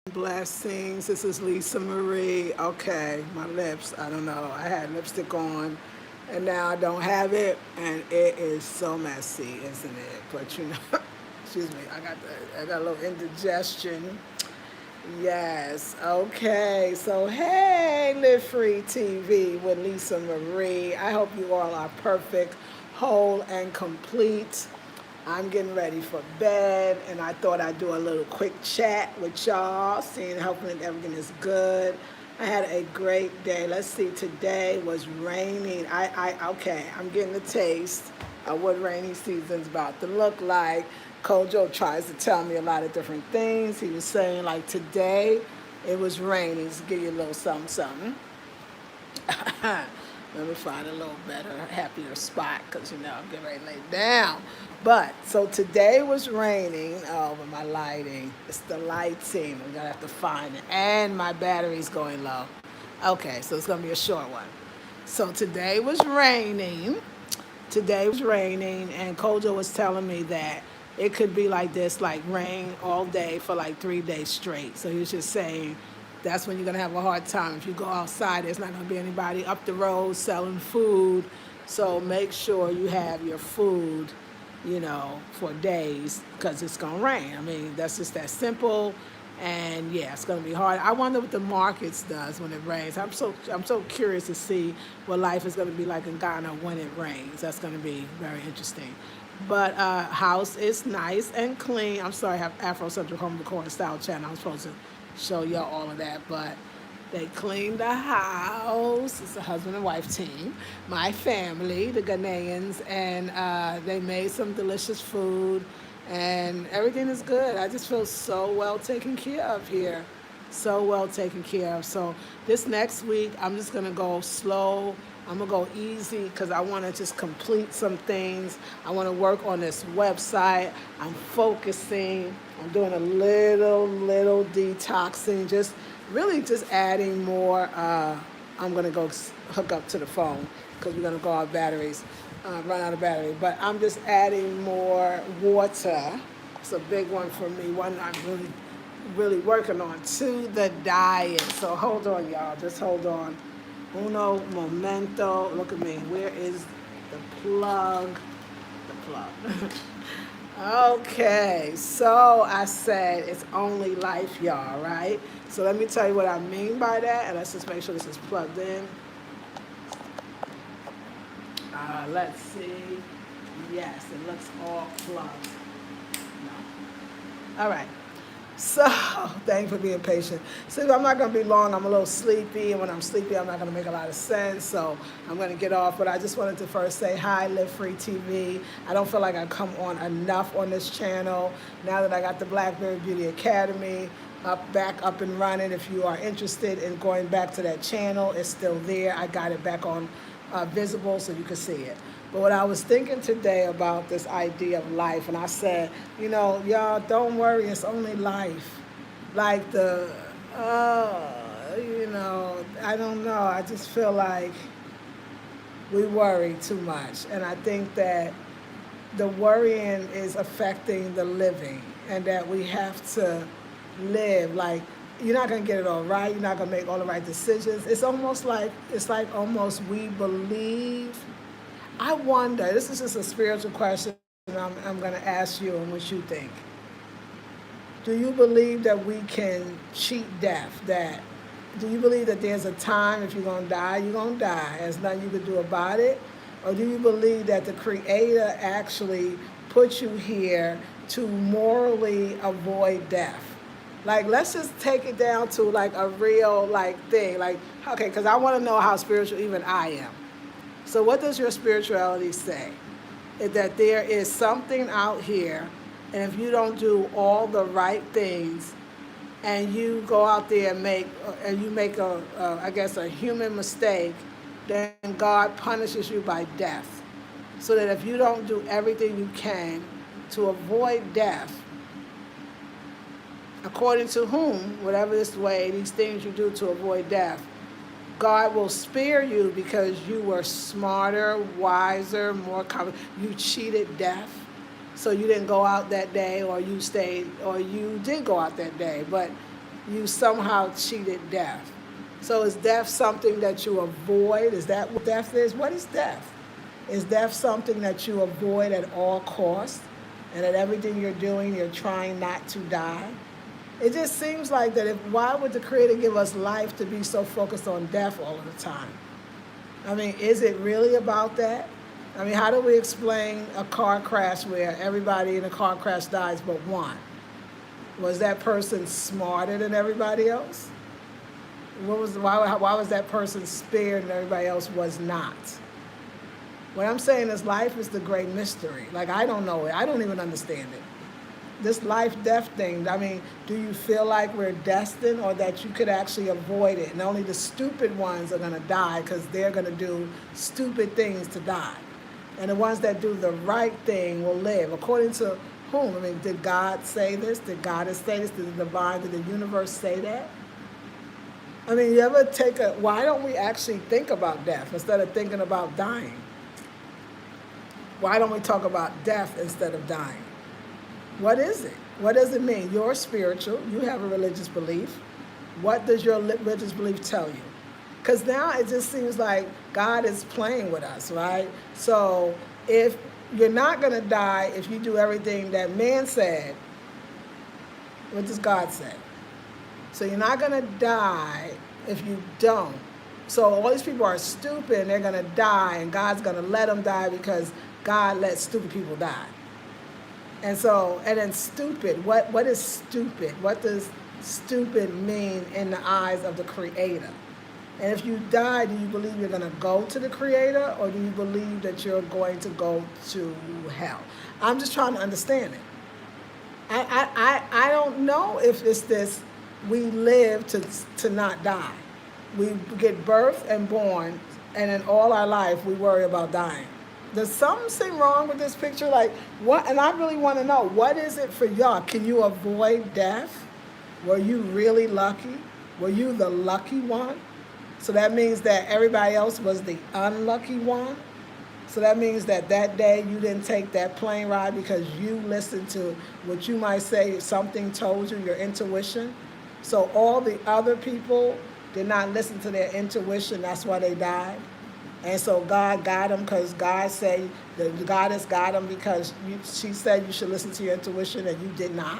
Blessings. This is Lisa Marie. Okay, my lips. I don't know. I had lipstick on, and now I don't have it, and it is so messy, isn't it? But excuse me. I got a little indigestion. Yes. Okay. So hey, Live Free TV with Lisa Marie. I hope you all are perfect, whole, and complete. I'm getting ready for bed, and I thought I'd do a little quick chat with y'all, seeing hoping that everything is good. I had a great day. Let's see, today was raining. Okay, I'm getting a taste of what rainy season's about to look like. Kojo tries to tell me a lot of different things. He was saying, like, today it was raining. Just give you a little something, something. Let me find a little better, happier spot because, I'm getting ready to lay down. But, so today was raining. Oh, but my lighting. It's the lighting. We're going to have to find it. And my battery's going low. Okay, so it's going to be a short one. So today was raining. And Kojo was telling me that it could be like this, like rain all day for like 3 days straight. So he was just saying that's when you're going to have a hard time. If you go outside, there's not going to be anybody up the road selling food. So make sure you have your food, for days because it's going to rain. I mean, that's just that simple. And yeah, it's going to be hard. I wonder what the markets does when it rains. I'm so curious to see what life is going to be like in Ghana when it rains. That's going to be very interesting. But house is nice and clean. I'm sorry, I have Afrocentric Home Decor and Style channel. I'm supposed to show y'all all of that, but they cleaned the house. It's a husband and wife team. My family, the Ghanaians, and they made some delicious food, and everything is good. I just feel so well taken care of here. So well taken care of. So this next week, I'm just going to go slow. I'm going to go easy because I want to just complete some things. I want to work on this website. I'm focusing. I'm doing a little detoxing, just adding more. I'm going to go hook up to the phone because we're going to go out batteries, run out of battery. But I'm just adding more water. It's a big one for me, one I'm really working on, to the diet. So hold on, y'all. Just hold on. Uno momento. Look at me. Where is the plug? The plug. Okay, so I said it's only life, y'all, right? So let me tell you what I mean by that, and let's just make sure this is plugged in. Let's see. Yes, it looks all plugged. No. All right. So, thanks for being patient. So, I'm not going to be long. I'm a little sleepy, and when I'm sleepy, I'm not going to make a lot of sense. So, I'm going to get off. But I just wanted to first say hi, Live Free TV. I don't feel like I come on enough on this channel. Now that I got the Blackberry Beauty Academy back up and running, if you are interested in going back to that channel, it's still there. I got it back on visible so you can see it. But what I was thinking today about this idea of life, and I said, y'all, don't worry, it's only life. Like I don't know. I just feel like we worry too much. And I think that the worrying is affecting the living, and that we have to live. Like, you're not going to get it all right. You're not going to make all the right decisions. It's like almost we believe. I wonder, this is just a spiritual question I'm going to ask you and what you think. Do you believe that we can cheat death? Do you believe that there's a time if you're going to die, you're going to die? There's nothing you can do about it? Or do you believe that the Creator actually put you here to morally avoid death? Like, let's just take it down to like a real thing. Like, okay, because I want to know how spiritual even I am. So what does your spirituality say? Is that there is something out here, and if you don't do all the right things, and you go out there and make a human mistake, then God punishes you by death. So that if you don't do everything you can to avoid death, according to whom, whatever this way, these things you do to avoid death, God will spare you because you were smarter, wiser, more confident. You cheated death. So you didn't go out that day, or you stayed, or you did go out that day. But you somehow cheated death. So is death something that you avoid? Is that what death is? What is death? Is death something that you avoid at all costs? And at everything you're doing, you're trying not to die? It just seems like that why would the Creator give us life to be so focused on death all of the time? I mean, is it really about that? I mean, how do we explain a car crash where everybody in a car crash dies but one? Was that person smarter than everybody else? Why was that person spared and everybody else was not? What I'm saying is life is the great mystery. Like, I don't know it. I don't even understand it. This life-death thing, I mean, do you feel like we're destined or that you could actually avoid it? And only the stupid ones are going to die because they're going to do stupid things to die. And the ones that do the right thing will live. According to whom? I mean, did God say this? Did God say this? Did the divine, did the universe say that? I mean, you ever why don't we actually think about death instead of thinking about dying? Why don't we talk about death instead of dying? What is it? What does it mean? You're spiritual. You have a religious belief. What does your religious belief tell you? Because now it just seems like God is playing with us, right? So if you're not going to die if you do everything that man said, what does God say? So you're not going to die if you don't. So all these people are stupid and they're going to die and God's going to let them die because God lets stupid people die. And then stupid, what is stupid? What does stupid mean in the eyes of the Creator? And if you die, do you believe you're going to go to the Creator or do you believe that you're going to go to hell? I'm just trying to understand it. I don't know if it's this, we live to not die. We get birthed and born, and in all our life we worry about dying. Does something seem wrong with this picture? Like, what? And I really want to know, what is it for y'all? Can you avoid death? Were you really lucky? Were you the lucky one? So that means that everybody else was the unlucky one? So that means that day you didn't take that plane ride because you listened to what you might say something told you, your intuition? So all the other people did not listen to their intuition, that's why they died? And so God got them because God said, the goddess got them because she said you should listen to your intuition and you did not.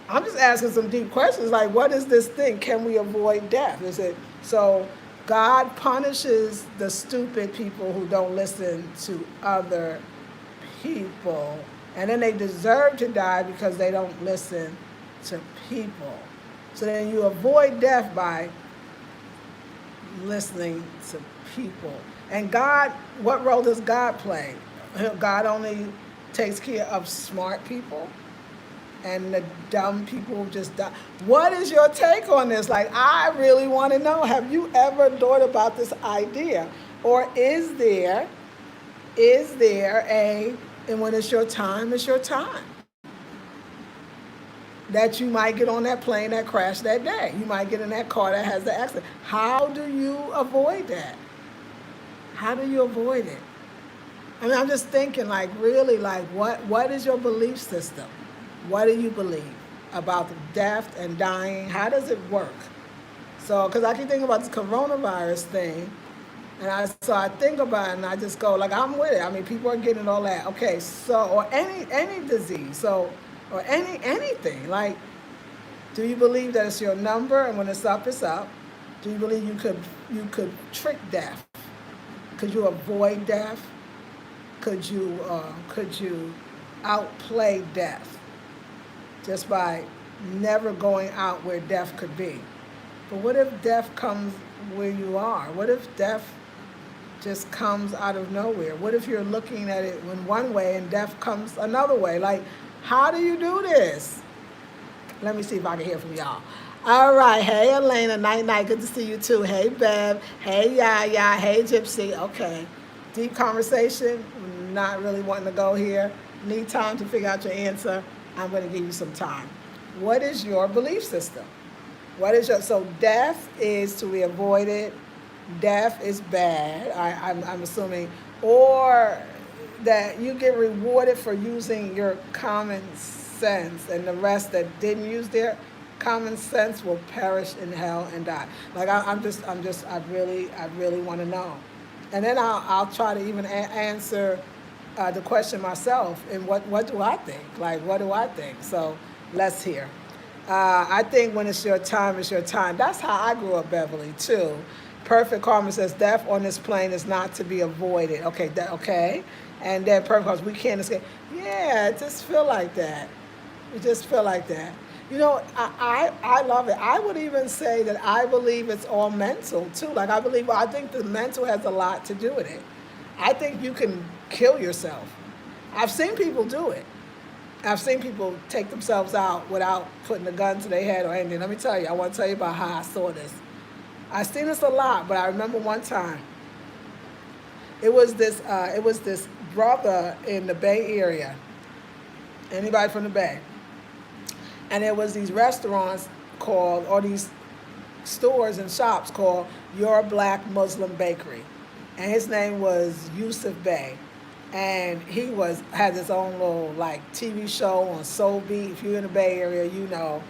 I'm just asking some deep questions like, what is this thing? Can we avoid death? Is it so God punishes the stupid people who don't listen to other people, and then they deserve to die because they don't listen to people. So then you avoid death by listening to people. And God, what role does God play? God only takes care of smart people and the dumb people just die. What is your take on this? Like, I really want to know, have you ever thought about this idea? Or is there and when it's your time, it's your time? That you might get on that plane that crashed that day. You might get in that car that has the accident. How do you avoid that? How do you avoid it? I mean, I'm just thinking, like, really, like, what is your belief system? What do you believe about death and dying? How does it work? So, because I keep thinking about this coronavirus thing, and I think about it, and I just go, like, I'm with it. I mean, people are getting all that. Okay, so, or any disease, so, or anything. Like, do you believe that it's your number, and when it's up, it's up? Do you believe you could trick death? Could you avoid death? Could you outplay death just by never going out where death could be? But what if death comes where you are? What if death just comes out of nowhere? What if you're looking at it in one way and death comes another way? Like, how do you do this? Let me see if I can hear from y'all. All right. Hey, Elena. Night. Good to see you, too. Hey, Bev. Hey, Yaya. Hey, Gypsy. Okay. Deep conversation. Not really wanting to go here. Need time to figure out your answer. I'm going to give you some time. What is your belief system? So death is to be avoided. Death is bad, I'm assuming. Or that you get rewarded for using your common sense and the rest that didn't use their Common sense will perish in hell and die. Like I really want to know. And then I'll try to even answer the question myself. And what do I think? Like, what do I think? So let's hear. I think when it's your time, it's your time. That's how I grew up, Beverly, too. Perfect Karma says, death on this plane is not to be avoided. Okay, okay. And then Perfect Karma, we can't escape. Yeah, it just feel like that. It just feel like that. You know, I love it. I would even say that I believe it's all mental, too. Like, I think the mental has a lot to do with it. I think you can kill yourself. I've seen people do it. I've seen people take themselves out without putting a gun to their head or anything. Let me tell you, I want to tell you about how I saw this. I've seen this a lot, but I remember one time. It was this brother in the Bay Area. Anybody from the Bay? And there was these restaurants called, or these stores and shops called Your Black Muslim Bakery. And his name was Yusuf Bey. And he had his own little like TV show on Soul Beat. If you're in the Bay Area, you know.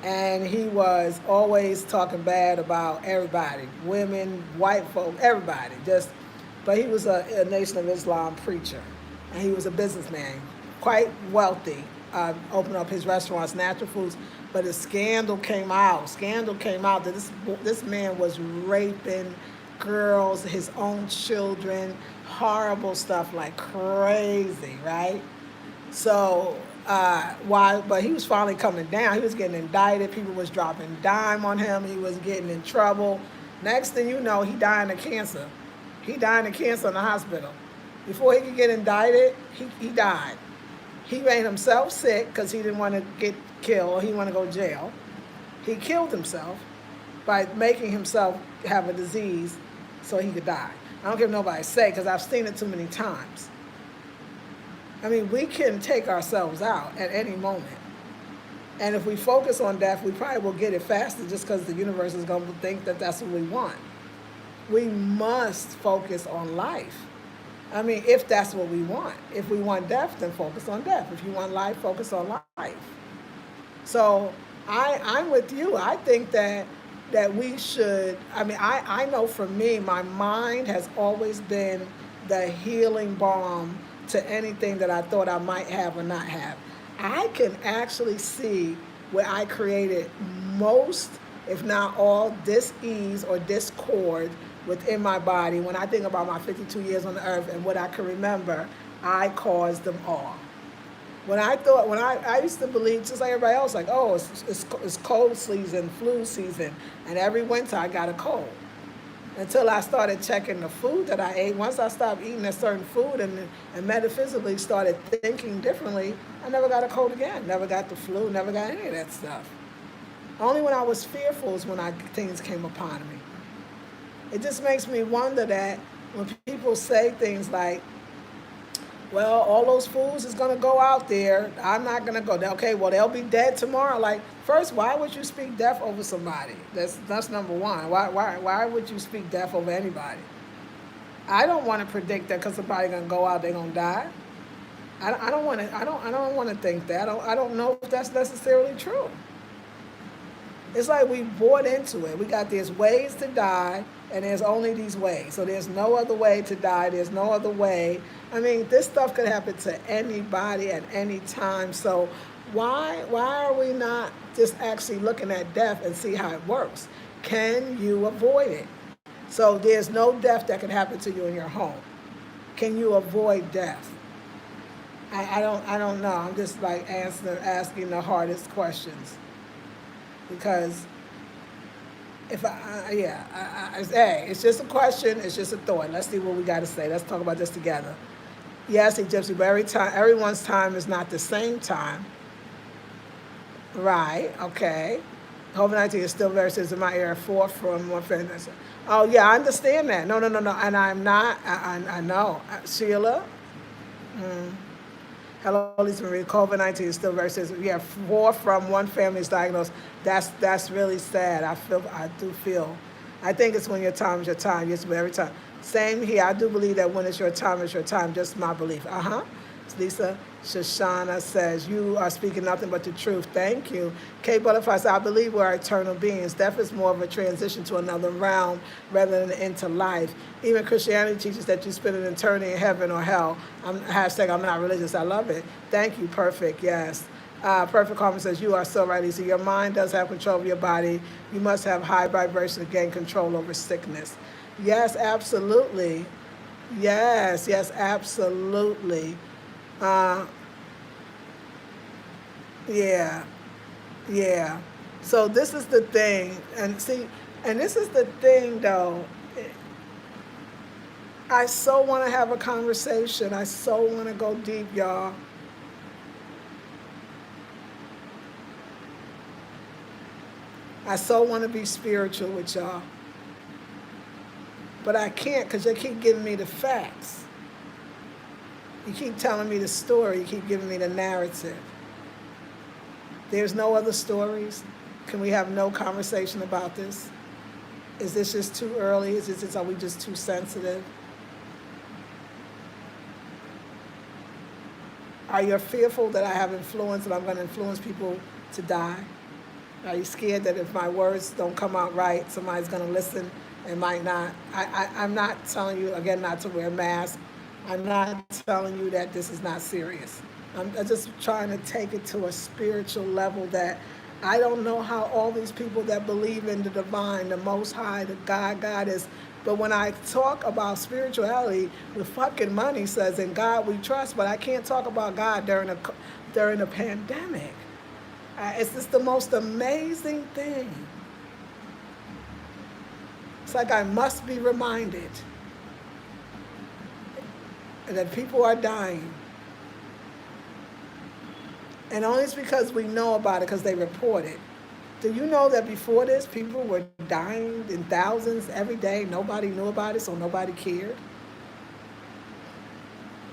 And he was always talking bad about everybody, women, white folk, everybody. But he was a Nation of Islam preacher, and he was a businessman, quite wealthy. Opened up his restaurants, natural foods. But a scandal came out. That this man was raping girls, his own children, horrible stuff like crazy, right? So but he was finally coming down. He was getting indicted. People was dropping dime on him. He was getting in trouble. Next thing you know, he died of cancer. He died of cancer in the hospital. Before he could get indicted, he died. He made himself sick because he didn't want to get killed or he didn't want to go to jail. He killed himself by making himself have a disease so he could die. I don't care what nobody say because I've seen it too many times. I mean, we can take ourselves out at any moment. And if we focus on death, we probably will get it faster just because the universe is going to think that that's what we want. We must focus on life. I mean, if that's what we want. If we want death, then focus on death. If you want life, focus on life. So I'm with you. I think that we should, I know for me, my mind has always been the healing balm to anything that I thought I might have or not have. I can actually see where I created most, if not all, dis-ease or discord within my body. When I think about my 52 years on the earth and what I can remember, I caused them all. I used to believe, just like everybody else, like, oh, it's cold season, flu season, and every winter I got a cold. Until I started checking the food that I ate. Once I stopped eating a certain food and metaphysically started thinking differently, I never got a cold again. Never got the flu, never got any of that stuff. Only when I was fearful is when things came upon me. It just makes me wonder that when people say things like, well, all those fools is going to go out there. I'm not going to go. Okay, well, they'll be dead tomorrow. Like, first, why would you speak death over somebody? That's number one. Why would you speak death over anybody? I don't want to predict that because somebody's going to go out, they're going to die. I don't want to think that. I don't know if that's necessarily true. It's like we bought into it. We got these ways to die, and there's only these ways. So there's no other way to die. There's no other way. I mean, this stuff could happen to anybody at any time. So why are we not just actually looking at death and see how it works? Can you avoid it? So there's no death that can happen to you in your home. Can you avoid death? I don't know. I'm just like asking the hardest questions. Because it's just a question, it's just a thought. Let's see what we got to say. Let's talk about this together. Yes, Gypsy, but everyone's time is not the same time. Right, okay. COVID-19 is still very serious in my area, 4 from 1 friend. Oh, yeah, I understand that. No. And I'm not, I know. Sheila? Hello, Lisa Marie. COVID-19 is still very serious. Yeah, 4 from 1 family is diagnosed. That's really sad. I do feel. I think it's when your time is your time. Yes, but every time. Same here. I do believe that when it's your time, just my belief. It's Lisa. Shoshana says, you are speaking nothing but the truth. Thank you. Kate Butterfly says, I believe we're eternal beings. Death is more of a transition to another realm rather than into life. Even Christianity teaches that you spend an eternity in heaven or hell. Hashtag, I'm not religious. I love it. Thank you. Perfect. Yes. Perfect Carmen says, you are so right, Lisa. Your mind does have control of your body. You must have high vibration to gain control over sickness. Yes, absolutely. Yes, yes, absolutely. Yeah, yeah. So this is the thing, and see, and this is the thing though. I so want to have a conversation. I so want to go deep, y'all. I so want to be spiritual with y'all. But I can't because you keep giving me the facts. You keep telling me the story. You keep giving me the narrative. There's no other stories. Can we have no conversation about this? Is this just too early? Are we just too sensitive? Are you fearful that I have influence and I'm going to influence people to die? Are you scared that if my words don't come out right, somebody's going to listen and might not? I'm not telling you, again, not to wear a mask. I'm not telling you that this is not serious. I'm just trying to take it to a spiritual level that I don't know how all these people that believe in the divine, the Most High, the God is. But when I talk about spirituality, the fucking money says, in God we trust, but I can't talk about God during a pandemic. It's just the most amazing thing. It's like I must be reminded that people are dying. And only it's because we know about it because they report it. Do you know that before this, people were dying in thousands every day? Nobody knew about it, so nobody cared.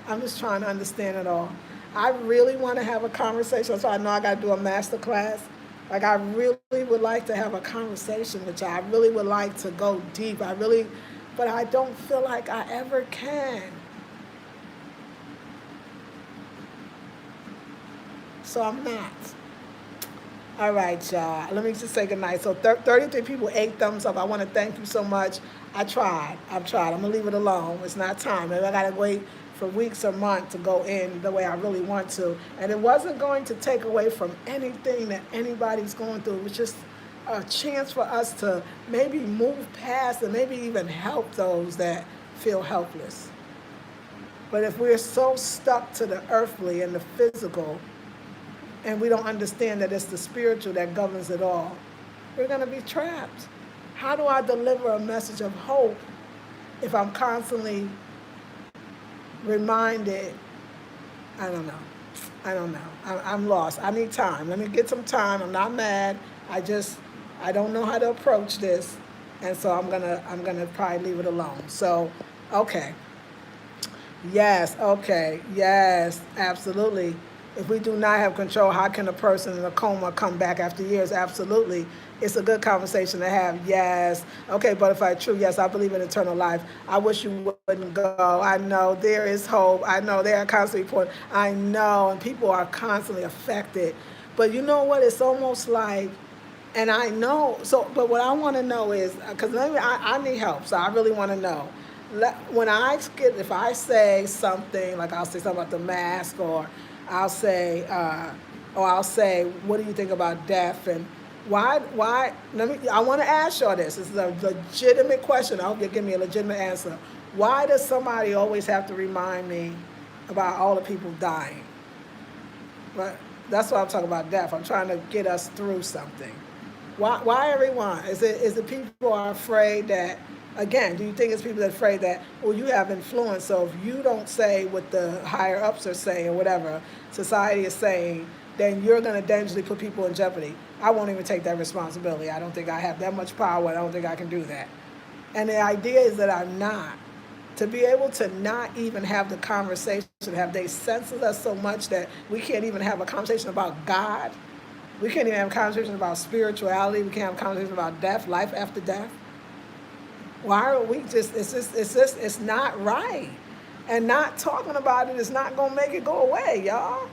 I'm just trying to understand it all. I really want to have a conversation, so I know I got to do a master class. Like, I really would like to have a conversation with you. I really would like to go deep. But I don't feel like I ever can. So I'm not. All right, y'all. Let me just say goodnight. So 33 people, 8 thumbs up. I want to thank you so much. I've tried. I'm going to leave it alone. It's not time. Maybe I got to wait for weeks or months to go in the way I really want to. And it wasn't going to take away from anything that anybody's going through. It was just a chance for us to maybe move past and maybe even help those that feel helpless. But if we're so stuck to the earthly and the physical, and we don't understand that it's the spiritual that governs it all, we're going to be trapped. How do I deliver a message of hope if I'm constantly reminded? I don't know. I'm lost. I need time. Let me get some time. I'm not mad. I don't know how to approach this, and so I'm gonna probably leave it alone. So, okay. Yes. Okay. Yes. Absolutely. If we do not have control, how can a person in a coma come back after years? Absolutely. It's a good conversation to have. Yes. Okay, Butterfly, true. Yes, I believe in eternal life. I wish you wouldn't go. I know there is hope. I know they are constantly reporting. I know, and people are constantly affected. But you know what? It's almost like, and I know, but what I want to know is, because I need help, so I really want to know. If I say something, like I'll say something about the mask, or I'll say, what do you think about death? And why, I want to ask y'all this. This is a legitimate question. I hope you give me a legitimate answer. Why does somebody always have to remind me about all the people dying? But that's why I'm talking about death. I'm trying to get us through something. Why everyone? Is it people are afraid that, again, do you think it's people that are afraid that, well, you have influence, so if you don't say what the higher ups are saying or whatever society is saying, then you're going to dangerously put people in jeopardy? I won't even take that responsibility. I don't think I have that much power. I don't think I can do that. And the idea is that I'm not. To be able to not even have the conversation, have they censored us so much that we can't even have a conversation about God? We can't even have a conversation about spirituality. We can't have a conversation about death, life after death. Why are we it's not right. And not talking about it is not going to make it go away, y'all.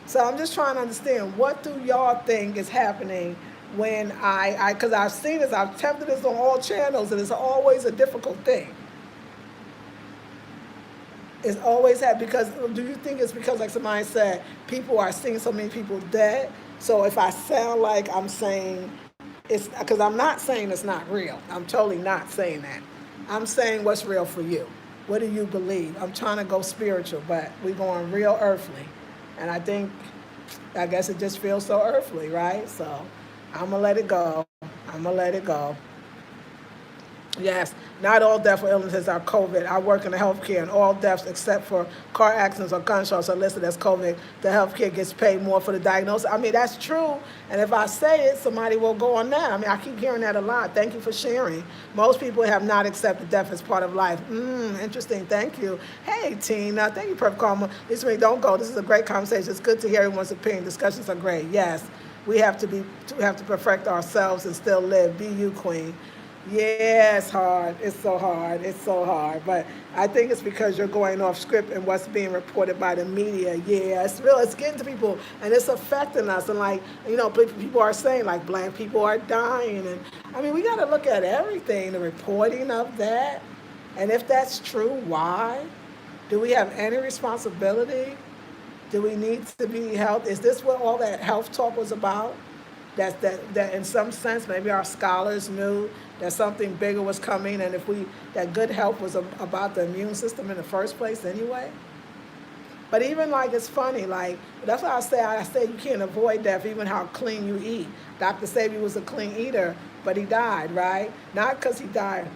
So I'm just trying to understand, what do y'all think is happening when because I've seen this, I've attempted this on all channels, and it's always a difficult thing. It's always had, because, do you think it's because, like somebody said, people are seeing so many people dead? So if I sound like I'm saying it's, because I'm not saying it's not real. I'm totally not saying that. I'm saying what's real for you. What do you believe? I'm trying to go spiritual, but we're going real earthly. And I guess it just feels so earthly, right? So I'm going to let it go. I'm going to let it go. Yes, not all deaths or illnesses are COVID. I work in the healthcare, and all deaths except for car accidents or gunshots are listed as COVID. The healthcare gets paid more for the diagnosis. I mean, that's true. And if I say it, somebody will go on that. I mean, I keep hearing that a lot. Thank you for sharing. Most people have not accepted death as part of life. Interesting. Thank you. Hey, Tina. Thank you, Prep Karma. Listen to me, don't go. This is a great conversation. It's good to hear everyone's opinion. Discussions are great. Yes, we have to perfect ourselves and still live. Be you, Queen. Yeah, it's hard. It's so hard. It's so hard. But I think it's because you're going off script and what's being reported by the media. Yeah, it's real. It's getting to people, and it's affecting us. And like, people are saying, like, Black people are dying. And I mean, we got to look at everything, the reporting of that. And if that's true, why? Do we have any responsibility? Do we need to be health? Is this what all that health talk was about? That in some sense, maybe our scholars knew that something bigger was coming, and that good health was about the immune system in the first place anyway. But even like, it's funny, like, that's why I say you can't avoid death, even how clean you eat. Dr. Sebi was a clean eater, but he died, right? Not because he died,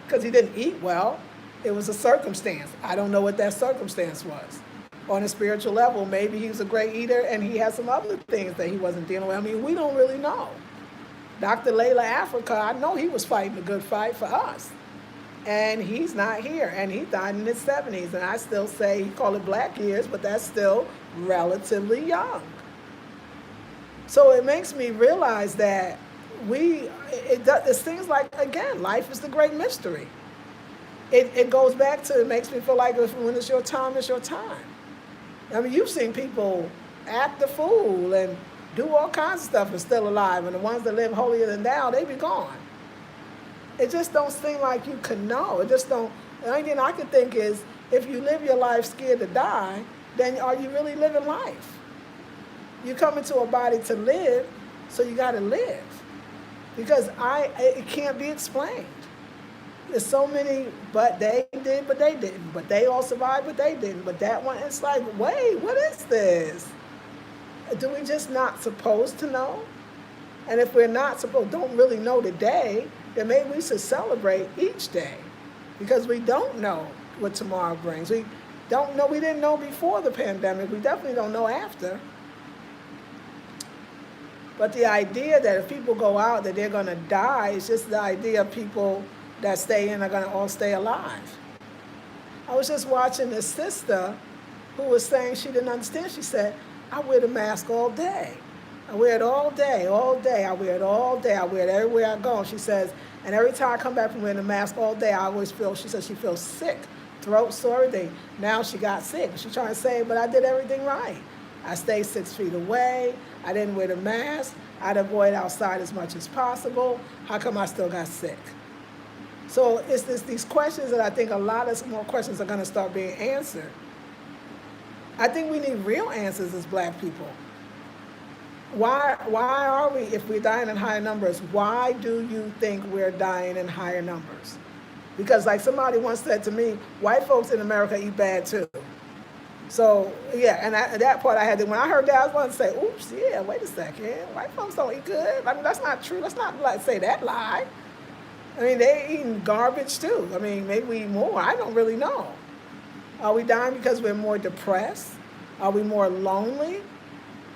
because he didn't eat well. It was a circumstance. I don't know what that circumstance was. On a spiritual level, maybe he was a great eater and he had some other things that he wasn't dealing with. I mean, we don't really know. Dr. Layla Africa, I know he was fighting a good fight for us. And he's not here. And he died in his 70s. And I still say, he call it black years, but that's still relatively young. So it makes me realize that it's things like, again, life is the great mystery. It goes back to, it makes me feel like when it's your time, it's your time. I mean, you've seen people act the fool and do all kinds of stuff and still alive. And the ones that live holier than thou, they be gone. It just don't seem like you can know. It just don't. The only thing I can think is, if you live your life scared to die, then are you really living life? You come into a body to live, so you got to live. Because it can't be explained. There's so many, but they did, but they didn't. But they all survived, but they didn't. But that one, it's like, wait, what is this? Do we just not supposed to know? And if we're don't really know today, then maybe we should celebrate each day. Because we don't know what tomorrow brings. We don't know, we didn't know before the pandemic. We definitely don't know after. But the idea that if people go out that they're going to die is just the idea of people that stay in are going to all stay alive. I was just watching this sister who was saying she didn't understand. She said, I wear the mask all day. I wear it all day, all day. I wear it all day. I wear it everywhere I go. She says, and every time I come back from wearing the mask all day, I always feel, she says she feels sick, throat sore, everything. Now she got sick. She's trying to say, but I did everything right. I stayed 6 feet away. I didn't wear the mask. I'd avoid outside as much as possible. How come I still got sick? So it's these questions that I think a lot of more questions are going to start being answered. I think we need real answers as Black people. Why are we, if we're dying in higher numbers, why do you think we're dying in higher numbers? Because like somebody once said to me, white folks in America eat bad too. So, yeah, and that part I had to, when I heard that, I was going to say, oops, yeah, wait a second. White folks don't eat good. I mean, that's not true. Let's not say that lie. I mean, they're eating garbage too. I mean, maybe we eat more. I don't really know. Are we dying because we're more depressed? Are we more lonely?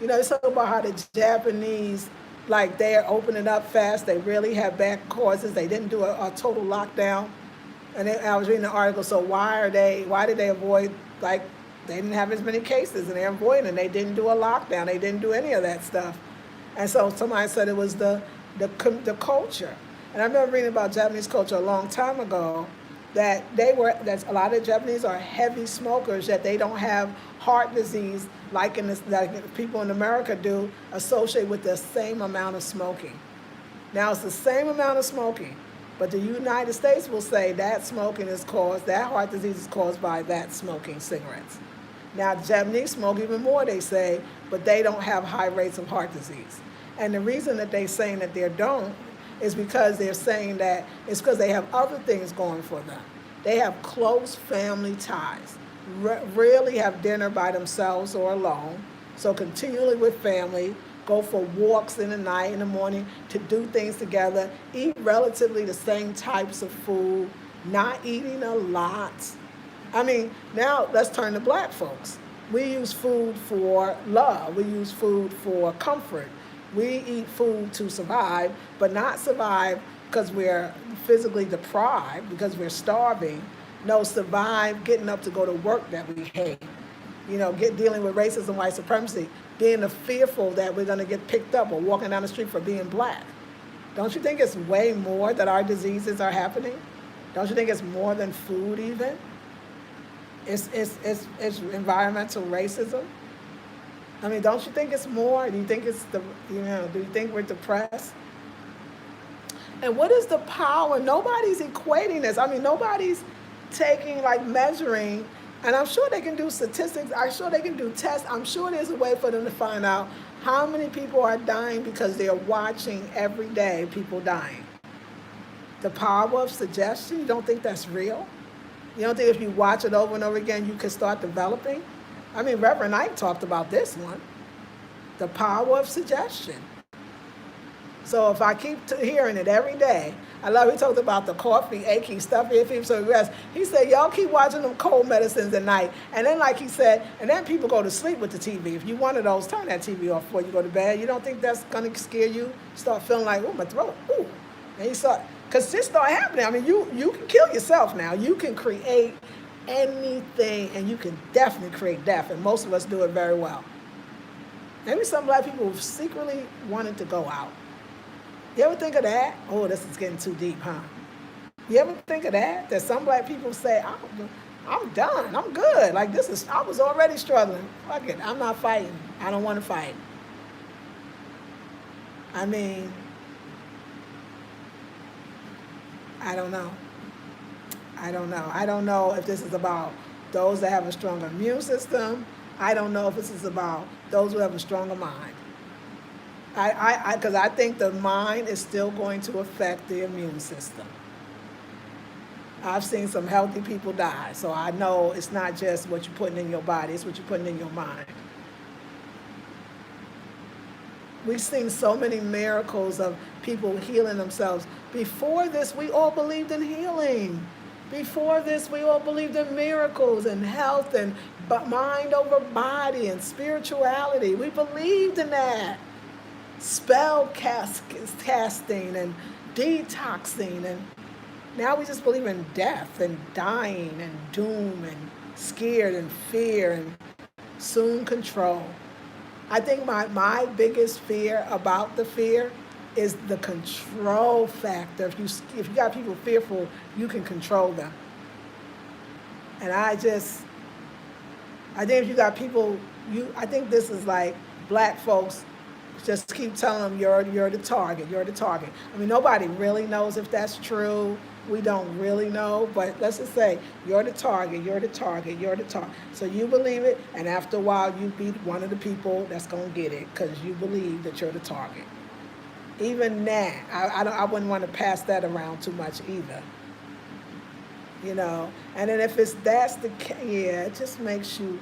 You know, it's talking about how the Japanese, like, they're opening up fast. They really have bad causes. They didn't do a total lockdown. And I was reading the article, so why did they avoid, like, they didn't have as many cases, and they're avoiding, and they didn't do a lockdown. They didn't do any of that stuff. And so somebody said it was the culture. And I remember reading about Japanese culture a long time ago, that that a lot of Japanese are heavy smokers, that they don't have heart disease like like people in America do, associated with the same amount of smoking. Now it's the same amount of smoking, but the United States will say that that heart disease is caused by that smoking cigarettes. Now the Japanese smoke even more, they say, but they don't have high rates of heart disease. And the reason that they're saying that they don't is because they're saying that it's because they have other things going for them. They have close family ties, rarely have dinner by themselves or alone, so continually with family, go for walks in the night, in the morning, to do things together, eat relatively the same types of food, not eating a lot. I mean, now let's turn to black folks. We use food for love. We use food for comfort. We eat food to survive, but not survive because we're physically deprived, because we're starving. No, survive getting up to go to work that we hate. You know, dealing with racism, white supremacy, being fearful that we're going to get picked up or walking down the street for being black. Don't you think it's way more that our diseases are happening? Don't you think it's more than food even? It's environmental racism. I mean, don't you think it's more? Do you think do you think we're depressed? And what is the power? Nobody's equating this. I mean, nobody's taking, measuring, and I'm sure they can do statistics. I'm sure they can do tests. I'm sure there's a way for them to find out how many people are dying because they're watching every day people dying. The power of suggestion, you don't think that's real? You don't think if you watch it over and over again, you can start developing? I mean, Reverend Ike talked about this one, the power of suggestion. So if I keep hearing it every day, I love he talked about the coffee, achy, stuffy, fever, so rest. He said, y'all keep watching them cold medicines at night. And then like he said, and then people go to sleep with the TV. If you one of those, turn that TV off before you go to bed. You don't think that's going to scare you? Start feeling like, oh, my throat, ooh. And you start, because this start happening. I mean, you can kill yourself now. You can create anything, and you can definitely create death, and most of us do it very well. Maybe some black people secretly wanted to go out. You ever think of that? Oh, this is getting too deep, huh? You ever think of that? That some black people say, I'm done, I'm good. Like I was already struggling. Fuck it, I'm not fighting. I don't want to fight. I mean, I don't know. I don't know if this is about those that have a stronger immune system. I don't know if this is about those who have a stronger mind. Because I think the mind is still going to affect the immune system. I've seen some healthy people die, so I know it's not just what you're putting in your body, it's what you're putting in your mind. We've seen so many miracles of people healing themselves. Before this, we all believed in healing. Before this, we all believed in miracles and health and mind over body and spirituality. We believed in that. Spell casting and detoxing, and now we just believe in death and dying and doom and scared and fear and soon control. I think my biggest fear about the fear is the control factor. If you got people fearful, you can control them. And I think if you got people, I think this is like black folks. Just keep telling them you're the target, you're the target. I mean, nobody really knows if that's true. We don't really know, but let's just say you're the target, you're the target, you're the target. So you believe it, and after a while you be one of the people that's gonna get it because you believe that you're the target. Even that, I wouldn't want to pass that around too much either. You know, and then if that's the case, yeah, it just makes you.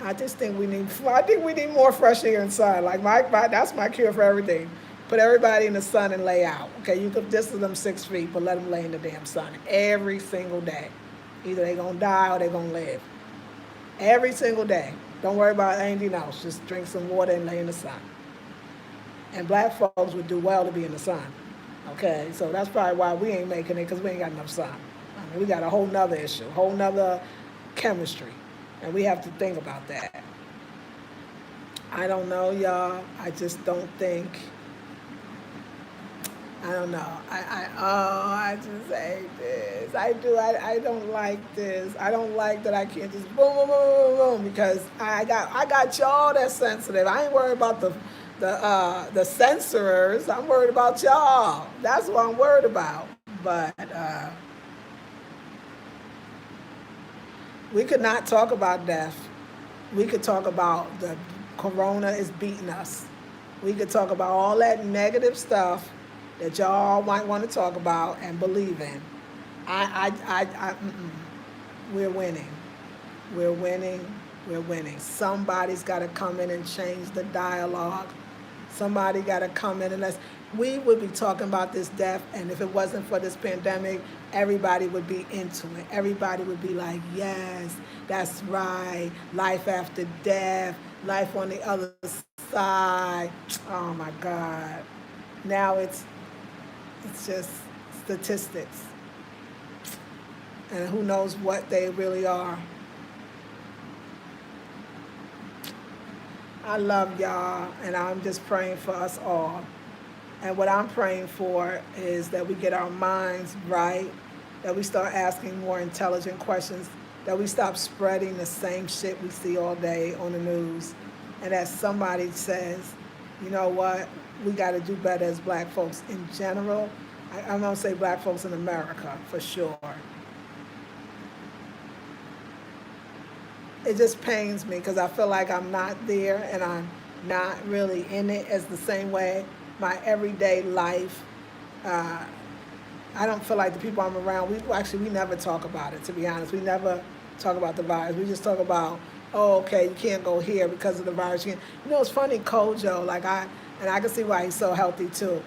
I think we need more fresh air and sun. Like that's my cure for everything. Put everybody in the sun and lay out. Okay, you could distance them 6 feet, but let them lay in the damn sun every single day. Either they're gonna die or they're gonna live. Every single day. Don't worry about anything else. Just drink some water and lay in the sun. And black folks would do well to be in the sun. Okay, so that's probably why we ain't making it, because we ain't got enough sun. I mean, we got a whole nother issue, whole nother chemistry. And we have to think about that. I don't know, y'all. I just don't think. I don't know. I just hate this. I don't like this. I don't like that I can't just boom, boom, boom, boom, boom, because I got y'all that's sensitive. I ain't worried about the censorers. I'm worried about y'all. That's what I'm worried about. But we could not talk about death. We could talk about the corona is beating us. We could talk about all that negative stuff that y'all might want to talk about and believe in. We're winning. We're winning. We're winning. Somebody's got to come in and change the dialogue. Somebody got to come in and we would be talking about this death, and if it wasn't for this pandemic, everybody would be into it. Everybody would be like, yes, that's right. Life after death, life on the other side. Oh my God. Now it's just statistics. And who knows what they really are. I love y'all, and I'm just praying for us all. And what I'm praying for is that we get our minds right, that we start asking more intelligent questions, that we stop spreading the same shit we see all day on the news, and that somebody says, you know what, we got to do better as black folks in general. I'm going to say black folks in America for sure. It just pains me because I feel like I'm not there and I'm not really in it as the same way. My everyday life, I don't feel like the people I'm around, we never talk about it, to be honest. We never talk about the virus. We just talk about, oh, okay, you can't go here because of the virus. You know, it's funny, Kojo, and I can see why he's so healthy too.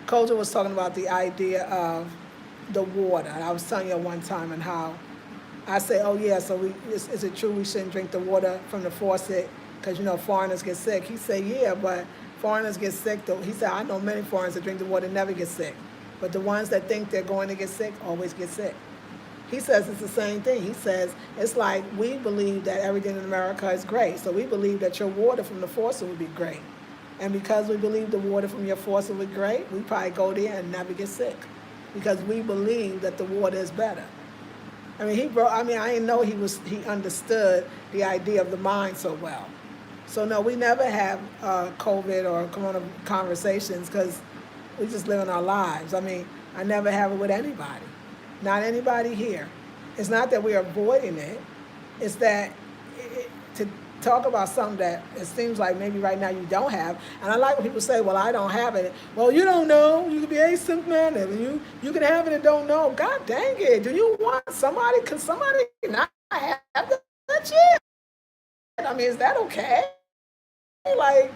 Kojo was talking about the idea of the water. And I was telling you one time and how I say, oh yeah, so is it true we shouldn't drink the water from the faucet because, you know, foreigners get sick? He said, yeah, but foreigners get sick though. He said, I know many foreigners that drink the water and never get sick. But the ones that think they're going to get sick always get sick. He says it's the same thing. He says it's like we believe that everything in America is great. So we believe that your water from the faucet would be great. And because we believe the water from your faucet would be great, we probably go there and never get sick. Because we believe that the water is better. I mean, I didn't know he understood the idea of the mind so well. So no, we never have COVID or corona conversations because we just live in our lives. I mean, I never have it with anybody. Not anybody here. It's not that we're avoiding it. It's that to talk about something that it seems like maybe right now you don't have. And I like when people say, well, I don't have it. Well, you don't know. You could be asymptomatic. And you can have it and don't know. God dang it. Do you want somebody? Can somebody not have that shit? I mean, is that okay? Like,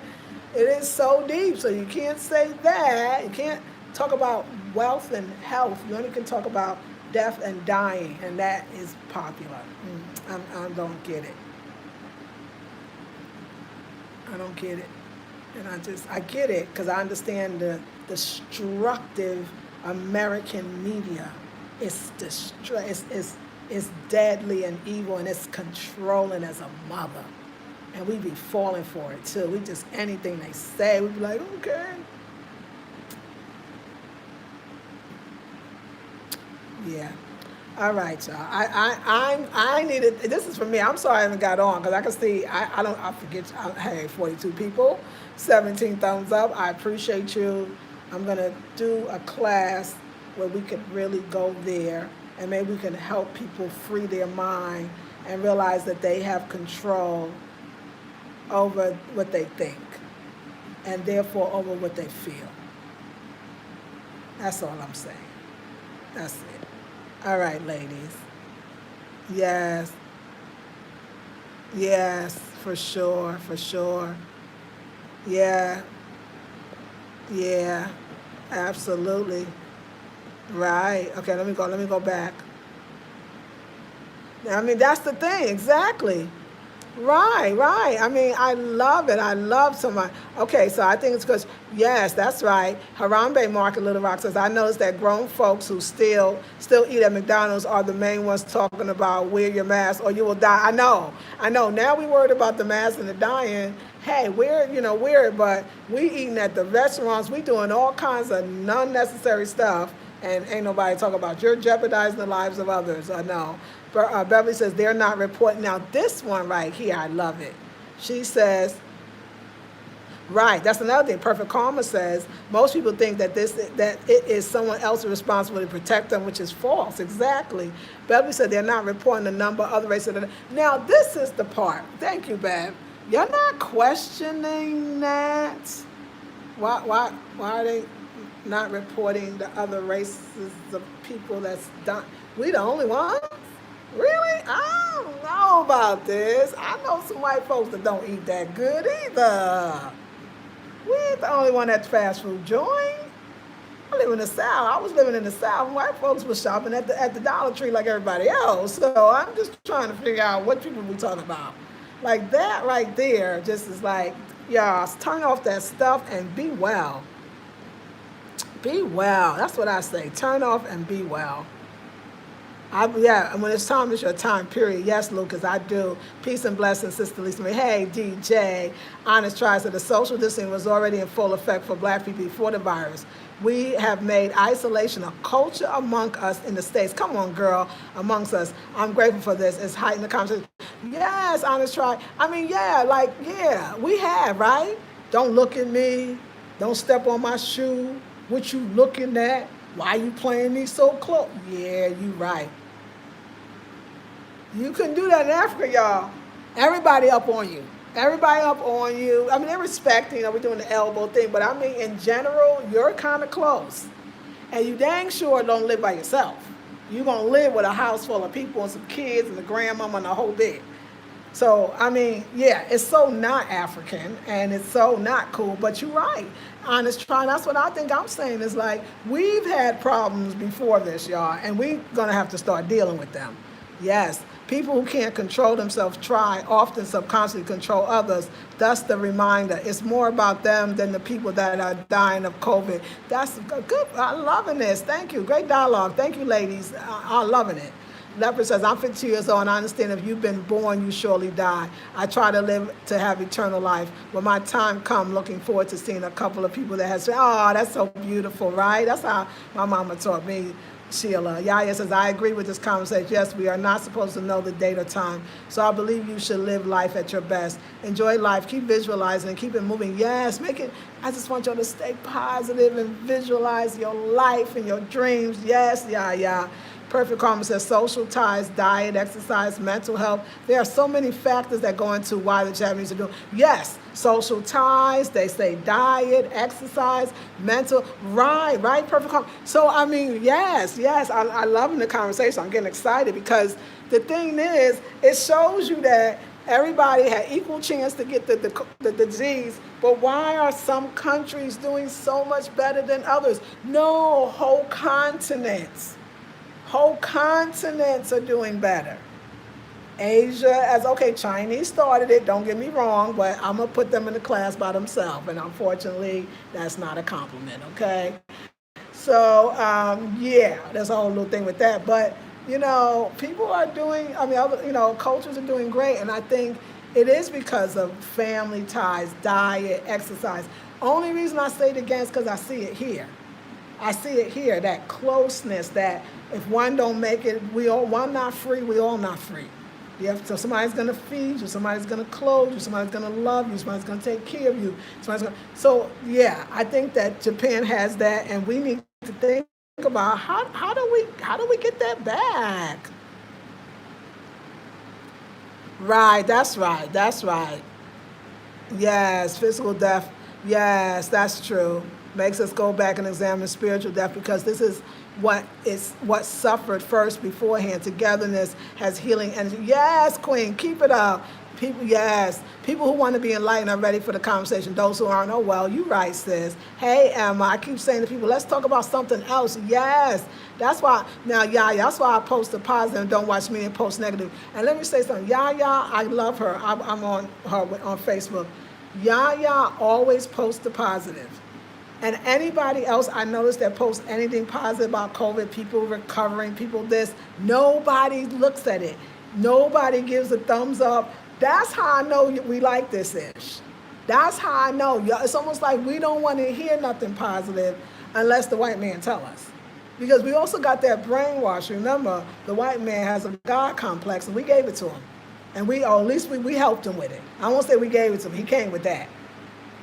it is so deep. So you can't say that. You can't talk about wealth and health. You only can talk about death and dying. And that is popular. I don't get it. I don't get it. And I get it because I understand the destructive American media. It's deadly and evil, and it's controlling as a mother. And we be falling for it too. We just, anything they say, we be like, okay. Yeah. All right, y'all. I needed, this is for me. I'm sorry I haven't got on because I can see, I forget, hey, 42 people, 17 thumbs up. I appreciate you. I'm going to do a class where we could really go there and maybe we can help people free their mind and realize that they have control over what they think and therefore over what they feel. That's all I'm saying. That's it. All right, ladies. Yes. Yes, for sure, for sure. Yeah. Yeah. Absolutely. Right. Okay, let me go back. I mean, that's the thing, exactly. Right. I mean, I love it. I love somebody. Okay, so I think it's because, yes, that's right. Harambe Market, Little Rock says, I noticed that grown folks who still eat at McDonald's are the main ones talking about wear your mask or you will die. I know. Now we worried about the mask and the dying, hey, we're, but we eating at the restaurants, we doing all kinds of unnecessary stuff, and ain't nobody talking about you're jeopardizing the lives of others. I know. But Beverly says they're not reporting. Now this one right here, I love it. She says, right, that's another thing. Perfect Karma says most people think that it is someone else responsible to protect them, which is false. Exactly. Beverly said they're not reporting the number of other races. Now this is the part. Thank you, Bev. You're not questioning that. Why are they not reporting the other races of people that's done? We the only ones? Really? I don't know about this. I know some white folks that don't eat that good either. We ain't the only one that's fast food joint. I live in the South. I was living in the South. White folks were shopping at the Dollar Tree like everybody else. So I'm just trying to figure out what people we talking about. Like that right there just is like, y'all, turn off that stuff and be well. Be well. That's what I say. Turn off and be well. Yeah, and when it's time, it's your time, period. Yes, Lucas, I do. Peace and blessings, Sister Lisa. Hey, DJ. Honest tries that the social distancing was already in full effect for black people before the virus. We have made isolation a culture among us in the States. Come on, girl, amongst us. I'm grateful for this. It's heightened the conversation. Yes, honest try. I mean, yeah, we have, right? Don't look at me. Don't step on my shoe. What you looking at? Why you playing me so close? Yeah, you right. You couldn't do that in Africa, y'all. Everybody up on you. Everybody up on you. I mean, they respect, we're doing the elbow thing, but I mean, in general, you're kind of close. And you dang sure don't live by yourself. You're going to live with a house full of people and some kids and the grandmama and the whole bit. So, I mean, yeah, it's so not African and it's so not cool, but you're right. Honest trying, that's what I think I'm saying is like, we've had problems before this, y'all, and we're going to have to start dealing with them. Yes, people who can't control themselves try, often subconsciously control others. That's the reminder. It's more about them than the people that are dying of COVID. That's good. I'm loving this. Thank you. Great dialogue. Thank you, ladies. I'm loving it. Leopard says, I'm 52 years old and I understand if you've been born, you surely die. I try to live to have eternal life. When my time comes, looking forward to seeing a couple of people that has, oh, that's so beautiful, right? That's how my mama taught me, Sheila. Yaya says, I agree with this conversation. Yes, we are not supposed to know the date or time. So I believe you should live life at your best. Enjoy life. Keep visualizing and keep it moving. Yes, make it. I just want you to stay positive and visualize your life and your dreams. Yes, yeah. Perfect Karma says social ties, diet, exercise, mental health. There are so many factors that go into why the Japanese are doing. Yes, social ties, they say diet, exercise, mental, right, Perfect Karma. So, I mean, yes, I love the conversation. I'm getting excited because the thing is, it shows you that everybody had equal chance to get the disease, but why are some countries doing so much better than others? No, whole continents are doing better. Asia, Chinese started it, don't get me wrong, but I'm going to put them in the class by themselves, and unfortunately, that's not a compliment, okay? So, there's a whole little thing with that, but, people are doing, other, cultures are doing great, and I think it is because of family ties, diet, exercise. Only reason I say it again is because I see it here. That closeness, that if one don't make it, one not free, we all not free. So somebody's going to feed you, somebody's going to clothe you, somebody's going to love you, somebody's going to take care of you. I think that Japan has that, and we need to think about how do we get that back? Right, that's right. Yes, physical death. Yes, that's true. Makes us go back and examine spiritual death because this is what suffered first beforehand. Togetherness has healing energy. Yes, Queen, keep it up. People who want to be enlightened are ready for the conversation. Those who aren't, oh well, you right, sis. Hey, Emma, I keep saying to people, let's talk about something else. Yes, that's why I post the positive and don't watch me and post negative. And let me say something. Yaya, I love her. I'm on her on Facebook. Yaya always posts the positive. And anybody else I notice that posts anything positive about COVID, people recovering, people this, nobody looks at it. Nobody gives a thumbs up. That's how I know we like this ish. That's how I know. It's almost like we don't want to hear nothing positive unless the white man tell us. Because we also got that brainwash. Remember, the white man has a God complex, and we gave it to him. And or at least we helped him with it. I won't say we gave it to him. He came with that.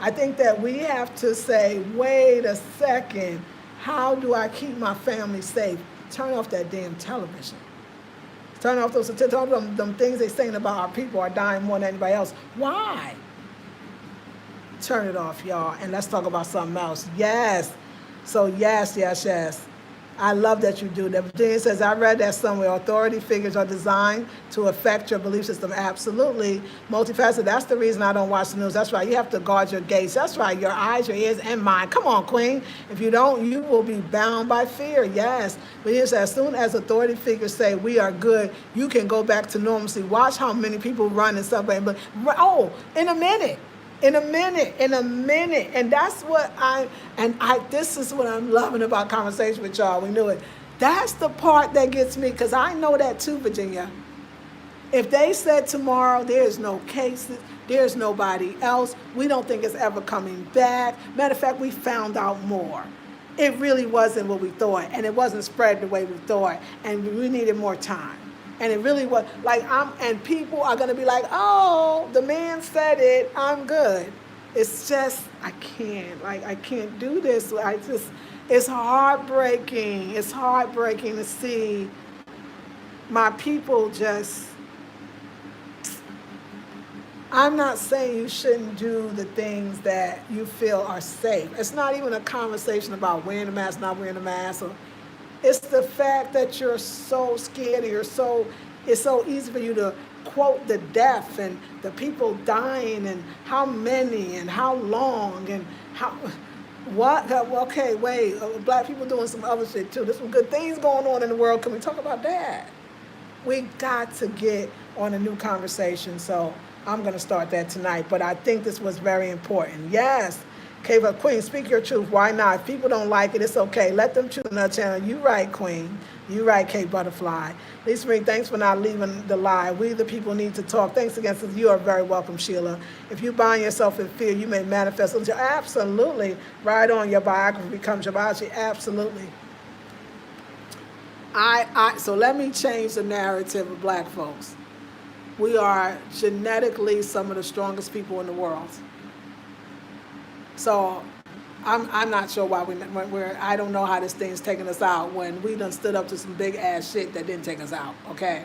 I think that we have to say, wait a second, how do I keep my family safe? Turn off that damn television. Turn off them things they're saying about our people are dying more than anybody else. Why? Turn it off, y'all, and let's talk about something else. Yes. So yes. I love that you do that. Virginia says, I read that somewhere. Authority figures are designed to affect your belief system. Absolutely. Multifaceted. That's the reason I don't watch the news. That's right. You have to guard your gates. That's right. Your eyes, your ears, and mind. Come on, Queen. If you don't, you will be bound by fear. Yes. Virginia says, as soon as authority figures say we are good, you can go back to normalcy. Watch how many people run and stuff. Oh, in a minute. In a minute. And that's what this is what I'm loving about conversation with y'all. We knew it. That's the part that gets me, because I know that too, Virginia. If they said tomorrow there's no cases, there's nobody else, we don't think it's ever coming back. Matter of fact, we found out more. It really wasn't what we thought, and it wasn't spread the way we thought, and we needed more time. And it really was and people are going to be like, oh, the man said it, I'm good. It's just, I can't do this. It's heartbreaking. It's heartbreaking to see my people just, I'm not saying you shouldn't do the things that you feel are safe. It's not even a conversation about wearing a mask, not wearing a mask, it's the fact that you're so scared, it's so easy for you to quote the death and the people dying and how many and how long and okay, wait, black people doing some other shit too. There's some good things going on in the world. Can we talk about that? We got to get on a new conversation, so I'm going to start that tonight. But I think this was very important. Yes. Okay, but Queen, speak your truth. Why not? If people don't like it, it's okay. Let them choose another channel. You right, Queen. You right, Kate Butterfly. Lisa Marie, thanks for not leaving the lie. We the people need to talk. Thanks again. You are very welcome, Sheila. If you bind yourself in fear, you may manifest. Absolutely. Right on. Your biography becomes your biology. Absolutely. So let me change the narrative of black folks. We are genetically some of the strongest people in the world. So I'm not sure why I don't know how this thing's taking us out when we done stood up to some big ass shit that didn't take us out, okay?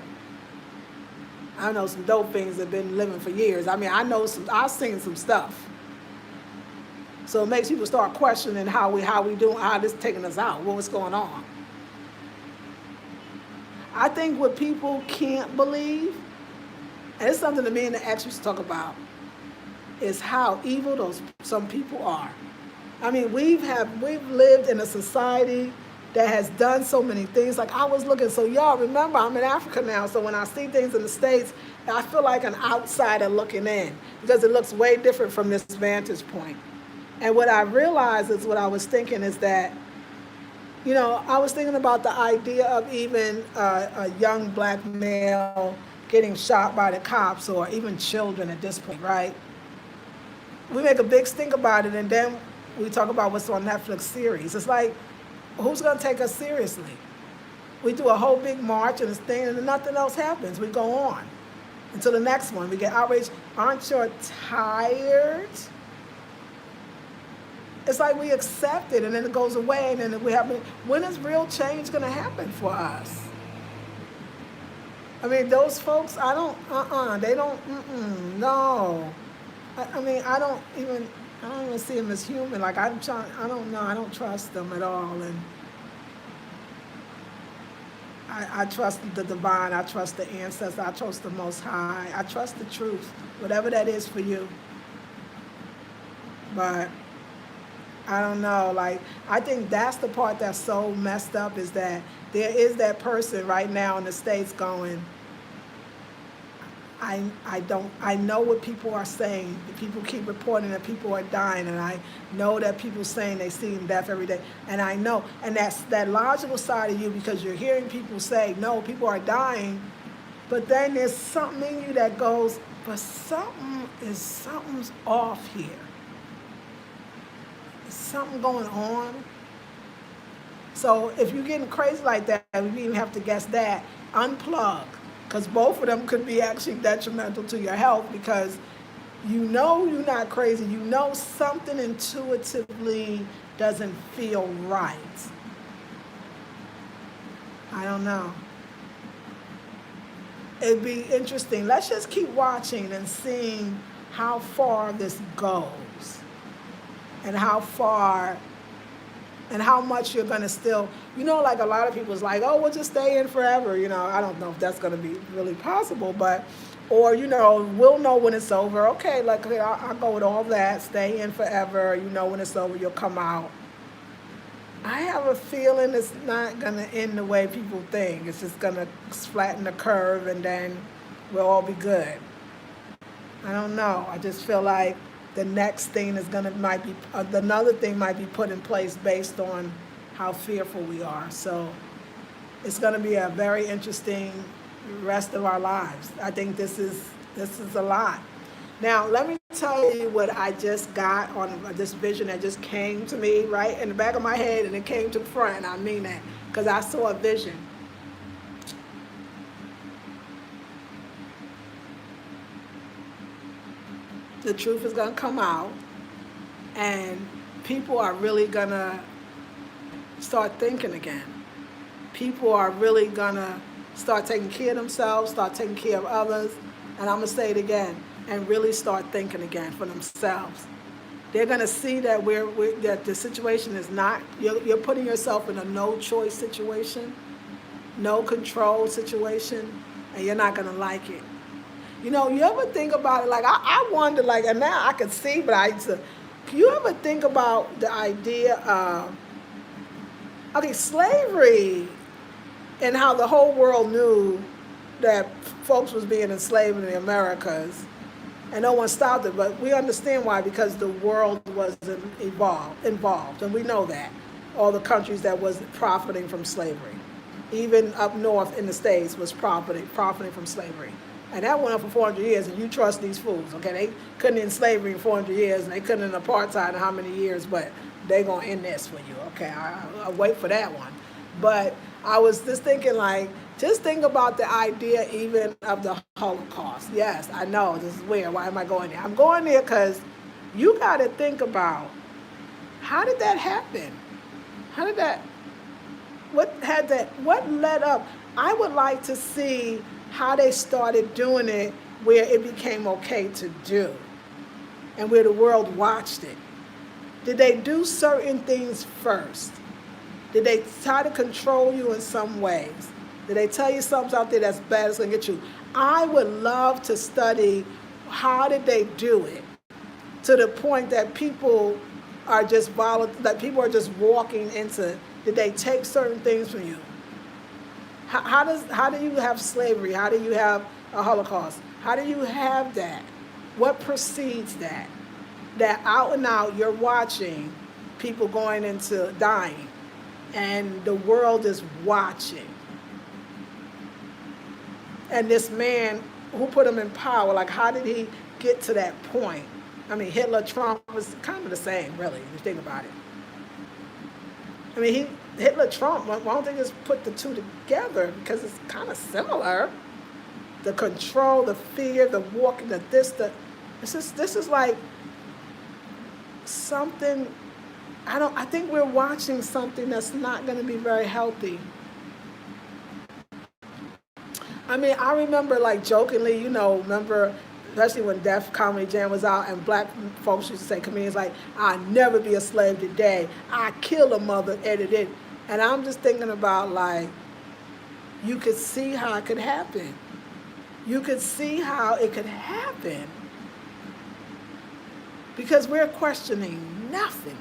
I know some dope things that have been living for years. I mean, I've seen some stuff. So it makes people start questioning how this taking us out, what's going on. I think what people can't believe, and it's something that me and the ex used to talk about, is how evil some people are. I mean, we've lived in a society that has done so many things. Like I was looking, so y'all remember I'm in Africa now, so when I see things in the States, I feel like an outsider looking in because it looks way different from this vantage point. And what I realized is what I was thinking is that, I was thinking about the idea of even a young black male getting shot by the cops or even children at this point, right? We make a big stink about it, and then we talk about what's on Netflix series. It's like, who's going to take us seriously? We do a whole big march and this thing, and then nothing else happens. We go on until the next one. We get outraged. Aren't you tired? It's like we accept it, and then it goes away, and then when is real change going to happen for us? I mean, those folks, they don't, no. I don't even see them as human. Like I don't know. I don't trust them at all. And I trust the divine. I trust the ancestors. I trust the Most High. I trust the truth, whatever that is for you. But I don't know. Like I think that's the part that's so messed up is that there is that person right now in the States going, I know what people are saying. People keep reporting that people are dying, and I know that people saying they see death every day. And I know, and that's that logical side of you because you're hearing people say, no, people are dying, but then there's something in you that goes, but something is something's off here. Is something going on? So if you're getting crazy like that, we even have to guess that, unplug. Because both of them could be actually detrimental to your health, because you know you're not crazy. You know something intuitively doesn't feel right. I don't know. It'd be interesting. Let's just keep watching and seeing how far this goes, and how far and how much you're going to still, like a lot of people's like, oh, we'll just stay in forever. I don't know if that's going to be really possible, but, or, we'll know when it's over. Okay, like, I'll go with all that, stay in forever. When it's over, you'll come out. I have a feeling it's not going to end the way people think. It's just going to flatten the curve, and then we'll all be good. I don't know. I just feel like the next thing is another thing might be put in place based on how fearful we are. So it's going to be a very interesting rest of our lives. I think this is a lot. Now, let me tell you what I just got on this vision that just came to me right in the back of my head, and it came to the front, and I mean that, because I saw a vision. The truth is going to come out, and people are really going to start thinking again. People are really going to start taking care of themselves, start taking care of others, and I'm going to say it again, and really start thinking again for themselves. They're going to see that that the situation is not, you're putting yourself in a no-choice situation, no control situation, and you're not going to like it. You ever think about it, like, I wonder, like, and now I can see, but you ever think about the idea of, slavery, and how the whole world knew that folks was being enslaved in the Americas, and no one stopped it, but we understand why, because the world wasn't involved, and we know that. All the countries that was profiting from slavery, even up north in the States, was profiting from slavery. And that went on for 400 years, and you trust these fools, okay? They couldn't end slavery in 400 years, and they couldn't end apartheid in how many years, but they're going to end this for you, okay? I'll wait for that one. But I was just thinking, like, just think about the idea even of the Holocaust. Yes, I know, this is weird. Why am I going there? I'm going there because you got to think about, how did that happen? What led up? I would like to see how they started doing it, where it became okay to do, and where the world watched it. Did they do certain things first? Did they try to control you in some ways? Did they tell you something's out there that's bad, it's going to get you? I would love to study, how did they do it to the point that people are just walking into, did they take certain things from you? How do you have slavery? How do you have a Holocaust? How do you have that? What precedes that? That out and out you're watching people going into dying, and the world is watching. And this man who put him in power, like, how did he get to that point? I mean, Hitler, Trump was kind of the same, really, if you think about it. I mean, Hitler, Trump, why don't they just put the two together? Because it's kind of similar. The control, the fear, the walking, this is like something, I think we're watching something that's not going to be very healthy. I mean, I remember, like, jokingly, remember, especially when Def Comedy Jam was out, and black folks used to say, comedians, like, I'll never be a slave today. I kill a mother, edited. And I'm just thinking about, like, you could see how it could happen. You could see how it could happen. Because we're questioning nothing.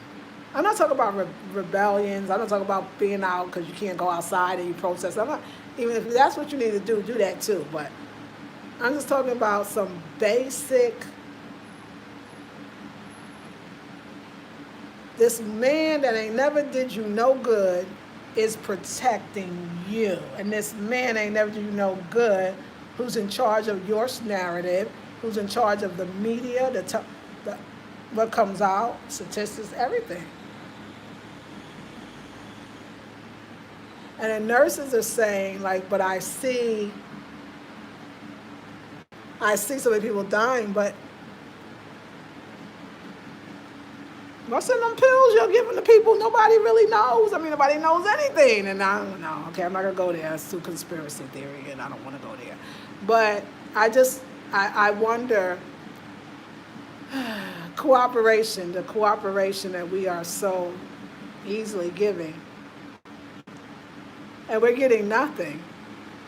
I'm not talking about rebellions. I'm not talking about being out because you can't go outside and you protest. Even if that's what you need to do that too. But I'm just talking about some basic, this man that ain't never did you no good is protecting you. And this man ain't never did you no good, who's in charge of your narrative, who's in charge of the media, what comes out, statistics, everything. And the nurses are saying, like, but I see so many people dying, but what's in them pills you're giving to people? Nobody really knows. I mean, nobody knows anything. And I don't know. Okay, I'm not going to go there. It's too conspiracy theory, and I don't want to go there. But I wonder, the cooperation that we are so easily giving. And we're getting nothing.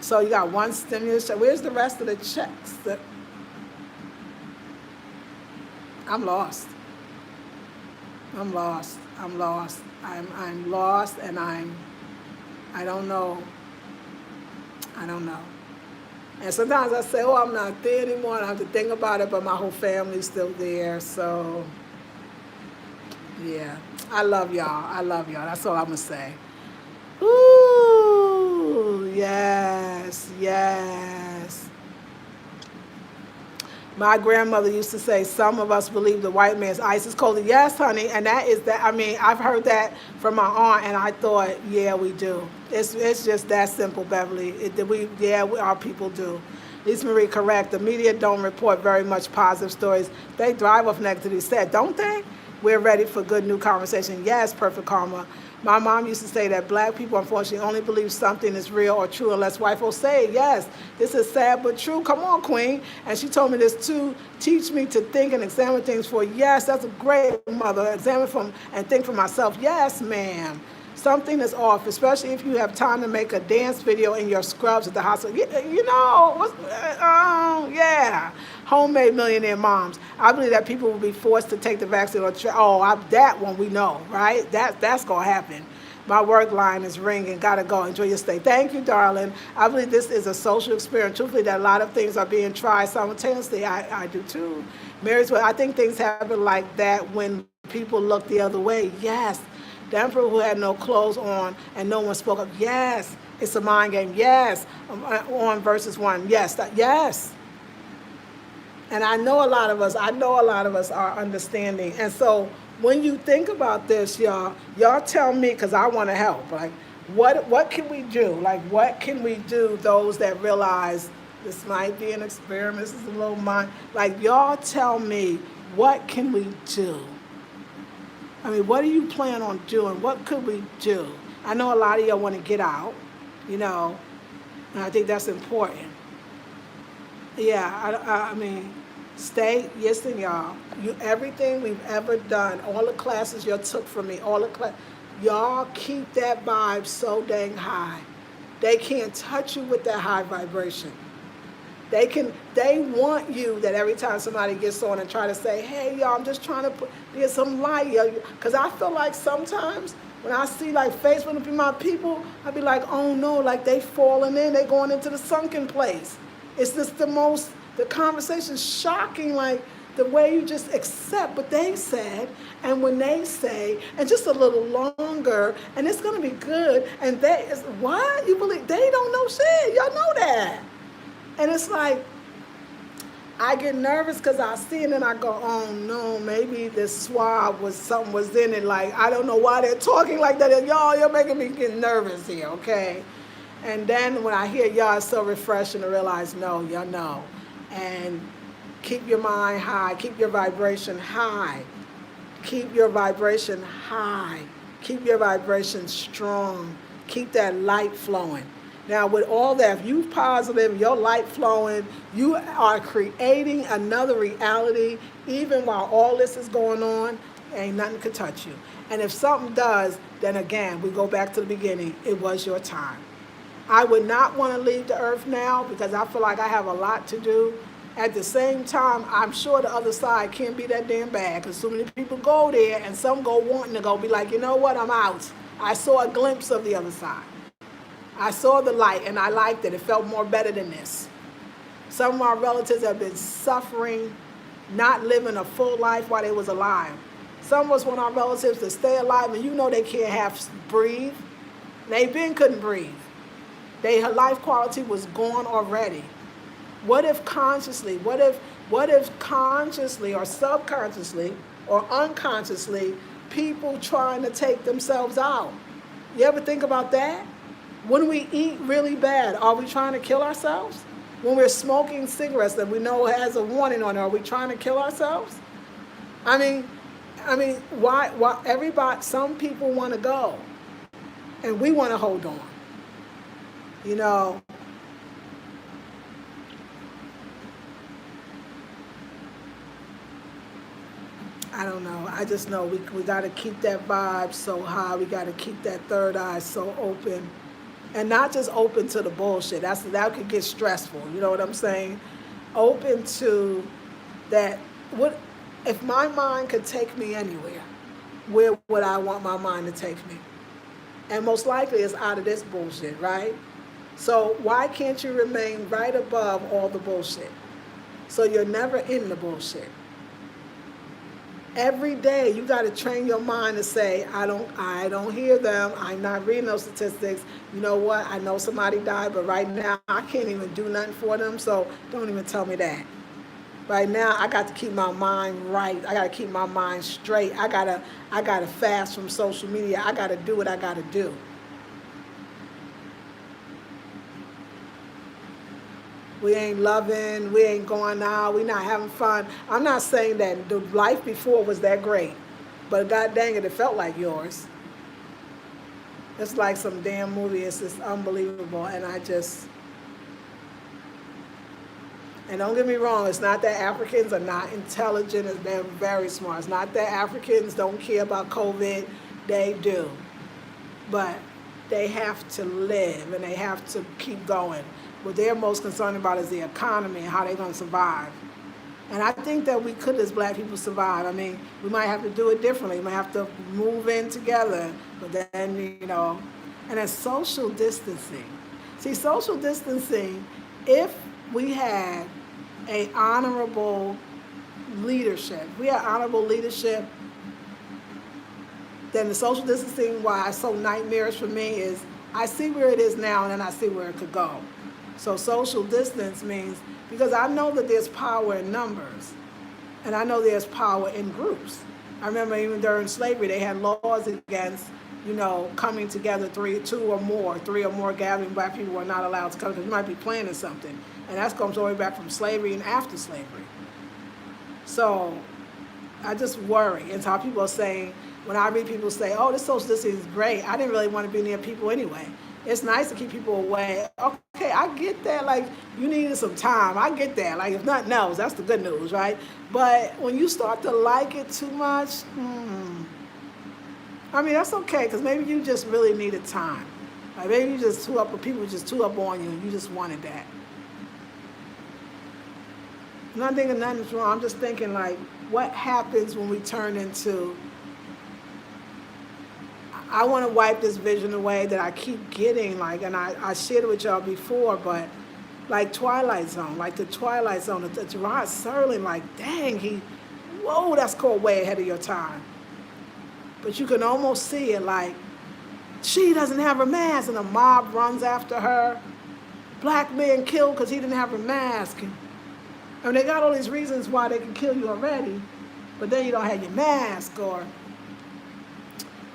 So you got one stimulus check. Where's the rest of the checks? I'm lost. I'm lost, and I don't know. And sometimes I say, oh, I'm not there anymore, and I have to think about it, but my whole family's still there, so, yeah. I love y'all, that's all I'm gonna say. Ooh, yes. My grandmother used to say, some of us believe the white man's ice is colder. Yes, honey, and that is that. I mean, I've heard that from my aunt, and I thought, yeah, we do. It's just that simple, Beverly. Our people do. Lisa Marie, correct. The media don't report very much positive stories. They thrive off negativity. Said, don't they? We're ready for good new conversation. Yes, perfect karma. My mom used to say that black people, unfortunately, only believe something is real or true unless white folks say it. Yes, this is sad but true. Come on, Queen. And she told me this too. Teach me to think and examine things for. Yes, that's a great mother. Examine and think for myself. Yes, ma'am. Something is off, especially if you have time to make a dance video in your scrubs at the hospital. Yeah. Homemade millionaire moms. I believe that people will be forced to take the vaccine that one we know, right? That's going to happen. My work line is ringing. Gotta go. Enjoy your stay. Thank you, darling. I believe this is a social experience. Truthfully, that a lot of things are being tried simultaneously. I do too. Mary's way. I think things happen like that when people look the other way. Yes. The emperor who had no clothes on and no one spoke up. Yes. It's a mind game. Yes. On verses 1. Yes. Yes. And I know a lot of us are understanding. And so when you think about this, y'all tell me, because I want to help. Like, what can we do? Like, what can we do, those that realize this might be an experiment, this is a little mind. Like, y'all tell me, what can we do? I mean, what do you plan on doing? What could we do? I know a lot of y'all want to get out, and I think that's important. Yeah, I mean, listen, y'all. Everything we've ever done, all the classes y'all took from me, y'all keep that vibe so dang high. They can't touch you with that high vibration. They want you that every time somebody gets on and try to say, hey, y'all, I'm just trying to get some light. Because I feel like sometimes when I see like Facebook and my people, I be like, oh no, like they falling in, they going into the sunken place. It's just the conversation's shocking, like the way you just accept what they said, and when they say, and just a little longer, and it's gonna be good, and what? You believe they don't know shit, y'all know that. And it's like, I get nervous because I see it and I go, oh no, maybe this swab something was in it. Like, I don't know why they're talking like that. And y'all, you're making me get nervous here, okay? And then when I hear y'all, it's so refreshing to realize, no, y'all know. And keep your mind high, keep your vibration high. Keep your vibration high. Keep your vibration strong. Keep that light flowing. Now, with all that, if you're positive, your light flowing, you are creating another reality. Even while all this is going on, ain't nothing could touch you. And if something does, then again, we go back to the beginning. It was your time. I would not want to leave the earth now because I feel like I have a lot to do. At the same time, I'm sure the other side can't be that damn bad because so many people go there and some go wanting to go be like, you know what, I'm out. I saw a glimpse of the other side. I saw the light and I liked it. It felt more better than this. Some of our relatives have been suffering, not living a full life while they was alive. Some of us want our relatives to stay alive and they can't half breathe. They couldn't breathe. Her life quality was gone already. What if consciously, what if What if consciously or subconsciously or unconsciously people trying to take themselves out? You ever think about that? When we eat really bad, are we trying to kill ourselves? When we're smoking cigarettes that we know has a warning on it, are we trying to kill ourselves? I mean, why everybody, some people want to go and we want to hold on. You know, I don't know. I just know we got to keep that vibe so high. We got to keep that third eye so open. And not just open to the bullshit. That could get stressful. You know what I'm saying? Open to that. What if my mind could take me anywhere? Where would I want my mind to take me? And most likely it's out of this bullshit, right? So why can't you remain right above all the bullshit? So you're never in the bullshit. Every day you got to train your mind to say, I don't hear them. I'm not reading those statistics. You know what? I know somebody died, but right now I can't even do nothing for them. So don't even tell me that. Right now I got to keep my mind right. I got to keep my mind straight. I gotta fast from social media. I got to do what I got to do. We ain't loving, we ain't going out, we not having fun. I'm not saying that the life before was that great, but god dang it, it felt like yours. It's like some damn movie. It's just unbelievable. And don't get me wrong, it's not that Africans are not intelligent, they're very smart. It's not that Africans don't care about COVID, they do. But they have to live and they have to keep going. What they're most concerned about is the economy and how they're going to survive. And I think that we could, as black people, survive. I mean, we might have to do it differently. We might have to move in together. But then, and then social distancing. See, social distancing, if we had a honorable leadership, then the social distancing, why it's so nightmarish for me, is I see where it is now and then I see where it could go. So social distance means, because I know that there's power in numbers, and I know there's power in groups. I remember even during slavery, they had laws against, coming together, three or more gathering. Black people were not allowed to come because you might be planning something. And that comes all the way back from slavery and after slavery. So I just worry. It's how people are saying, when I read people say, oh, this social distancing is great, I didn't really want to be near people anyway. It's nice to keep people away. Okay, I get that. Like, you needed some time. I get that. Like, if nothing else, that's the good news, right? But when you start to like it too much, that's okay, because maybe you just really needed time. Like, maybe you just too up, or people just too up on you, and you just wanted that. I'm not thinking nothing's wrong. I'm just thinking, like, what happens when we turn into... I want to wipe this vision away that I keep getting, and I shared it with y'all before, but like Twilight Zone, the Gerard Serling, dang, whoa, that's called way ahead of your time. But you can almost see it, she doesn't have her mask, and a mob runs after her. Black man killed because he didn't have a mask. And they got all these reasons why they can kill you already, but then you don't have your mask, or...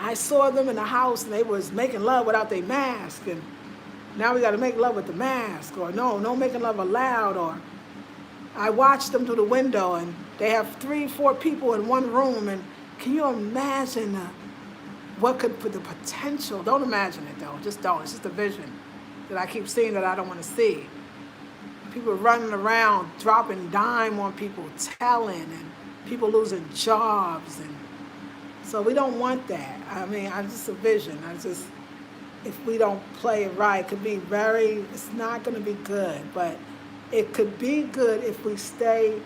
I saw them in the house and they was making love without their mask, and now we got to make love with the mask, or no making love allowed, or I watched them through the window and they have 3-4 people in one room, and can you imagine what could put the potential? Don't imagine it though, just don't. It's just a vision that I keep seeing that I don't want to see. People running around, dropping dime on people, telling, and people losing jobs, and so we don't want that. I'm just a vision. If we don't play it right, it's not going to be good, but it could be good if we stay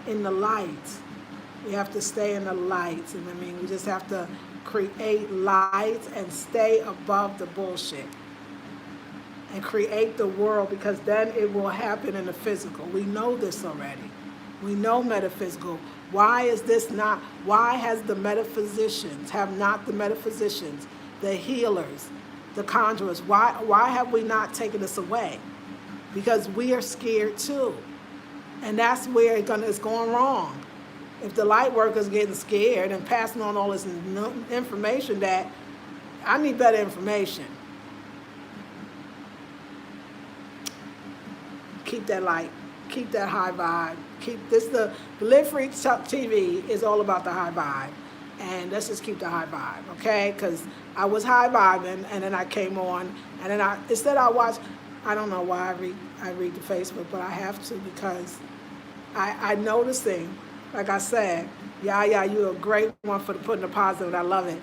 in the light. We have to stay in the light. And we just have to create light and stay above the bullshit and create the world, because then it will happen in the physical. We know this already. We know metaphysical. Why has the metaphysicians, the healers, the conjurers, why have we not taken this away? Because we are scared too. And that's where it's going wrong. If the light worker's getting scared and passing on all this information that I need better information. Keep that light. Keep that high vibe. Keep this the Live Free TV is all about the high vibe. And let's just keep the high vibe, okay? Because I was high vibing, and then I came on, and then instead I watch. I don't know why I read the Facebook, but I have to because I noticing, like I said, you're a great one for putting the positive. I love it.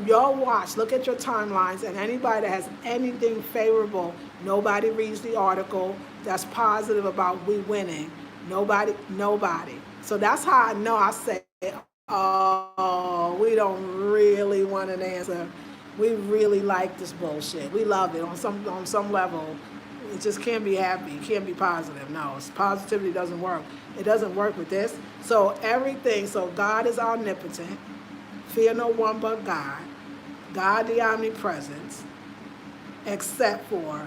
Y'all watch, look at your timelines, and anybody that has anything favorable, nobody reads the article that's positive about we winning. Nobody. So that's how I know. I say, oh, we don't really want an answer. We really like this bullshit. We love it on some level. It just can't be happy. It can't be positive. No, positivity doesn't work. It doesn't work with this. So everything. So God is omnipotent. Fear no one but God. God the omnipresence, except for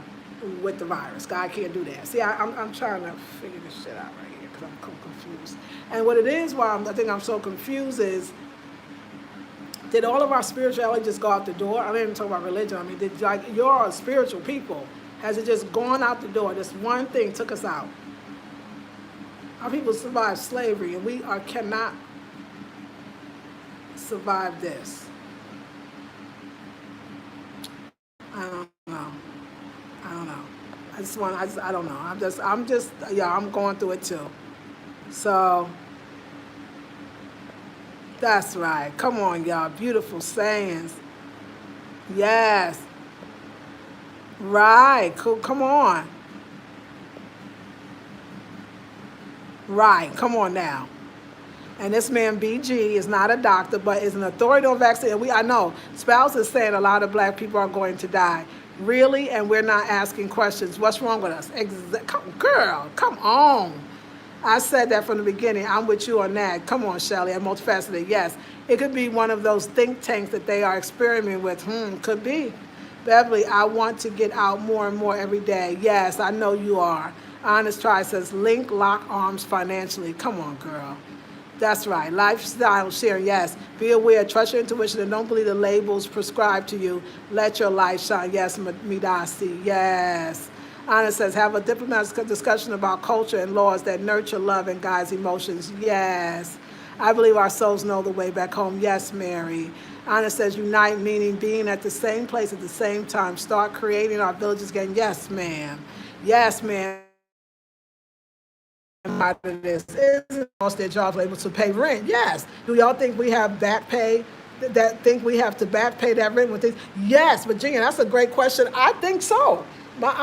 with the virus. God can't do that. See, I'm trying to figure this shit out right here because I'm confused. And what it is, why I think I'm so confused is, did all of our spirituality just go out the door? I didn't even talk about religion. I mean, you're spiritual people. Has it just gone out the door? This one thing took us out. Our people survived slavery, and we cannot survive this. I don't know. I don't know. I'm going through it too. So, that's right. Come on, y'all. Beautiful sayings. Yes. Right. Cool. Come on. Right. Come on now. And this man, BG, is not a doctor, but is an authority on vaccine. I know. Spouse is saying a lot of black people are going to die. Really? And we're not asking questions. What's wrong with us? Girl, come on. I said that from the beginning. I'm with you on that. Come on, Shelley. I'm multifaceted. Yes. It could be one of those think tanks that they are experimenting with. Could be. Beverly, I want to get out more and more every day. Yes, I know you are. Honest Try says, lock arms financially. Come on, girl. That's right. Lifestyle sharing, yes. Be aware, trust your intuition, and don't believe the labels prescribed to you. Let your light shine. Yes, Midasi. Yes. Anna says, have a diplomatic discussion about culture and laws that nurture love and guides emotions. Yes. I believe our souls know the way back home. Yes, Mary. Anna says, unite, meaning being at the same place at the same time. Start creating our villages again. Yes, ma'am. Yes, ma'am. This isn't lost their jobs able to pay rent. Yes. Do y'all think we have back pay? Think we have to back pay that rent with things? Yes, Virginia, that's a great question. I think so. But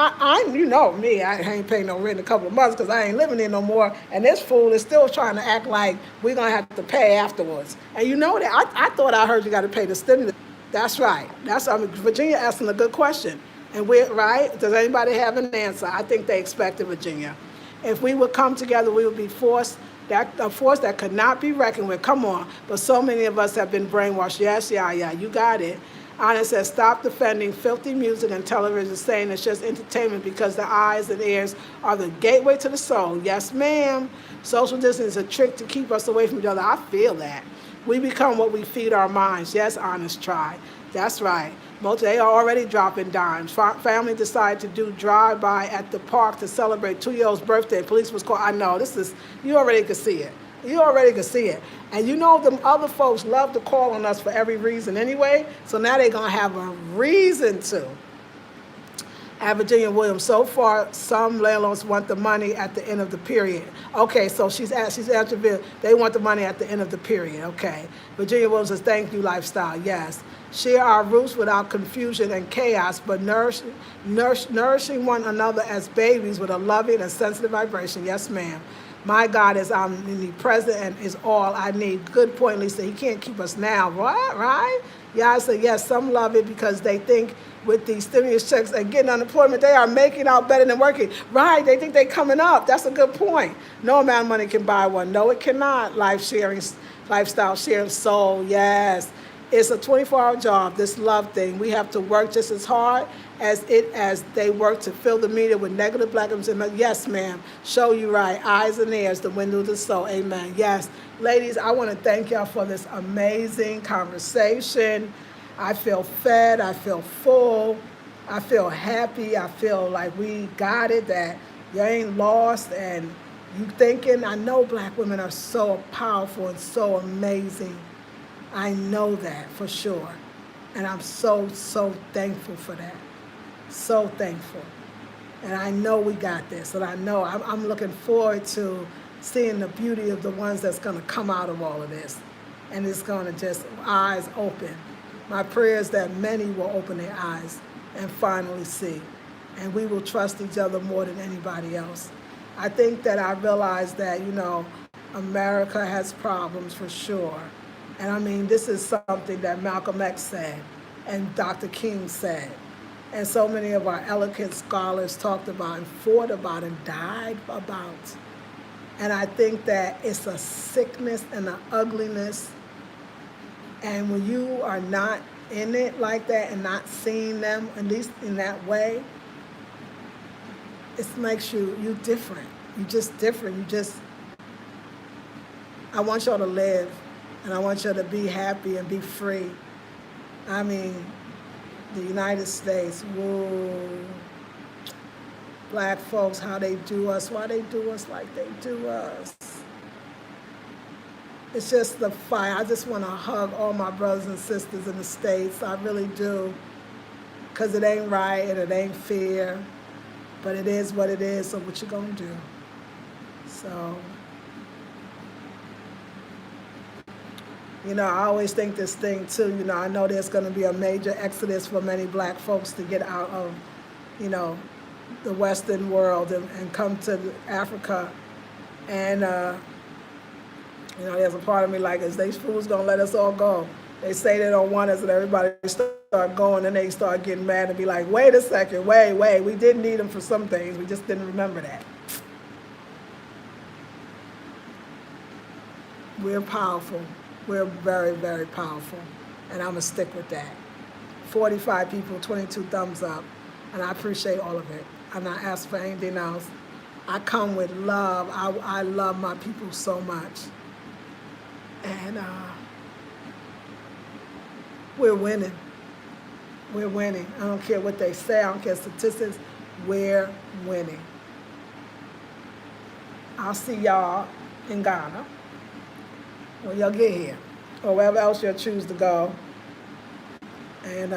you know me, I ain't paying no rent in a couple of months because I ain't living there no more. And this fool is still trying to act like we're going to have to pay afterwards. And you know that. I thought I heard you got to pay the stimulus. That's right. Virginia asking a good question. And we're right. Does anybody have an answer? I think they expected Virginia. If we would come together, we would be a force that could not be reckoned with. Come on. But so many of us have been brainwashed. Yes, you got it. Anna says, stop defending filthy music and television, saying it's just entertainment because the eyes and ears are the gateway to the soul. Yes, ma'am. Social distance is a trick to keep us away from each other. I feel that. We become what we feed our minds. Yes, Honest Try. That's right. They are already dropping dimes. Family decided to do drive-by at the park to celebrate 2-year-old's birthday. Police was called. I know, you already could see it. You already could see it. And you know them other folks love to call on us for every reason anyway, so now they're going to have a reason to. At Virginia Williams, so far, some landlords want the money at the end of the period. Okay, so she's after they want the money at the end of the period. Okay. Virginia Williams says, thank you, lifestyle. Yes. Share our roots without confusion and chaos, but nourishing one another as babies with a loving and sensitive vibration. Yes, ma'am. My God is omnipresent and is all I need. Good point, Lisa. He can't keep us now. What? Right? Yeah, I say, yes, some love it because they think with these stimulus checks and getting unemployment, they are making out better than working. Right, they think they're coming up. That's a good point. No amount of money can buy one. No, it cannot. Lifestyle sharing soul, yes. It's a 24-hour job, this love thing. We have to work just as hard as they work to fill the media with negative black women. Yes, ma'am. Show you right. Eyes and ears, the window of the soul. Amen. Yes. Ladies, I want to thank y'all for this amazing conversation. I feel fed. I feel full. I feel happy. I feel like we got it, that you ain't lost, and you thinking. I know black women are so powerful and so amazing. I know that for sure. And I'm so, so thankful for that. So thankful. And I know we got this. And I know I'm looking forward to seeing the beauty of the ones that's going to come out of all of this. And it's going to just eyes open. My prayer is that many will open their eyes and finally see. And we will trust each other more than anybody else. I think that I realized that, America has problems for sure. And I mean, this is something that Malcolm X said and Dr. King said. And so many of our eloquent scholars talked about and fought about and died about. And I think that it's a sickness and an ugliness. And when you are not in it like that and not seeing them, at least in that way, it makes you different. You just different. I want y'all to live. And I want you to be happy and be free. I mean, the United States, whoa. Black folks, how they do us, why they do us like they do us. It's just the fight. I just want to hug all my brothers and sisters in the States. I really do. Because it ain't right and it ain't fair. But it is what it is, so what you gonna do? So... I always think this thing too, I know there's going to be a major exodus for many black folks to get out of, the Western world and come to Africa. And, there's a part of me like, is these fools going to let us all go? They say they don't want us and everybody start going and they start getting mad and be like, wait a second, wait, we did need them for some things. We just didn't remember that. We're powerful. We're very, very powerful, and I'm going to stick with that. 45 people, 22 thumbs up, and I appreciate all of it. I'm not asking for anything else. I come with love. I love my people so much. And we're winning. We're winning. I don't care what they say. I don't care statistics. We're winning. I'll see y'all in Ghana when y'all get here, or wherever else you'll choose to go. And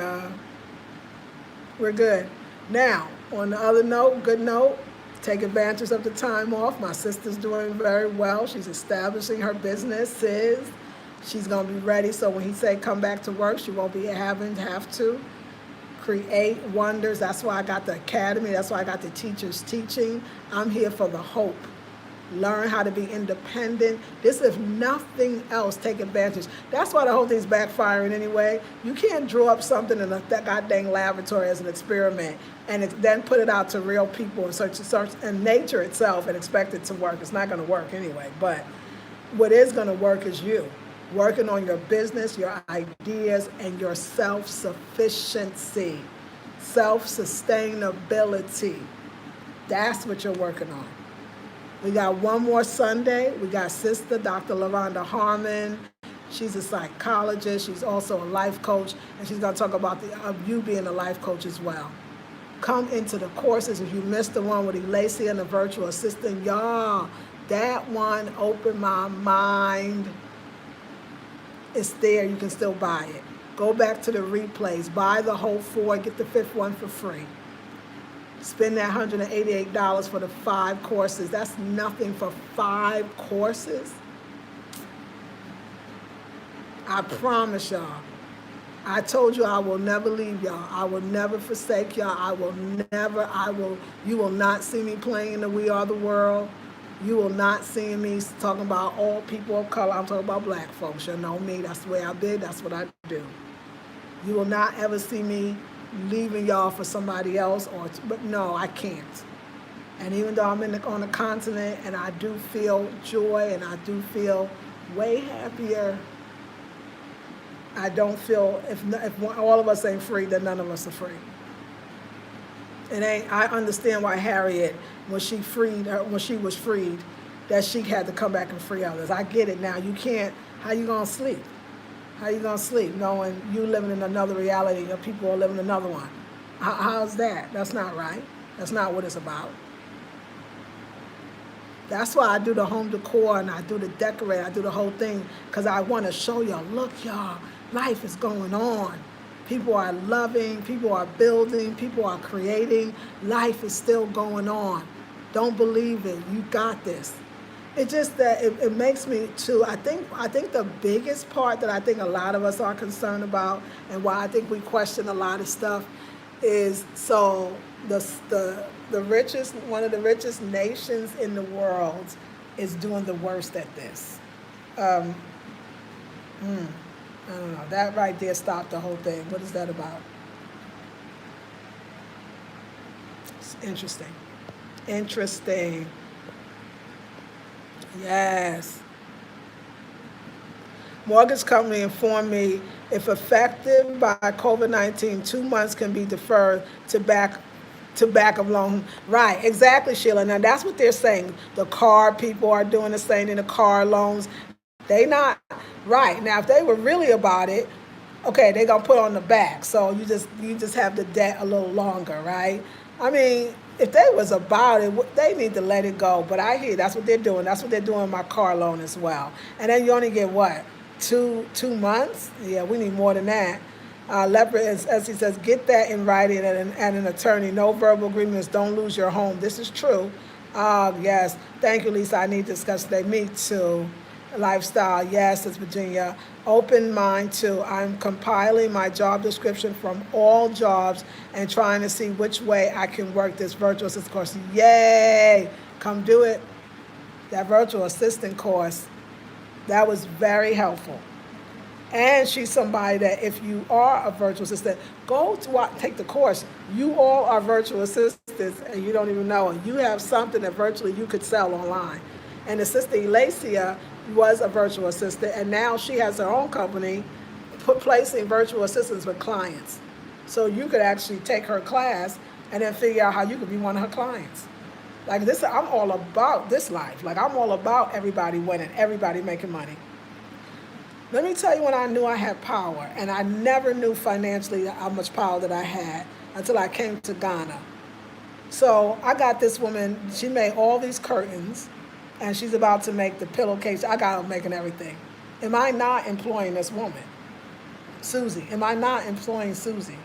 we're good. Now, on the other note, good note, take advantage of the time off. My sister's doing very well. She's establishing her businesses. She's going to be ready, so when he say come back to work, she won't be have to. Create wonders. That's why I got the academy. That's why I got the teachers teaching. I'm here for the hope. Learn how to be independent. This, if nothing else, take advantage. That's why the whole thing's backfiring anyway. You can't draw up something in that goddamn laboratory as an experiment and then put it out to real people and search and nature itself and expect it to work. It's not going to work anyway. But what is going to work is you. Working on your business, your ideas, and your self-sufficiency, self-sustainability. That's what you're working on. We got one more Sunday. We got Sister Dr. La-Rhonda Harmon. She's a psychologist. She's also a life coach. And she's going to talk about you being a life coach as well. Come into the courses. If you missed the one with Elayseah and the virtual assistant, y'all, that one opened my mind. It's there. You can still buy it. Go back to the replays. Buy the whole 4. Get the 5th one for free. Spend that $188 for the 5 courses. That's nothing for 5 courses. I promise y'all. I told you I will never leave y'all. I will never forsake y'all. You will not see me playing in the We Are the World. You will not see me talking about all people of color. I'm talking about black folks. You know me. That's the way I did. That's what I do. You will not ever see me leaving y'all for somebody else, but no, I can't. And even though I'm on the continent and I do feel joy and I do feel way happier, I don't feel, if all of us ain't free, then none of us are free. It ain't. I understand why Harriet, when she was freed, that she had to come back and free others. I get it now. You can't. How you gonna sleep? How you gonna sleep knowing you living in another reality and people are living another one? How's that? That's not right. That's not what it's about. That's why I do the home decor and I do the decorate. I do the whole thing because I want to show y'all. Look, y'all, life is going on. People are loving, people are building, people are creating. Life is still going on. Don't believe it. You got this. It's just that it makes me too. I think the biggest part that I think a lot of us are concerned about, and why I think we question a lot of stuff, is so the richest, one of the richest nations in the world, is doing the worst at this. I don't know. That right there stopped the whole thing. What is that about? It's interesting. Interesting. Yes. Mortgage company informed me if affected by COVID-19, 2 months can be deferred to back of loan. Right, exactly, Sheila. Now that's what they're saying. The car people are doing the same in the car loans. They not right. Now if they were really about it, okay, they're gonna put on the back. So you just have the debt a little longer, right? I mean, if they was about it, they need to let it go. But I hear that's what they're doing. That's what they're doing in my car loan as well. And then you only get what? Two months? Yeah, we need more than that. Leopard, as he says, get that in writing and an attorney. No verbal agreements. Don't lose your home. This is true. Yes. Thank you, Lisa. I need to discuss today. Me too. Lifestyle. Yes, it's Virginia. Open mind too. I'm compiling my job description from all jobs and trying to see which way I can work this virtual assistant course. Yay! Come do it. That virtual assistant course, that was very helpful. And she's somebody that if you are a virtual assistant, go to take the course. You all are virtual assistants and you don't even know it. You have something that virtually you could sell online. And the sister Elayseah was a virtual assistant, and now she has her own company placing virtual assistants with clients. So you could actually take her class and then figure out how you could be one of her clients. Like this, I'm all about this life. Like I'm all about everybody winning, everybody making money. Let me tell you when I knew I had power, and I never knew financially how much power that I had until I came to Ghana. So I got this woman, she made all these curtains, and she's about to make the pillowcase. I got her making everything. Am I not employing this woman? Susie. Am I not employing Susie?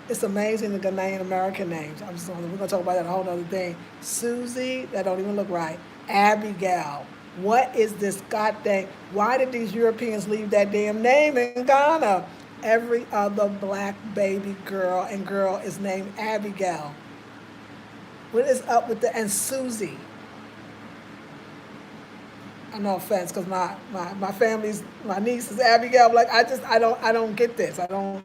It's amazing the Ghanaian American names. We're going to talk about that a whole other thing. Susie, that don't even look right. Abigail. What is this goddamn? Why did these Europeans leave that damn name in Ghana? Every other black baby girl is named Abigail. What is up with and Susie? No offense, because my family's, my niece is Abigail. Like I don't get this. I don't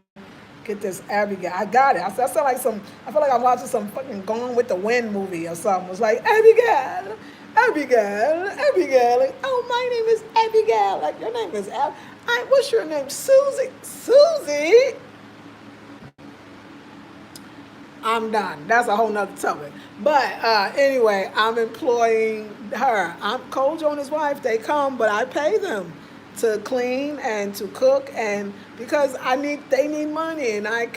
get this Abigail. I got it. I sound like I feel like I'm watching some fucking Gone with the Wind movie or something. It's like Abigail. Like, oh, my name is Abigail. Like your name is what's your name? Susie. I'm done. That's a whole nother topic. But anyway, I'm employing her. I'm Kojo and his wife. They come, but I pay them to clean and to cook, and because they need money, and I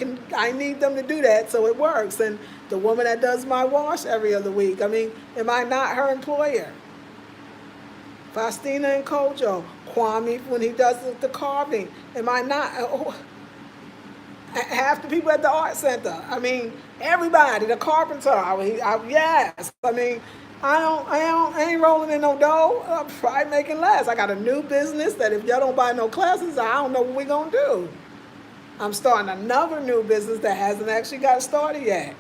need them to do that, so it works. And the woman that does my wash every other week, I mean, am I not her employer? Faustina and Kojo, Kwame when he does the carving, am I not? Half the people at the art center. I mean, everybody. The carpenter. Yes. I mean, I ain't rolling in no dough. I'm probably making less. I got a new business that if y'all don't buy no classes, I don't know what we're gonna do. I'm starting another new business that hasn't actually got started yet.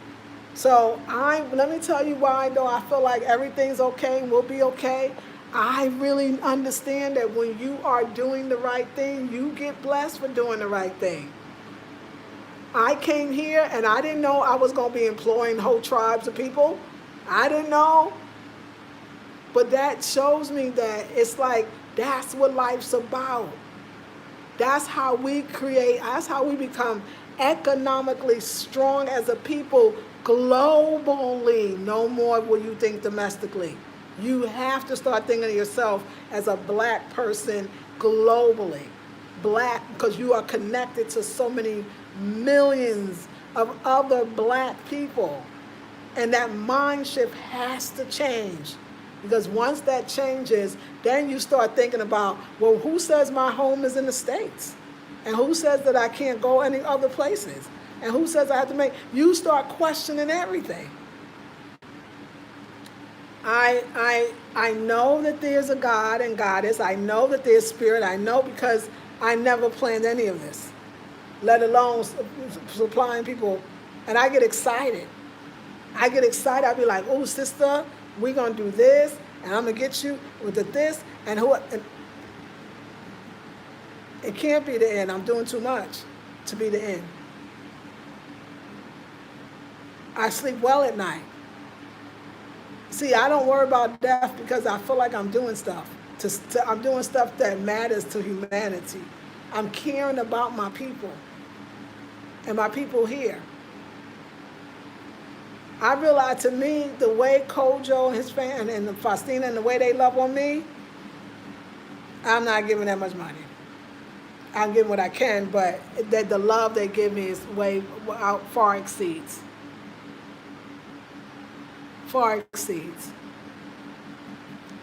So let me tell you why though I feel like everything's okay and we'll be okay. I really understand that when you are doing the right thing, you get blessed for doing the right thing. I came here and I didn't know I was going to be employing whole tribes of people. I didn't know. But that shows me that it's like, that's what life's about. That's how we create, that's how we become economically strong as a people globally. No more will you think domestically. You have to start thinking of yourself as a black person globally. Black, because you are connected to so many millions of other black people. And that mind shift has to change. Because once that changes, then you start thinking about, well, who says my home is in the States? And who says that I can't go any other places? And who says I have to make, you start questioning everything. I know that there's a God and goddess. I know that there's spirit. I know because I never planned any of this, let alone supplying people. And I get excited. I be like, oh, sister, we're going to do this, and I'm going to get you with the this, and who. And it can't be the end. I'm doing too much to be the end. I sleep well at night. See, I don't worry about death because I feel like I'm doing stuff. I'm doing stuff that matters to humanity. I'm caring about my people and my people here. I realize, to me, the way Kojo and his family and Faustina and the way they love on me, I'm not giving that much money. I'm giving what I can, but the love they give me is far exceeds. Far exceeds.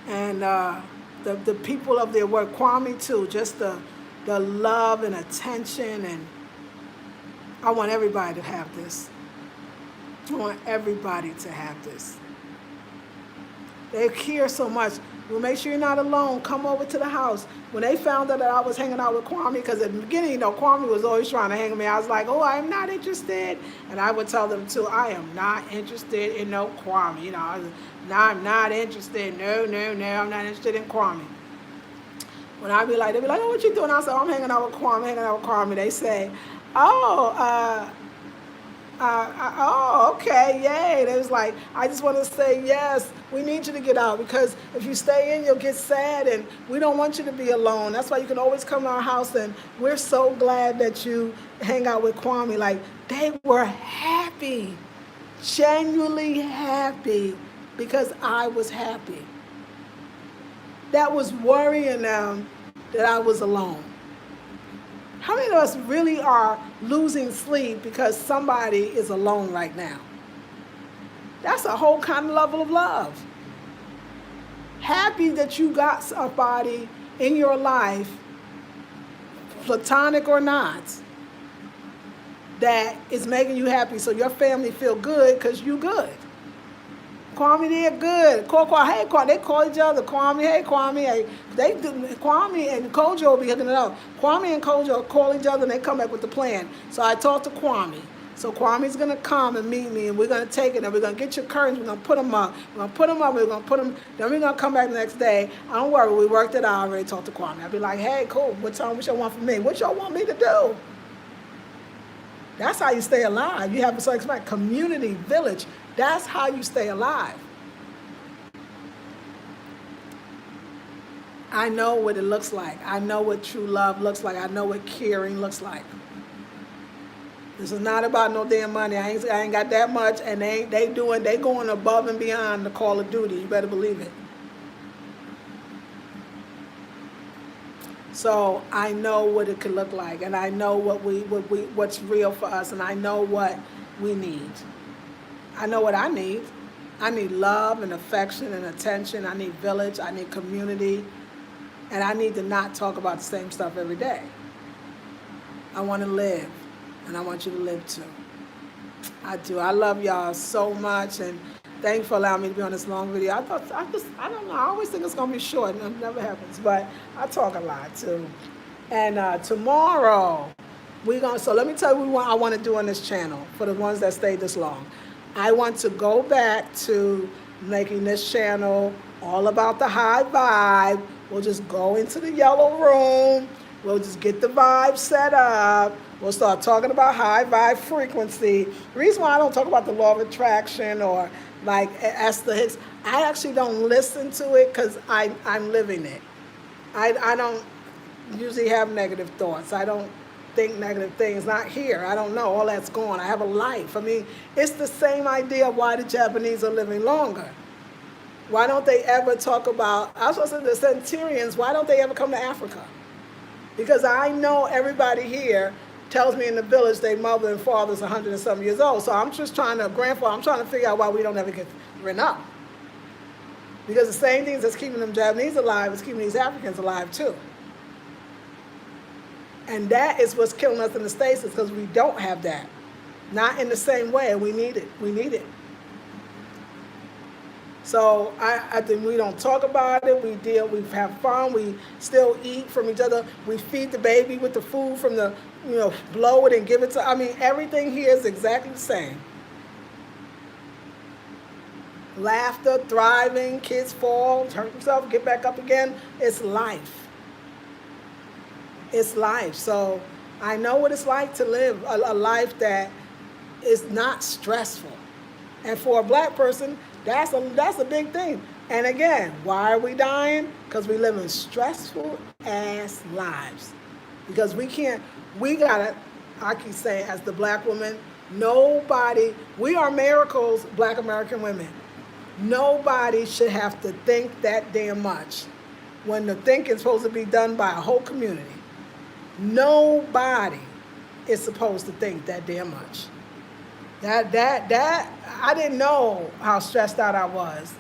And the people of their work, Kwame too, just the love and attention, and I want everybody to have this. I want everybody to have this. They care so much. Well, make sure you're not alone. Come over to the house. When they found out that I was hanging out with Kwame, because at the beginning, Kwame was always trying to hang with me. I was like, oh, I'm not interested. And I would tell them too, I am not interested in no Kwame. No, I'm not interested. No, I'm not interested in Kwame. When they'd be like, oh, what you doing? I said, oh, I'm hanging out with Kwame, They say, oh, okay, yay. They was like, I just want to say, yes, we need you to get out, because if you stay in, you'll get sad, and we don't want you to be alone. That's why you can always come to our house, and we're so glad that you hang out with Kwame. Like, they were happy, genuinely happy, because I was happy. That was worrying them that I was alone. How many of us really are losing sleep because somebody is alone right now? That's a whole kind of level of love. Happy that you got somebody in your life, platonic or not, that is making you happy, so your family feel good because you good. Kwame, they're good. Hey, Kwame, they call each other. Kwame, hey, Kwame. Hey. Kwame and Kojo will be hooking it up. Kwame and Kojo call each other and they come back with the plan. So I talked to Kwame. So Kwame's going to come and meet me, and we're going to take it, and we're going to get your curtains, we're going to put them up. Then we're going to come back the next day. I don't worry, we worked it out. I already talked to Kwame. I'll be like, hey, cool, what y'all want from me? What y'all want me to do? That's how you stay alive. You have a community, village. That's how you stay alive. I know what it looks like. I know what true love looks like. I know what caring looks like. This is not about no damn money. I ain't got that much, and they going above and beyond the call of duty. You better believe it. So I know what it could look like, and I know what's real for us, and I know what we need. I know what I need. I need love and affection and attention. I need village. I need community. And I need to not talk about the same stuff every day. I want to live, and I want you to live too. I do. I love y'all so much, and thank you for allowing me to be on this long video. I don't know. I always think it's going to be short, and it never happens, but I talk a lot too. And tomorrow, so let me tell you what I want to do on this channel for the ones that stayed this long. I want to go back to making this channel all about the high vibe. We'll just go into the yellow room. We'll just get the vibe set up. We'll start talking about high vibe frequency. The reason why I don't talk about the law of attraction or like Esther Hicks, I actually don't listen to it because I'm living it. usually have negative thoughts. I don't think negative things. Not here. I don't know. All that's gone. I have a life. I mean, it's the same idea of why the Japanese are living longer. Why don't they ever talk about, I was supposed to the centurions, why don't they ever come to Africa? Because I know everybody here tells me in the village their mother and father's 100 and some years old. So I'm just trying to, grandfather, I'm trying to figure out why we don't ever get written up. Because the same things that's keeping them Japanese alive is keeping these Africans alive too. And that is what's killing us in the States, is because we don't have that. Not in the same way, and we need it. We need it. So I think we don't talk about it. We have fun. We still eat from each other. We feed the baby with the food from the, blow it and give it to, I mean, everything here is exactly the same. Laughter, thriving, kids fall, hurt themselves, get back up again. It's life. It's life. So I know what it's like to live a life that is not stressful. And for a black person, that's a big thing. And again, why are we dying? Because we live in stressful ass lives. Because we gotta, I keep saying, as the black woman, we are miracles, black American women. Nobody should have to think that damn much when the thinking is supposed to be done by a whole community. Nobody is supposed to think that damn much. That I didn't know how stressed out I was.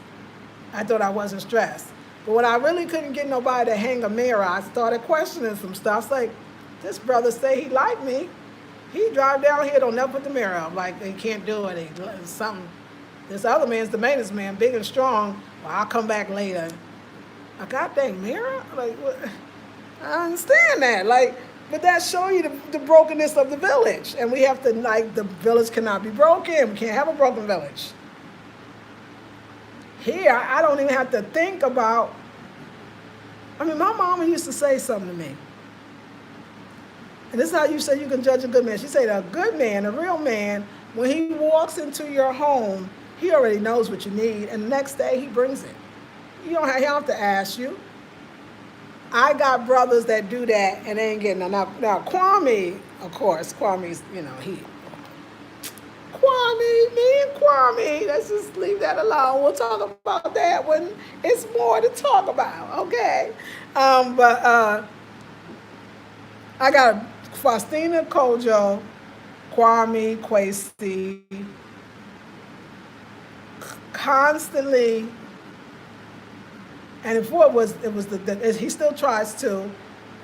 I thought I wasn't stressed. But when I really couldn't get nobody to hang a mirror, I started questioning some stuff. It's like, this brother say he liked me. He drive down here, don't never put the mirror up. Like, he can't do it. Something. This other man's the maintenance man, big and strong. Well, I'll come back later. A goddamn mirror? Like, what? I understand that. Like, but that shows you the brokenness of the village. And we have to, the village cannot be broken. We can't have a broken village. Here, I don't even have to think about, my mama used to say something to me. And this is how you say you can judge a good man. She said a good man, a real man, when he walks into your home, he already knows what you need. And the next day, he brings it. He don't have to ask you. I got brothers that do that and they ain't getting enough. Now, Kwame, of course, Kwame's, me and Kwame, let's just leave that alone. We'll talk about that when it's more to talk about, okay? I got Faustina, Kojo, Kwame, Kwesi, constantly. And before it was he still tries to,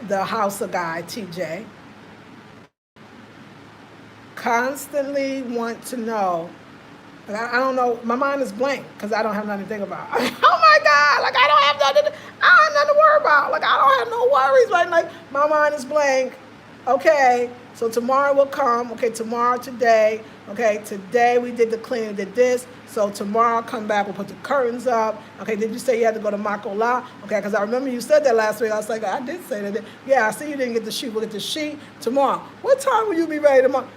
the Hausa guy, TJ, constantly want to know, I don't know, my mind is blank because I don't have nothing to think about. Oh my God, I don't have nothing to worry about. I don't have no worries, right? My mind is blank. Okay, so tomorrow will come. Okay, today. Okay, today we did the cleaning, did this. So tomorrow I'll come back, we'll put the curtains up. Okay, did you say you had to go to Makola? Okay, because I remember you said that last week. I was like, I did say that. Yeah, I see you didn't get the sheet. We'll get the sheet tomorrow. What time will you be ready tomorrow?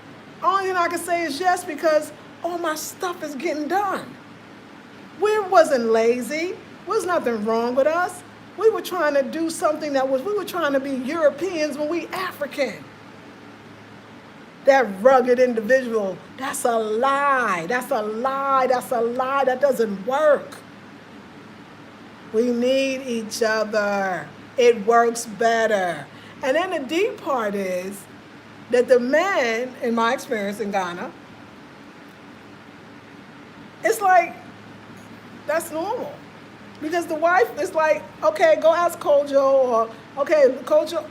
Only thing I can say is yes, because all my stuff is getting done. We wasn't lazy. There was nothing wrong with us. We were trying to do something we were trying to be Europeans when we African. That rugged individual, that's a lie. That doesn't work. We need each other. It works better. And then the deep part is that the men, in my experience in Ghana, it's like, that's normal. Because the wife is like, okay, go ask Kojo, or, okay, Kojo,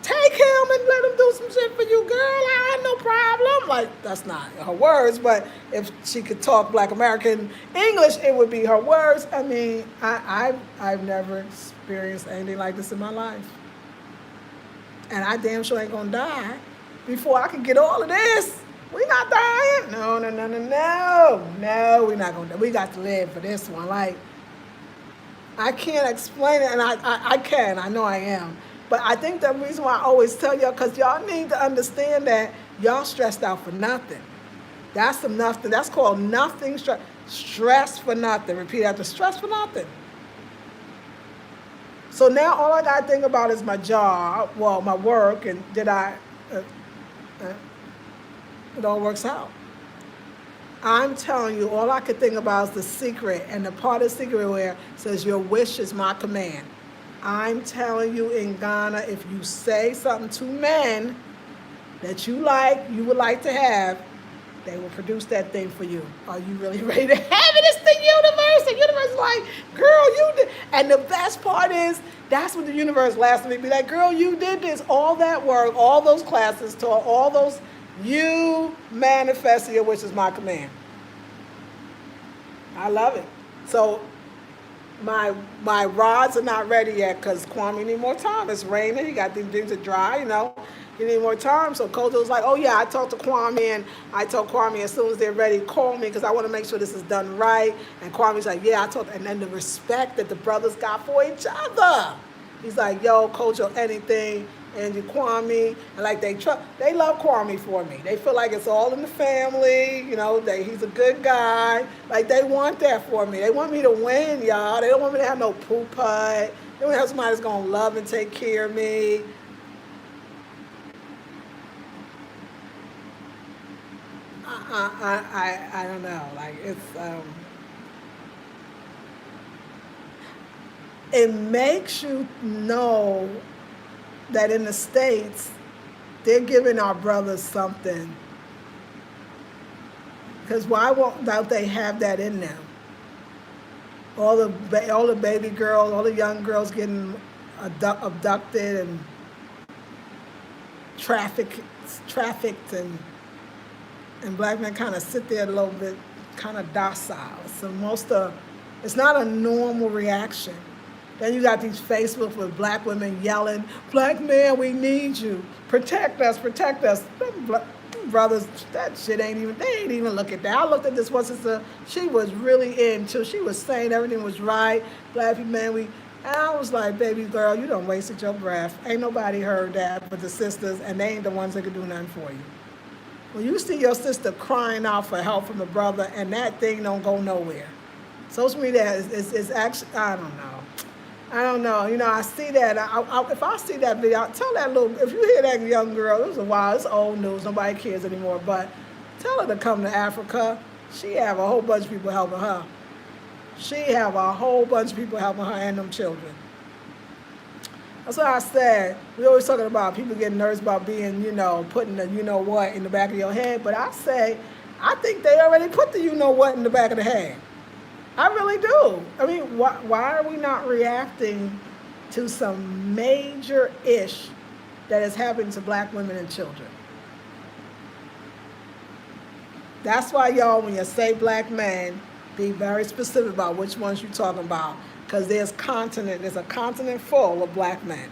take him and let him do some shit for you, girl. I had no problem. That's not her words, but if she could talk Black American English, it would be her words. I've never experienced anything like this in my life. And I damn sure ain't gonna die before I can get all of this. We not dying. No, we're not gonna die. We got to live for this one. I can't explain it, and I can. I know I am. But I think the reason why I always tell y'all, because y'all need to understand that y'all stressed out for nothing. That's some nothing. That's called nothing stress for nothing. Repeat after, stress for nothing. So now all I got to think about is my job, well, my work, and uh, uh, it all works out. I'm telling you, all I could think about is the secret, and the part of the secret where it says, your wish is my command. I'm telling you, in Ghana, if you say something to men that you would like to have, they will produce that thing for you. Are you really ready to have it? It's the universe. The universe is like, girl, you did. And the best part is, that's what the universe laughs at me. Be like, girl, you did this. All that work, all those classes, taught all those, you manifested your wish is my command. I love it. So my rods are not ready yet because Kwame need more time. It's raining. He got these things to dry, He need more time. So Kojo was like, oh yeah, I talked to Kwame, and I told Kwame as soon as they're ready, call me because I want to make sure this is done right. And Kwame's like, yeah, I talked. And then the respect that the brothers got for each other. He's like, yo, Kojo, anything. And you Kwame, and like they love Kwame for me. They feel like it's all in the family, he's a good guy. Like they want that for me. They want me to win, y'all. They don't want me to have no poo putt. They want to have somebody that's gonna love and take care of me. I don't know. Like it's it makes you know that in the States, they're giving our brothers something. Because why won't they have that in them? All the baby girls, all the young girls getting abducted and trafficked, and black men kind of sit there a little bit, kind of docile. So it's not a normal reaction. Then you got these Facebook with black women yelling, black man, we need you. Protect us, protect us. Brothers, that shit they ain't even look at that. I looked at this one sister, she was really into, she was saying everything was right. Black man, and I was like, baby girl, you done wasted your breath. Ain't nobody heard that but the sisters, and they ain't the ones that can do nothing for you. When you see your sister crying out for help from the brother and that thing don't go nowhere. Social media is actually, I don't know. I see that. If I see that video, tell that if you hear that young girl, it was a while, it's old news, nobody cares anymore, but tell her to come to Africa. She have a whole bunch of people helping her. She have a whole bunch of people helping her and them children. That's what I said. We always talking about people getting nervous about being, putting the you-know-what in the back of your head, but I say, I think they already put the you-know-what in the back of the head. I really do. I mean, why are we not reacting to some major ish that is happening to black women and children? That's why, y'all, when you say black men, be very specific about which ones you're talking about, because there's a continent full of black men,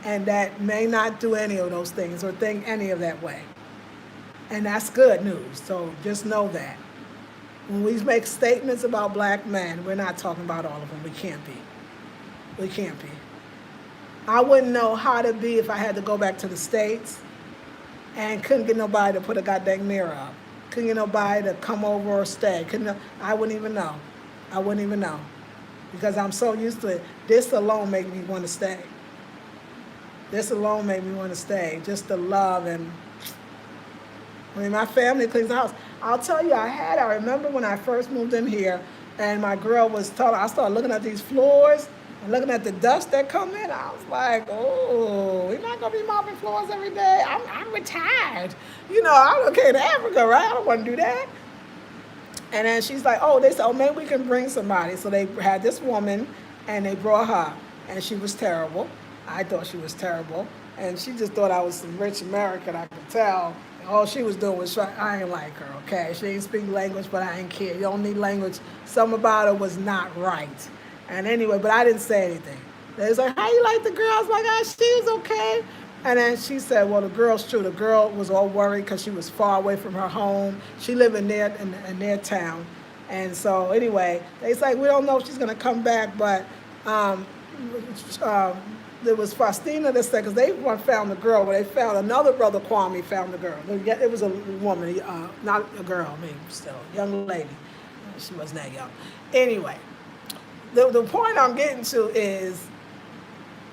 and that may not do any of those things or think any of that way. And that's good news, so just know that. When we make statements about black men, we're not talking about all of them. We can't be. We can't be. I wouldn't know how to be if I had to go back to the States and couldn't get nobody to put a goddamn mirror up. Couldn't get nobody to come over or stay. I wouldn't even know. I wouldn't even know. Because I'm so used to it. This alone made me want to stay. This alone made me want to stay. Just the love and... my family cleans the house. I'll tell you, I remember when I first moved in here and my girl was telling, I started looking at these floors and looking at the dust that come in. I was like, oh, we're not going to be mopping floors every day. I'm retired. I'm okay to Africa, right? I don't want to do that. And then she's like, they said, maybe we can bring somebody. So they had this woman and they brought her and she was terrible. I thought she was terrible. And she just thought I was some rich American, I could tell. All she was doing was I ain't like her, okay? She didn't speak language, but I ain't care. You don't need language. Something about her was not right. And anyway, but I didn't say anything. They was like, how you like the girl? I was like, she was okay. And then she said, well, the girl's true. The girl was all worried because she was far away from her home. She lived in their town. And so anyway, they was like, we don't know if she's going to come back, but there was Faustina that said, because they found the girl, but they found another brother, Kwame, found the girl. It was a woman, not a girl, still, young lady. She wasn't that young. Anyway, the point I'm getting to is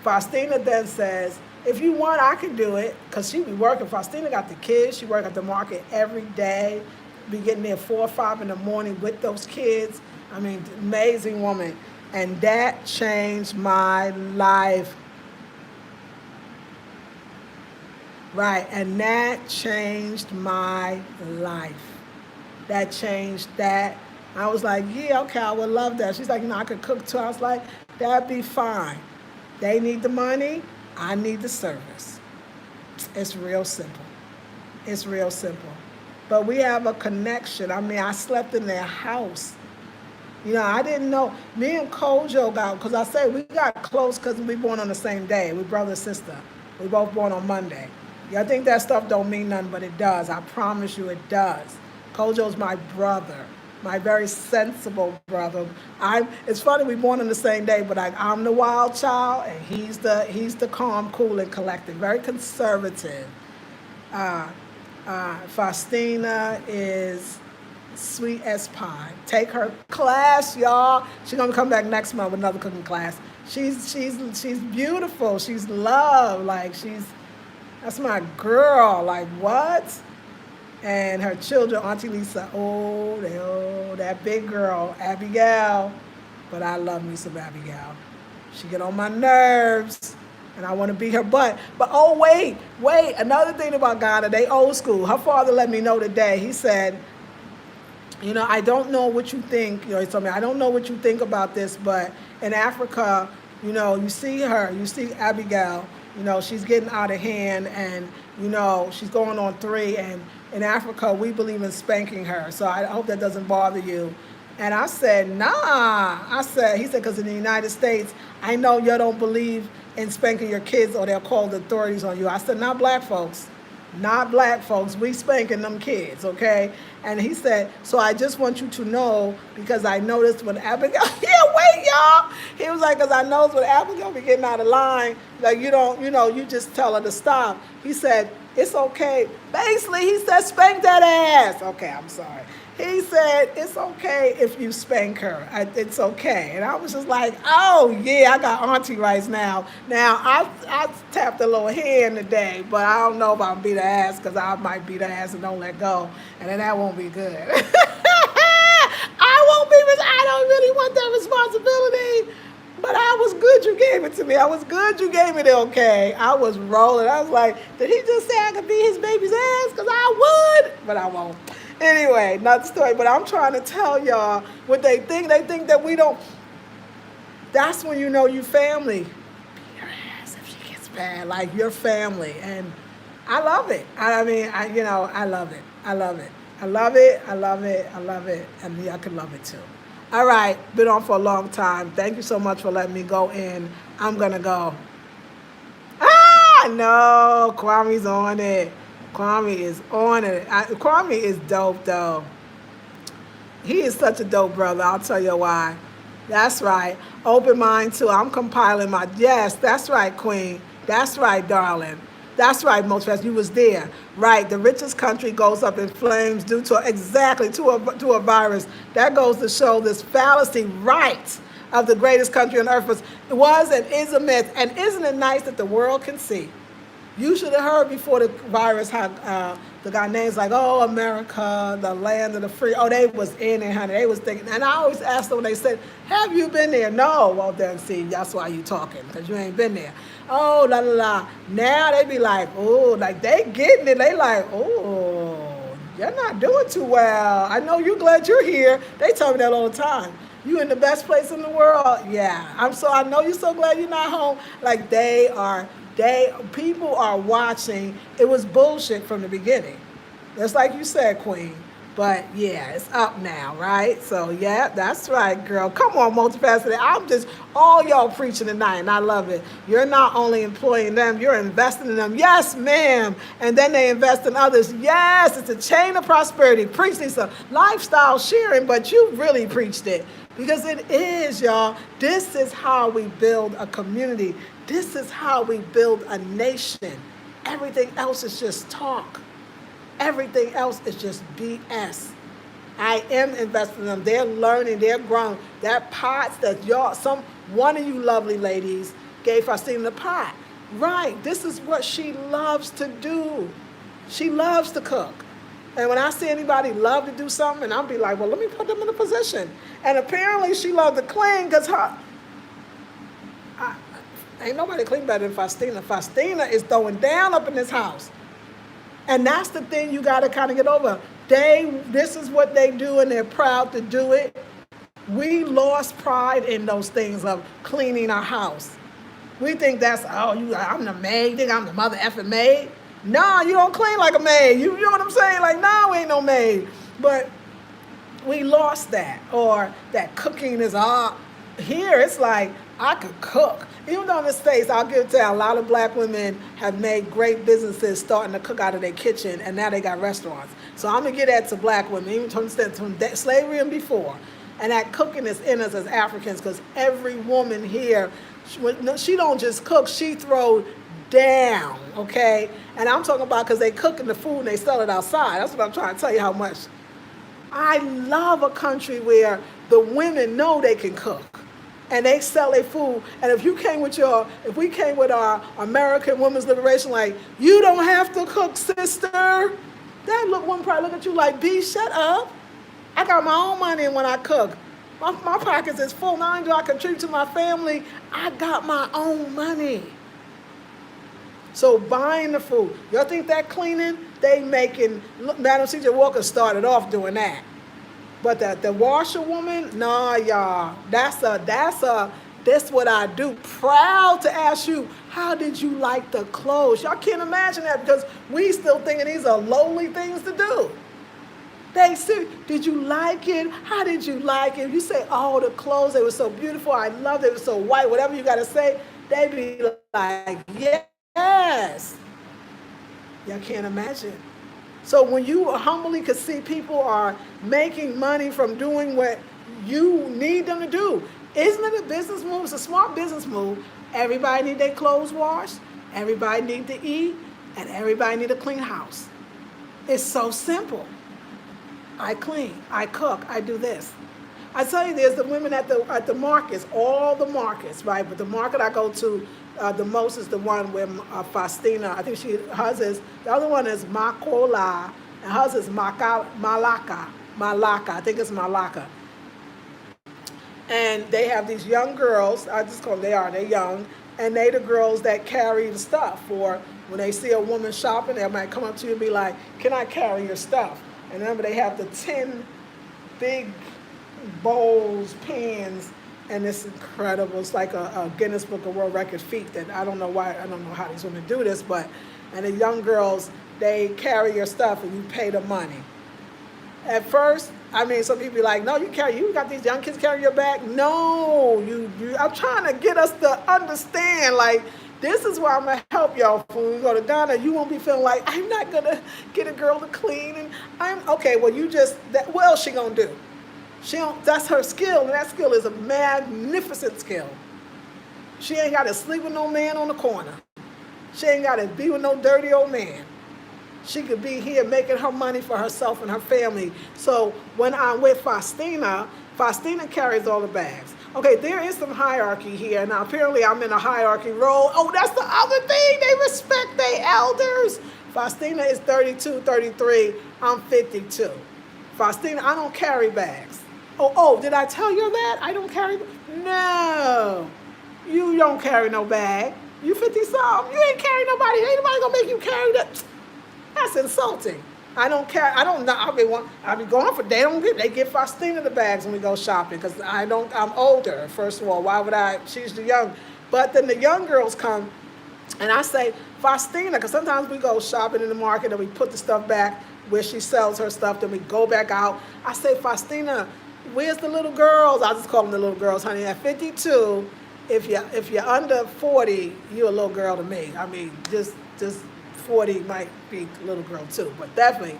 Faustina then says, if you want, I can do it. Because she be working. Faustina got the kids. She work at the market every day. Be getting there 4 or 5 in the morning with those kids. I mean, amazing woman. And that changed my life. Right. And that changed my life. That changed that. I was like, yeah, okay, I would love that. She's like, I could cook too. I was like, that'd be fine. They need the money. I need the service. It's real simple. It's real simple. But we have a connection. I mean, I slept in their house. I didn't know. Me and Kojo got, because I say we got close because we born on the same day. We brother and sister. We both born on Monday. I think that stuff don't mean nothing, but it does. I promise you it does. Kojo's my brother. My very sensible brother. It's funny we born on the same day, but I'm the wild child, and he's the calm, cool, and collected. Very conservative. Faustina is sweet as pie. Take her class, y'all. She's gonna come back next month with another cooking class. She's beautiful. She's love. Like that's my girl. Like what? And her children, Auntie Lisa, that big girl, Abigail. But I love me some Abigail. She get on my nerves, and I want to beat her butt. But wait, another thing about Ghana, they old school. Her father let me know today. He said, I don't know what you think. He told me, I don't know what you think about this, but in Africa, you see Abigail, she's getting out of hand, and, she's going on 3, and in Africa, we believe in spanking her, so I hope that doesn't bother you. And I said, nah. He said, because in the United States, I know you don't believe in spanking your kids or they'll call the authorities on you. I said, not black folks. Not black folks. We spanking them kids, okay? And he said, so I just want you to know, because I noticed when Abigail, wait, y'all. He was like, because I noticed when Abigail be getting out of line, like you just tell her to stop. He said, it's okay. Basically, he said, spank that ass. Okay, I'm sorry. He said, it's okay if you spank her. It's okay. And I was just like, oh, yeah, I got auntie rights now. Now, I tapped a little hand today, but I don't know if I'll beat her ass, because I might beat her ass and don't let go. And then that won't be good. I don't really want that responsibility. But I was good you gave it to me. I was good you gave me the okay. I was rolling. I was like, did he just say I could beat his baby's ass? Because I would, but I won't. Anyway, not the story, but I'm trying to tell y'all what they think. They think that we don't. That's when you know you family. Beat her ass if she gets bad, like your family. And I love it. I love it. I love it. I love it. I love it. And y'all can love it too. All right, been on for a long time. Thank you so much for letting me go in. I'm going to go. No, Kwame's on it. Kwame is on it. Kwame is dope, though. He is such a dope brother. I'll tell you why. That's right. Open mind, too. I'm compiling my... Yes, that's right, Queen. That's right, darling. That's right, most fast. You was there. Right. The richest country goes up in flames due to a virus. That goes to show this fallacy, right, of the greatest country on earth was and is a myth. And isn't it nice that the world can see? You should have heard before the virus how the Ghanaians like, oh, America, the land of the free. Oh, they was in it, honey. They was thinking. And I always asked them when they said, have you been there? No. Well, then, see, that's why you talking, because you ain't been there. Oh, la, la, la. Now they be like, oh, like they getting it. They like, oh, you're not doing too well. I know you're glad you're here. They tell me that all the time. You in the best place in the world? Yeah. I know you're so glad you're not home. Like people are watching. It was bullshit from the beginning. Just like you said, Queen. But yeah, it's up now, right? So yeah, that's right, girl. Come on, multifaceted. I'm just all y'all preaching tonight, and I love it. You're not only employing them, you're investing in them. Yes, ma'am. And then they invest in others. Yes, it's a chain of prosperity. Preach Lisa. Lifestyle sharing, but you really preached it. Because it is, y'all. This is how we build a community. This is how we build a nation. Everything else is just talk. Everything else is just BS. I am investing in them. They're learning. They're growing. That pots that one of you lovely ladies gave Faustina the pot. Right. This is what she loves to do. She loves to cook. And when I see anybody love to do something, and I'll be like, well, let me put them in a position. And apparently she loved to clean because ain't nobody clean better than Faustina. Faustina is throwing down up in this house. And that's the thing you got to kind of get over. This is what they do, and they're proud to do it. We lost pride in those things of cleaning our house. We think that's, I'm the maid. You think I'm the mother effing maid? No, you don't clean like a maid. You know what I'm saying? Like, no, ain't no maid. But we lost that. Or that cooking is here it's like, I could cook. Even though in the States, I'll give it to you, a lot of black women have made great businesses starting to cook out of their kitchen, and now they got restaurants. So I'm going to give that to black women, even from slavery and before. And that cooking is in us as Africans, because every woman here, she don't just cook, she throws down, okay? And I'm talking about because they cooking the food and they sell it outside. That's what I'm trying to tell you how much. I love a country where the women know they can cook. And they sell their food. And if we came with our American Women's Liberation, like, you don't have to cook, sister. That one probably look at you like, B, shut up. I got my own money when I cook. My pockets is full. Not only do I contribute to my family, I got my own money. So buying the food. Y'all think that cleaning, Madam C.J. Walker started off doing that. But the washerwoman, nah, y'all. That's what I do. Proud to ask you, how did you like the clothes? Y'all can't imagine that because we still thinking these are lowly things to do. They say, did you like it? How did you like it? You say, oh, the clothes, they were so beautiful. I loved it. It was so white. Whatever you got to say, they be like, yes. Y'all can't imagine. So when you humbly could see people are making money from doing what you need them to do, isn't it a business move? It's a smart business move. Everybody need their clothes washed, everybody need to eat, and everybody need a clean house. It's so simple. I clean, I cook, I do this. I tell you, there's the women at the markets, all the markets, right? But the market I go to the most is the one where Faustina, I think hers is, the other one is Makola, and hers is Malaka, I think it's Malaka. And they have these young girls, I just call them, they're young, and they the girls that carry the stuff. Or when they see a woman shopping, they might come up to you and be like, can I carry your stuff? And remember, they have the 10 big bowls, pans, and it's incredible. It's like a Guinness Book of World Record feat that I don't know how these women do this, and the young girls, they carry your stuff and you pay the money. At first, some people be like, no, you got these young kids carrying your bag. No, I'm trying to get us to understand, like, this is why I'm going to help y'all when we go to Ghana. You won't be feeling like, I'm not going to get a girl to clean. And what else she going to do? That's her skill, and that skill is a magnificent skill. She ain't got to sleep with no man on the corner. She ain't got to be with no dirty old man. She could be here making her money for herself and her family. So when I'm with Faustina carries all the bags. Okay, there is some hierarchy here. Now, apparently I'm in a hierarchy role. Oh, that's the other thing. They respect their elders. Faustina is 32, 33. I'm 52. Faustina, I don't carry bags. Oh, did I tell you that? I don't carry. No, you don't carry no bag. You 50-something. You ain't carry nobody. Ain't nobody gonna make you carry that. That's insulting. I don't carry. I don't know. I'll be going for. They give Faustina the bags when we go shopping because I'm older. First of all, why would I? She's the young. But then the young girls come, and I say Faustina because sometimes we go shopping in the market and we put the stuff back where she sells her stuff. Then we go back out. I say Faustina, where's the little girls? I just call them the little girls, honey. At 52, if you're under 40, you're a little girl to me. Just 40 might be a little girl too, but definitely.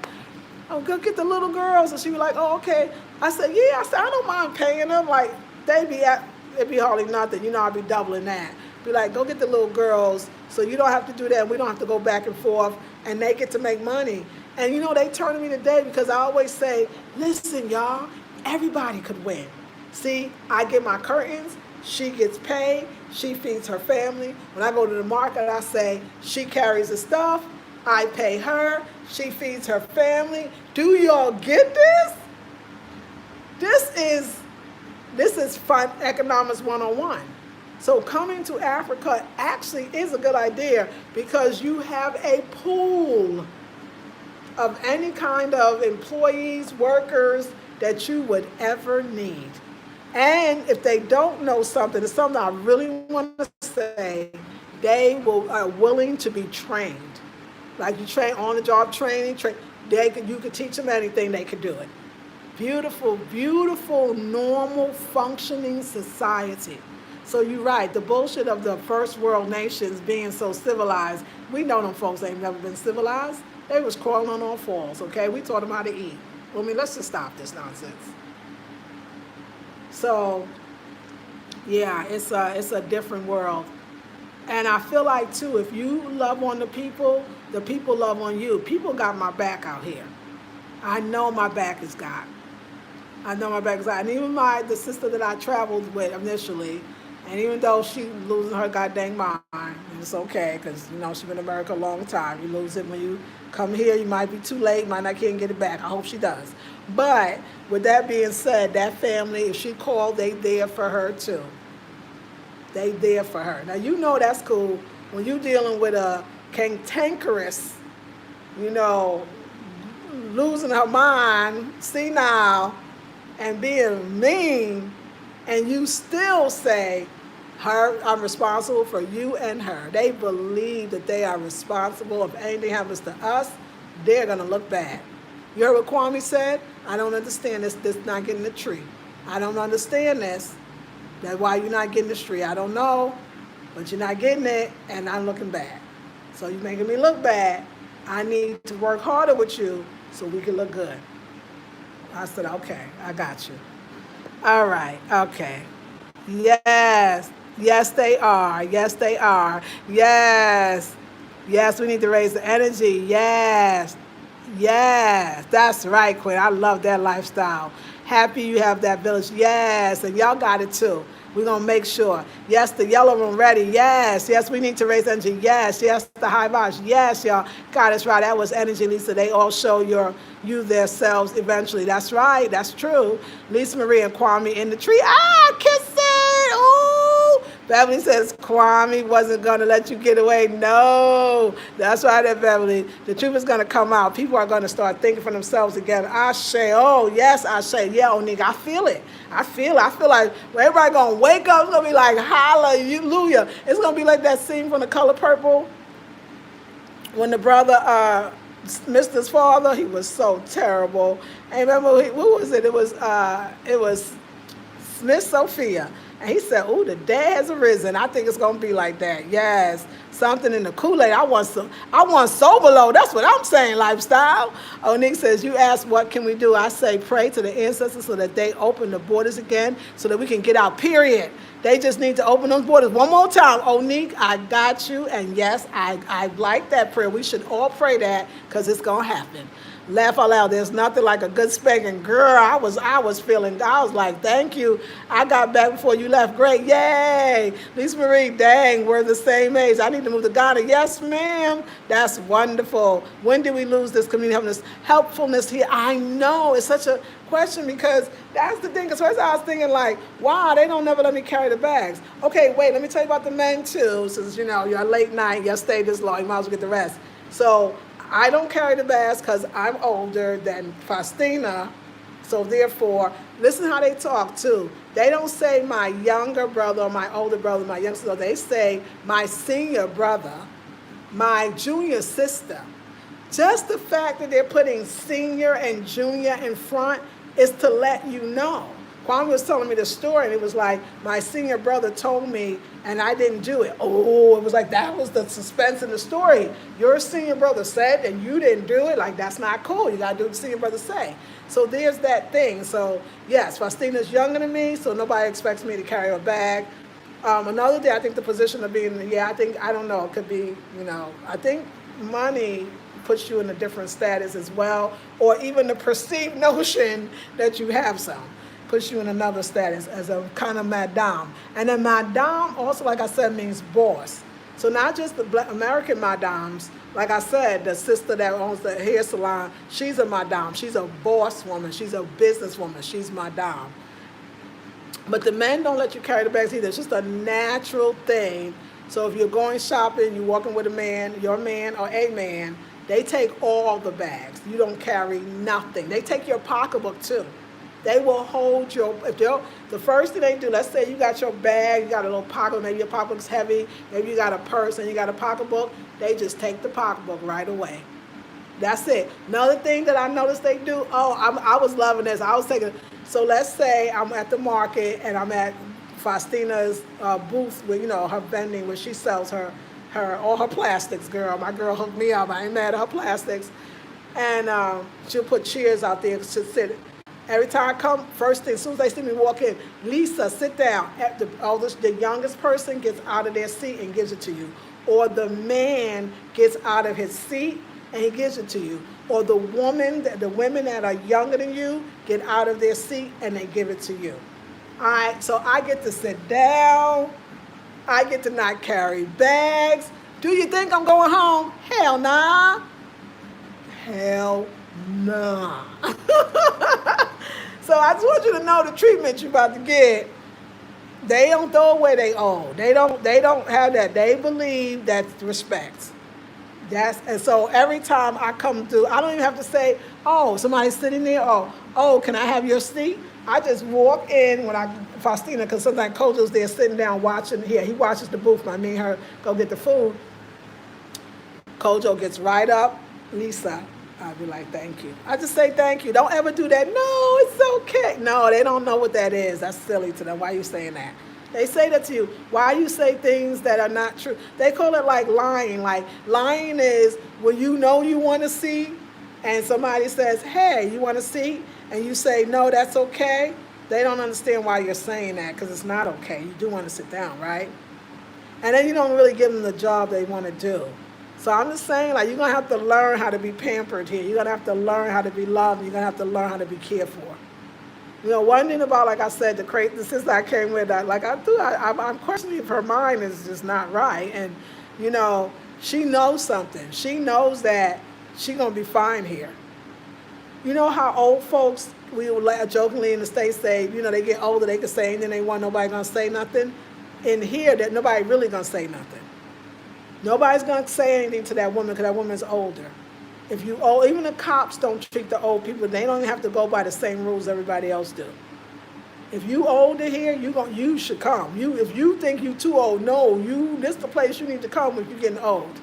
Oh, go get the little girls. And she be like, oh, okay. I said, yeah. I don't mind paying them. Like, it'd be hardly nothing. I'd be doubling that. Be like, go get the little girls so you don't have to do that. We don't have to go back and forth, and they get to make money. And they turn to me today because I always say, listen, y'all, everybody could win. See, I get my curtains, she gets paid, she feeds her family. When I go to the market, I say, she carries the stuff, I pay her, she feeds her family. Do y'all get this? This is fun economics 101. So coming to Africa actually is a good idea because you have a pool of any kind of employees, workers that you would ever need. And if they don't know something, it's something I really want to say, they are willing to be trained. Like you train on the job training, you could teach them anything, they could do it. Beautiful, beautiful, normal, functioning society. So you're right, the bullshit of the first world nations being so civilized, we know them folks ain't never been civilized. They was crawling on all fours, okay? We taught them how to eat. Well, I mean, let's just stop this nonsense. So, yeah, it's a different world. And I feel like, too, if you love on the people love on you. People got my back out here. I know my back is God. I know my back is God. And even the sister that I traveled with initially, and even though she losing her goddamn mind, and it's okay, because, she's been in America a long time. You lose it when you come here. You might be too late, might not can't get it back. I hope she does. But with that being said, that family, if she called, they there for her, too. They there for her. Now, that's cool when you're dealing with a cantankerous, losing her mind, senile, and being mean, and you still say, I'm responsible for you and her. They believe that they are responsible. If anything happens to us, they're going to look bad. You heard what Kwame said? I don't understand this not getting the tree. I don't understand this. That's why you're not getting this tree. I don't know, but you're not getting it, and I'm looking bad. So you're making me look bad. I need to work harder with you so we can look good. I said, okay, I got you. All right, okay. Yes, yes they are. Yes, they are. Yes, yes, we need to raise the energy. Yes, yes, that's right, Quinn. I love that lifestyle. Happy you have that village. Yes, and y'all got it too. We're going to make sure. Yes, the yellow room ready. Yes, yes, we need to raise energy. Yes, yes, the high vibes. Yes, y'all. God, that's right. That was energy, Lisa. They all show you their selves eventually. That's right. That's true. Lisa Marie and Kwame in the tree. Ah, kiss it. Ooh. Beverly says Kwame wasn't going to let you get away. No. That's right, Beverly. The truth is going to come out. People are going to start thinking for themselves again. Ashe. Oh, yes, Ashe. Yeah, Onika, I feel it. I feel like everybody going to wake up. It's going to be like, hallelujah. It's going to be like that scene from The Color Purple when the brother missed his father. He was so terrible. And remember, who was it? It was Miss Sophia. And he said, ooh, the day has arisen. I think it's going to be like that. Yes. Something in the Kool-Aid. I want Sobolo. That's what I'm saying, lifestyle. Onik says, you ask what can we do? I say pray to the ancestors so that they open the borders again so that we can get out, period. They just need to open those borders one more time. Onik, I got you. And yes, I like that prayer. We should all pray that because it's going to happen. Laugh out loud. There's nothing like a good spanking. Girl, I was like, thank you. I got back before you left. Great. Yay. Lisa Marie, dang, we're the same age. I need to move to Ghana. Yes, ma'am. That's wonderful. When did we lose this community helpfulness here? I know. It's such a question because that's the thing. Because first I was thinking like, wow, they don't never let me carry the bags. Okay, wait, let me tell you about the men too. Since, you're late night, you stay this long, you might as well get the rest. So I don't carry the bags because I'm older than Faustina. So therefore, listen how they talk too. They don't say my younger brother or my older brother, my younger sister. They say my senior brother, my junior sister. Just the fact that they're putting senior and junior in front is to let you know. Kwame was telling me the story, and it was like, my senior brother told me, and I didn't do it. Oh, it was like, that was the suspense in the story. Your senior brother said, and you didn't do it. Like, that's not cool. You got to do what the senior brother say. So there's that thing. So, yes, Faustina's younger than me, so nobody expects me to carry a bag. Another day, I think the position of being, I don't know, it could be, I think money puts you in a different status as well, or even the perceived notion that you have some puts you in another status as a kind of madame. And then madame also, like I said, means boss. So not just the Black American madames, like I said, the sister that owns the hair salon, she's a madame. She's a boss woman. She's a businesswoman. She's madame. But the men don't let you carry the bags either. It's just a natural thing. So if you're going shopping, you're walking with a man, your man or a man, they take all the bags. You don't carry nothing. They take your pocketbook too. They will hold your, the first thing they do, let's say you got your bag, you got a little pocket, maybe your pocketbook's heavy, maybe you got a purse and you got a pocketbook, they just take the pocketbook right away. That's it. Another thing that I noticed they do, I was loving this. I was taking, so let's say I'm at the market and I'm at Faustina's booth with, her vending where she sells all her plastics, girl. My girl hooked me up. I ain't mad at her plastics. And she'll put chairs out there to sit. Every time I come, first thing, as soon as they see me walk in, Lisa, sit down. The youngest person gets out of their seat and gives it to you. Or the man gets out of his seat and he gives it to you. Or the women that are younger than you get out of their seat and they give it to you. All right, so I get to sit down. I get to not carry bags. Do you think I'm going home? Hell nah. Hell nah. So I just want you to know the treatment you're about to get. They don't throw away they own. They don't have that. They believe that's respect. And so every time I come through, I don't even have to say, oh, somebody's sitting there. Oh, can I have your seat? I just walk in when Faustina, because sometimes Kojo's there sitting down watching. Here, he watches the booth. Me and her go get the food. Kojo gets right up. Lisa, I'll be like, thank you. I just say thank you. Don't ever do that. No, it's okay. No, they don't know what that is. That's silly to them. Why are you saying that? They say that to you. Why you say things that are not true? They call it like lying. Like lying is when you know you want to see and somebody says, hey, you want to see? And you say, no, that's okay. They don't understand why you're saying that because it's not okay. You do want to sit down, right? And then you don't really give them the job they want to do. So I'm just saying, like, you're going to have to learn how to be pampered here. You're going to have to learn how to be loved. You're going to have to learn how to be cared for. One thing about, like I said, the sister I came with, I'm questioning if her mind is just not right. And, she knows something. She knows that she's going to be fine here. You know how old folks, we would jokingly in the States say, they get older, they can say anything they want, nobody going to say nothing. In here, that nobody really going to say nothing. Nobody's going to say anything to that woman because that woman's older. Even the cops don't treat the old people. They don't even have to go by the same rules everybody else do. If you older here, you should come. If you think you too old, no, this is the place you need to come if you're getting old.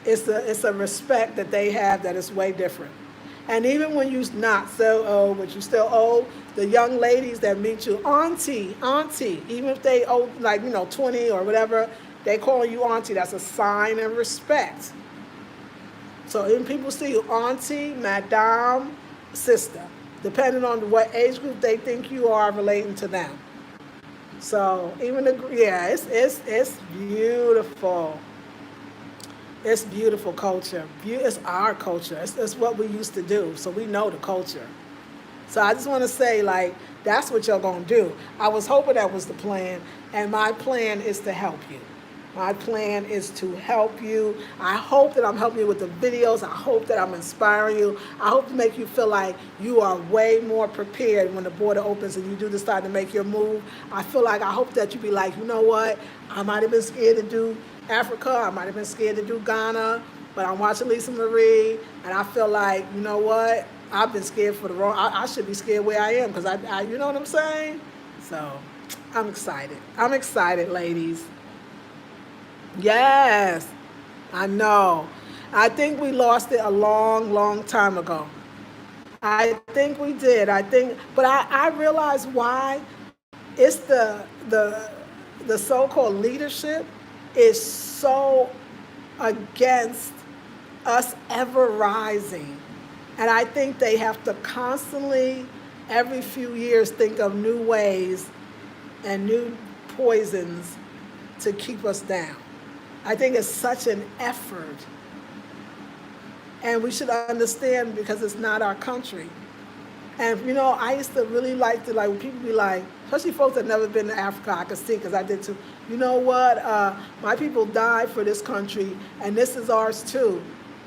It's a respect that they have that is way different. And even when you're not so old, but you're still old, the young ladies that meet you, auntie, even if they old, 20 or whatever, they call you auntie. That's a sign of respect. So even people see you auntie, madame, sister, depending on what age group they think you are relating to them. So even it's beautiful. It's beautiful culture. It's our culture. It's what we used to do. So we know the culture. So I just want to say, that's what you're going to do. I was hoping that was the plan. And my plan is to help you. My plan is to help you. I hope that I'm helping you with the videos. I hope that I'm inspiring you. I hope to make you feel like you are way more prepared when the border opens and you do decide to make your move. I hope that you be like, you know what? I might have been scared to do Africa. I might have been scared to do Ghana. But I'm watching Lisa Marie. And I feel like, you know what? I've been scared for the wrong. I should be scared where I am because I you know what I'm saying? So I'm excited. I'm excited, ladies. Yes, I know. I think we lost it a long, long time ago. I think we did. But I realize why. It's the so-called leadership is so against us ever rising. And I think they have to constantly, every few years, think of new ways and new poisons to keep us down. I think it's such an effort And we should understand because it's not our country. And you know, I used to really like to, like, when people be like, especially folks that never been to Africa, I could see because I did too. You know what? My people died for this country, and this is ours too.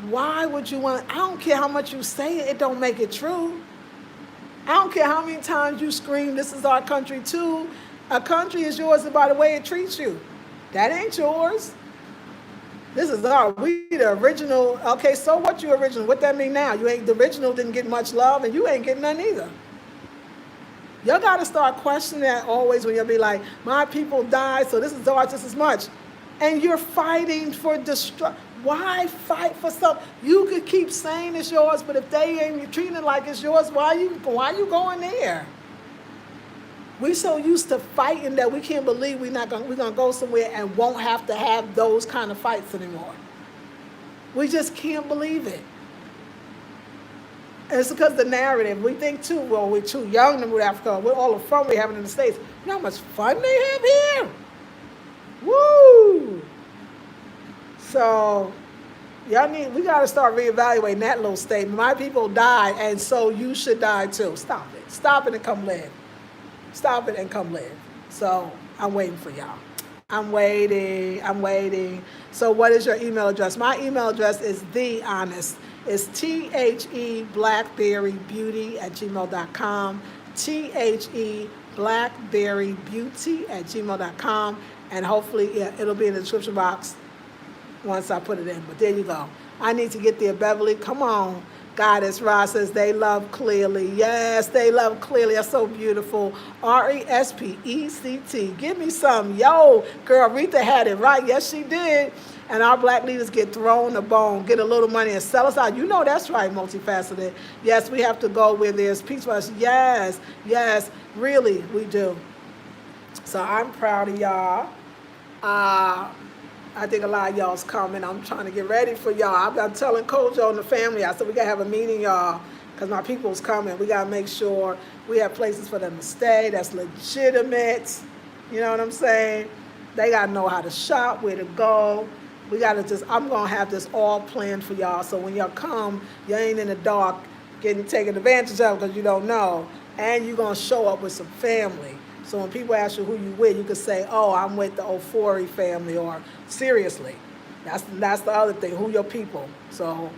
Why would you want? I don't care how much you say it; it don't make it true. I don't care how many times you scream, "This is our country too." A country is yours by the way it treats you. That ain't yours. This is we the original. Okay, so what you original? What that mean now? You ain't the original. Didn't get much love, and you ain't getting none either. Y'all got to start questioning that always when you'll be like, my people died, so this is ours just as much. And you're fighting for destruction. Why fight for something? You could keep saying it's yours, but if they ain't treating it like it's yours, why you going there? We so used to fighting that we can't believe we're gonna go somewhere and won't have to have those kind of fights anymore. We just can't believe it. And it's because the narrative. We think too, well, we're too young to move to Africa. With all the fun we're having in the States. You know how much fun they have here? Woo! So we gotta start reevaluating that little statement. My people died, and so you should die too. Stop it. Stop it and come live. Stop it and come live. So I'm waiting for y'all. I'm waiting. So what is your email address? My email address is thehonest. It's THEBlackberrybeauty@gmail.com. THEBlackberrybeauty@gmail.com. And hopefully it'll be in the description box once I put it in. But there you go. I need to get there, Beverly. Come on. Goddess Ra says they love clearly. Yes, they love clearly. That's so beautiful. RESPECT. Give me some. Yo, girl, Rita had it right. Yes, she did. And our black leaders get thrown a bone, get a little money, and sell us out. You know that's right, multifaceted. Yes, we have to go where there's peace for us. Yes, really, we do. So I'm proud of y'all. I think a lot of y'all's coming. I'm trying to get ready for y'all. I'm telling Kojo and the family, I said, we got to have a meeting, y'all, because my people's coming. We got to make sure we have places for them to stay that's legitimate. You know what I'm saying? They got to know how to shop, where to go. We got to I'm going to have this all planned for y'all. So when y'all come, you ain't in the dark getting taken advantage of because you don't know. And you're going to show up with some family. So when people ask you who you with, you can say, oh, I'm with the Ofori family, or seriously. That's the other thing, who your people. So,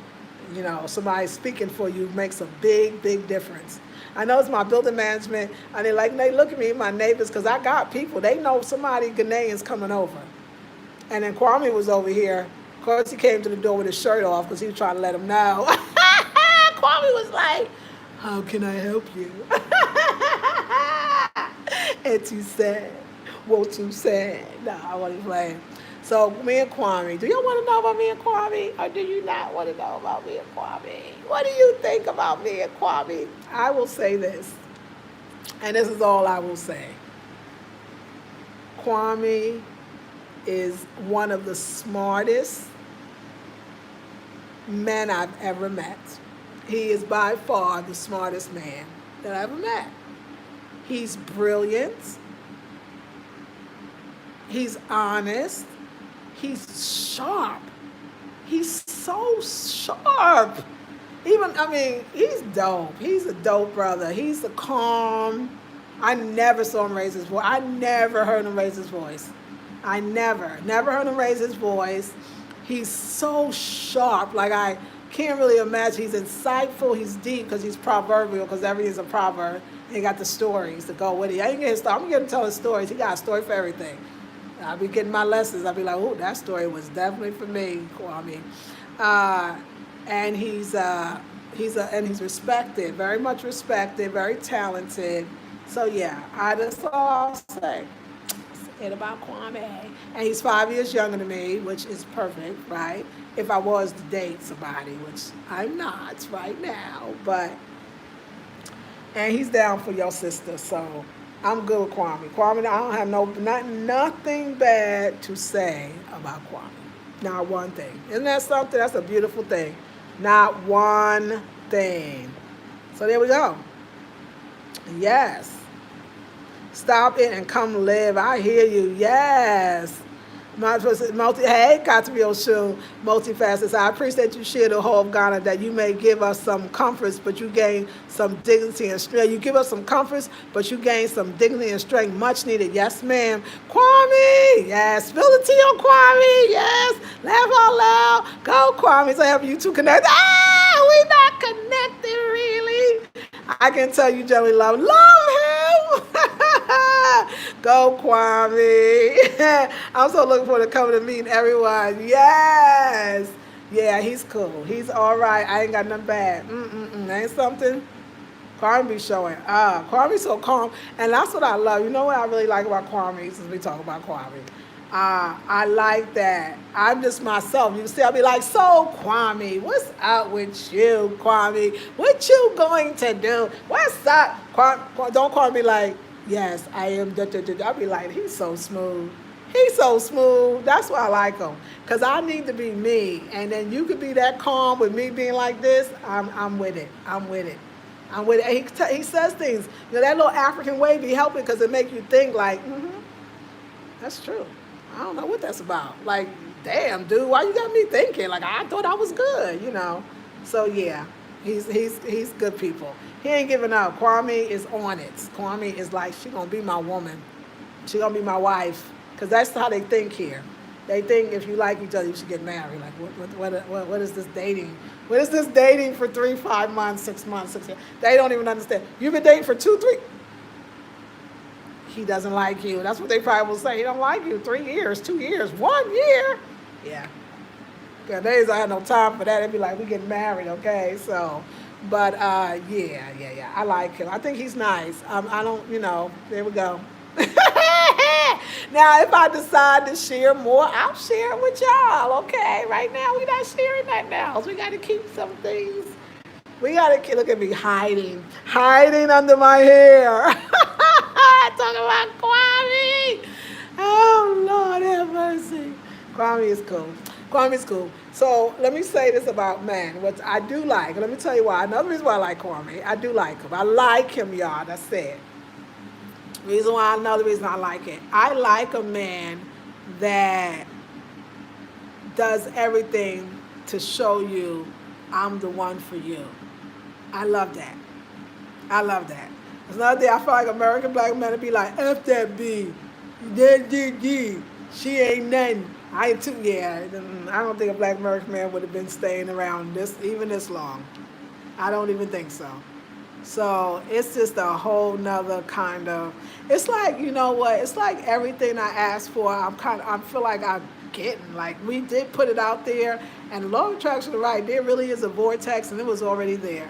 you know, somebody speaking for you makes a big, big difference. I know it's my building management, and they look at me, my neighbors, because I got people. They know somebody Ghanaian's coming over. And then Kwame was over here. Of course, he came to the door with his shirt off because he was trying to let them know. Kwame was like, how can I help you? And too sad. Whoa, too sad. Nah, I wasn't playing. So me and Kwame, do y'all want to know about me and Kwame? Or do you not want to know about me and Kwame? What do you think about me and Kwame? I will say this, and this is all I will say. Kwame is one of the smartest men I've ever met. He is by far the smartest man that I ever met. He's brilliant. He's honest. He's sharp. He's so sharp. He's dope. He's a dope brother. He's a calm. I never saw him raise his voice. I never heard him raise his voice. I never heard him raise his voice. He's so sharp. Like, I can't really imagine. He's insightful. He's deep because he's proverbial, because everything's a proverb. And he got the stories to go with it. I ain't get his story. I'm going to get him telling stories. He got a story for everything. I'll be getting my lessons. I'll be like, oh, that story was definitely for me, Kwame. And he's respected, very much respected, very talented. So yeah, that's all I'll say. It about Kwame. And he's 5 years younger than me, which is perfect, right? If I was to date somebody, which I'm not right now, and he's down for your sister, so I'm good with Kwame. Kwame, I don't have nothing bad to say about Kwame. Not one thing. Isn't that something? That's a beautiful thing. Not one thing. So there we go. Yes. Stop it and come live. I hear you. Yes. Hey, got to be on shoe, multifaceted. So I appreciate you share the whole of Ghana that you may give us some comforts, but you gain some dignity and strength. You give us some comforts, but you gain some dignity and strength, much needed. Yes, ma'am. Kwame, yes. Spill the tea on Kwame, yes. Laugh out loud. Go, Kwame. So I have you two connect. We not connected, really. I can tell you generally love him. Go, Kwame. I'm so looking forward to coming to meeting everyone. Yes. Yeah, he's cool. He's all right. I ain't got nothing bad. Ain't something? Kwame be showing. Kwame's so calm. And that's what I love. You know what I really like about Kwame, since we talk about Kwame? I like that. I'm just myself. You see, I'll be like, so Kwame, what's up with you, Kwame? What you going to do? What's up? Don't call me like, yes, I am. I'll be like, he's so smooth. He's so smooth. That's why I like him. Because I need to be me. And then you could be that calm with me being like this. I'm with it. I'm with it. I'm with it. He says things. You know, that little African way be helping because it make you think like, that's true. I don't know what that's about. Like, damn, dude, why you got me thinking? Like, I thought I was good, you know. So yeah, he's good people. He ain't giving up. Kwame is on it. Kwame is like, she gonna be my woman. She gonna be my wife. Because that's how they think here. They think if you like each other, you should get married. Like, what is this dating? What is this dating for 3, 5 months, 6 months, 6 years? They don't even understand. You've been dating for 2, 3. He doesn't like you. That's what they probably will say. He don't like you. 3 years, 2 years, 1 year. Yeah. Nowadays I had no time for that. They'd be like, we getting married, okay? So, but yeah. I like him. I think he's nice. I don't, you know, there we go. Now, if I decide to share more, I'll share it with y'all, okay? Right now, we're not sharing that now. So we got to keep some things. We got to look at me hiding under my hair. Talking about Kwame. Oh, Lord have mercy. Kwame is cool. Kwame's cool. So let me say this about men, what I do like. Let me tell you why. Another reason why I like Kwame, I do like him. I like him, y'all. That's it. Another reason I like it. I like a man that does everything to show you I'm the one for you. I love that. I love that. There's another day I feel like American black men would be like, F that B. She ain't nothing. I don't think a black American man would have been staying around this long. I don't even think so. So it's just a whole nother kind of, it's like, you know what, it's like everything I asked for, I feel like I'm getting, like we did put it out there, and law of attraction, right, there really is a vortex and it was already there.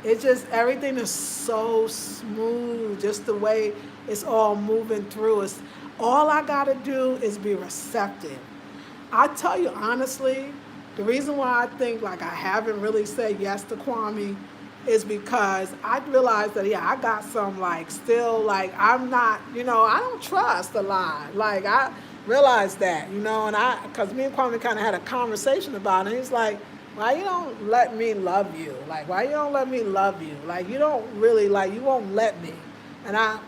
It's just, everything is so smooth, just the way it's all moving through. It's, all I gotta do is be receptive. I tell you honestly, the reason why I think like I haven't really said yes to Kwame is because I realized that, yeah, I got some, like, still, like, I'm not, you know, I don't trust a lot. Like, I realized that, you know, and because me and Kwame kind of had a conversation about it. He's like, why you don't let me love you? Like, why you don't let me love you? Like, you don't really, like, you won't let me. And I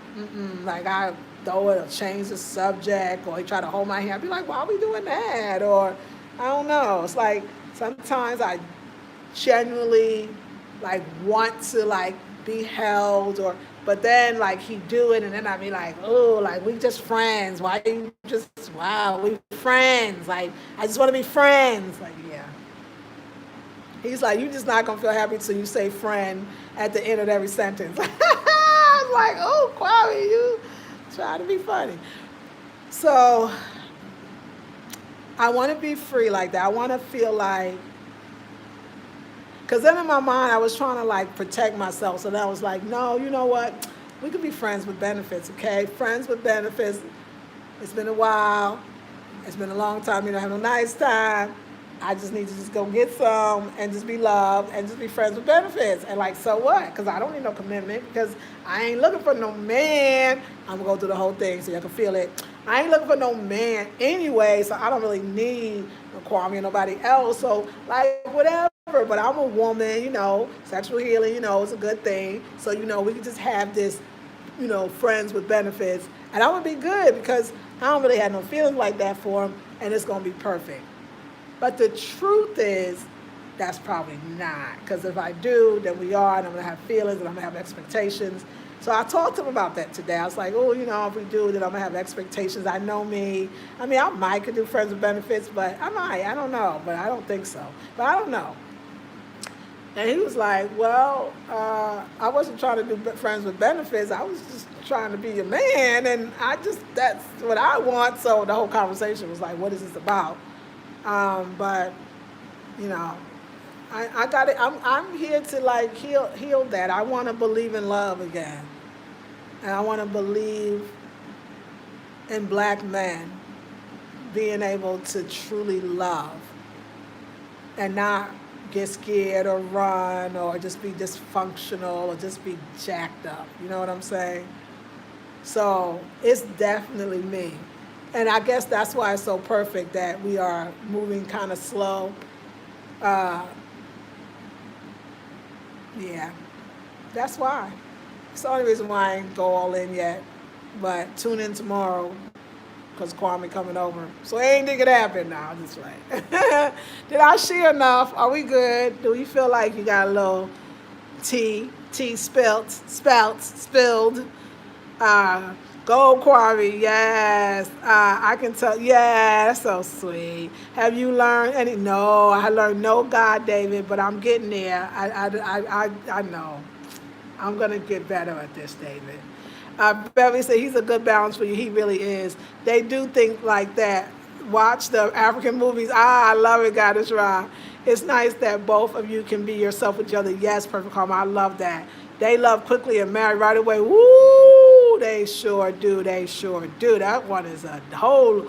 throw it or change the subject, or he try to hold my hand. I'd be like, why are we doing that? Or, I don't know. It's like, sometimes I genuinely, like, want to, like, be held, or, but then, like, he do it, and then I'd be like, oh, like, we just friends. Why you just, wow, we friends. Like, I just want to be friends. Like, yeah. He's like, you just not going to feel happy till you say friend at the end of every sentence. I was like, oh, Kwame, you try to be funny. So, I want to be free like that. I want to feel like, because then in my mind, I was trying to, like, protect myself. So then I was like, no, you know what? We could be friends with benefits, okay? Friends with benefits. It's been a while. It's been a long time. You know, have a nice time. I just need to just go get some and just be loved and just be friends with benefits. And, like, so what? Because I don't need no commitment, because I ain't looking for no man. I'm going to go through the whole thing so you can feel it. I ain't looking for no man anyway, so I don't really need no Kwame or nobody else. So, like, whatever. But I'm a woman, you know, sexual healing, you know, it's a good thing. So, you know, we can just have this friends with benefits, and I'm gonna be good because I don't really have no feelings like that for him, and it's gonna be perfect. But the truth is, that's probably not. Because if I do, then we are, and I'm gonna have feelings, and I'm gonna have expectations. So I talked to him about that today. I was like, oh, if we do, then I'm gonna have expectations. I know me. I mean, I might could do friends with benefits, but I might. I don't know, but I don't think so. But I don't know. And he was like, well, I wasn't trying to do friends with benefits. I was just trying to be your man, and that's what I want. So the whole conversation was like, what is this about? But, I got it. I'm here to like heal that. I want to believe in love again. And I want to believe in black men being able to truly love and not get scared or run or just be dysfunctional or just be jacked up. You know what I'm saying? So it's definitely me. And I guess that's why it's so perfect that we are moving kind of slow. Yeah, that's why. It's the only reason why I ain't go all in yet. But tune in tomorrow because Kwame coming over. So anything could happen now. That's right. Did I share enough? Are we good? Do you feel like you got a little tea spilled? Go Kwame, yes. I can tell, yeah, that's so sweet. Have you learned any? No, I learned no God, David, but I'm getting there. I know. I'm going to get better at this, David. Beverly said he's a good balance for you. He really is. They do think like that. Watch the African movies. I love it, God is right. It's nice that both of you can be yourself with each other. Yes, Perfect Karma, I love that. They love quickly and marry right away. Woo! They sure do. They sure do. That one is a whole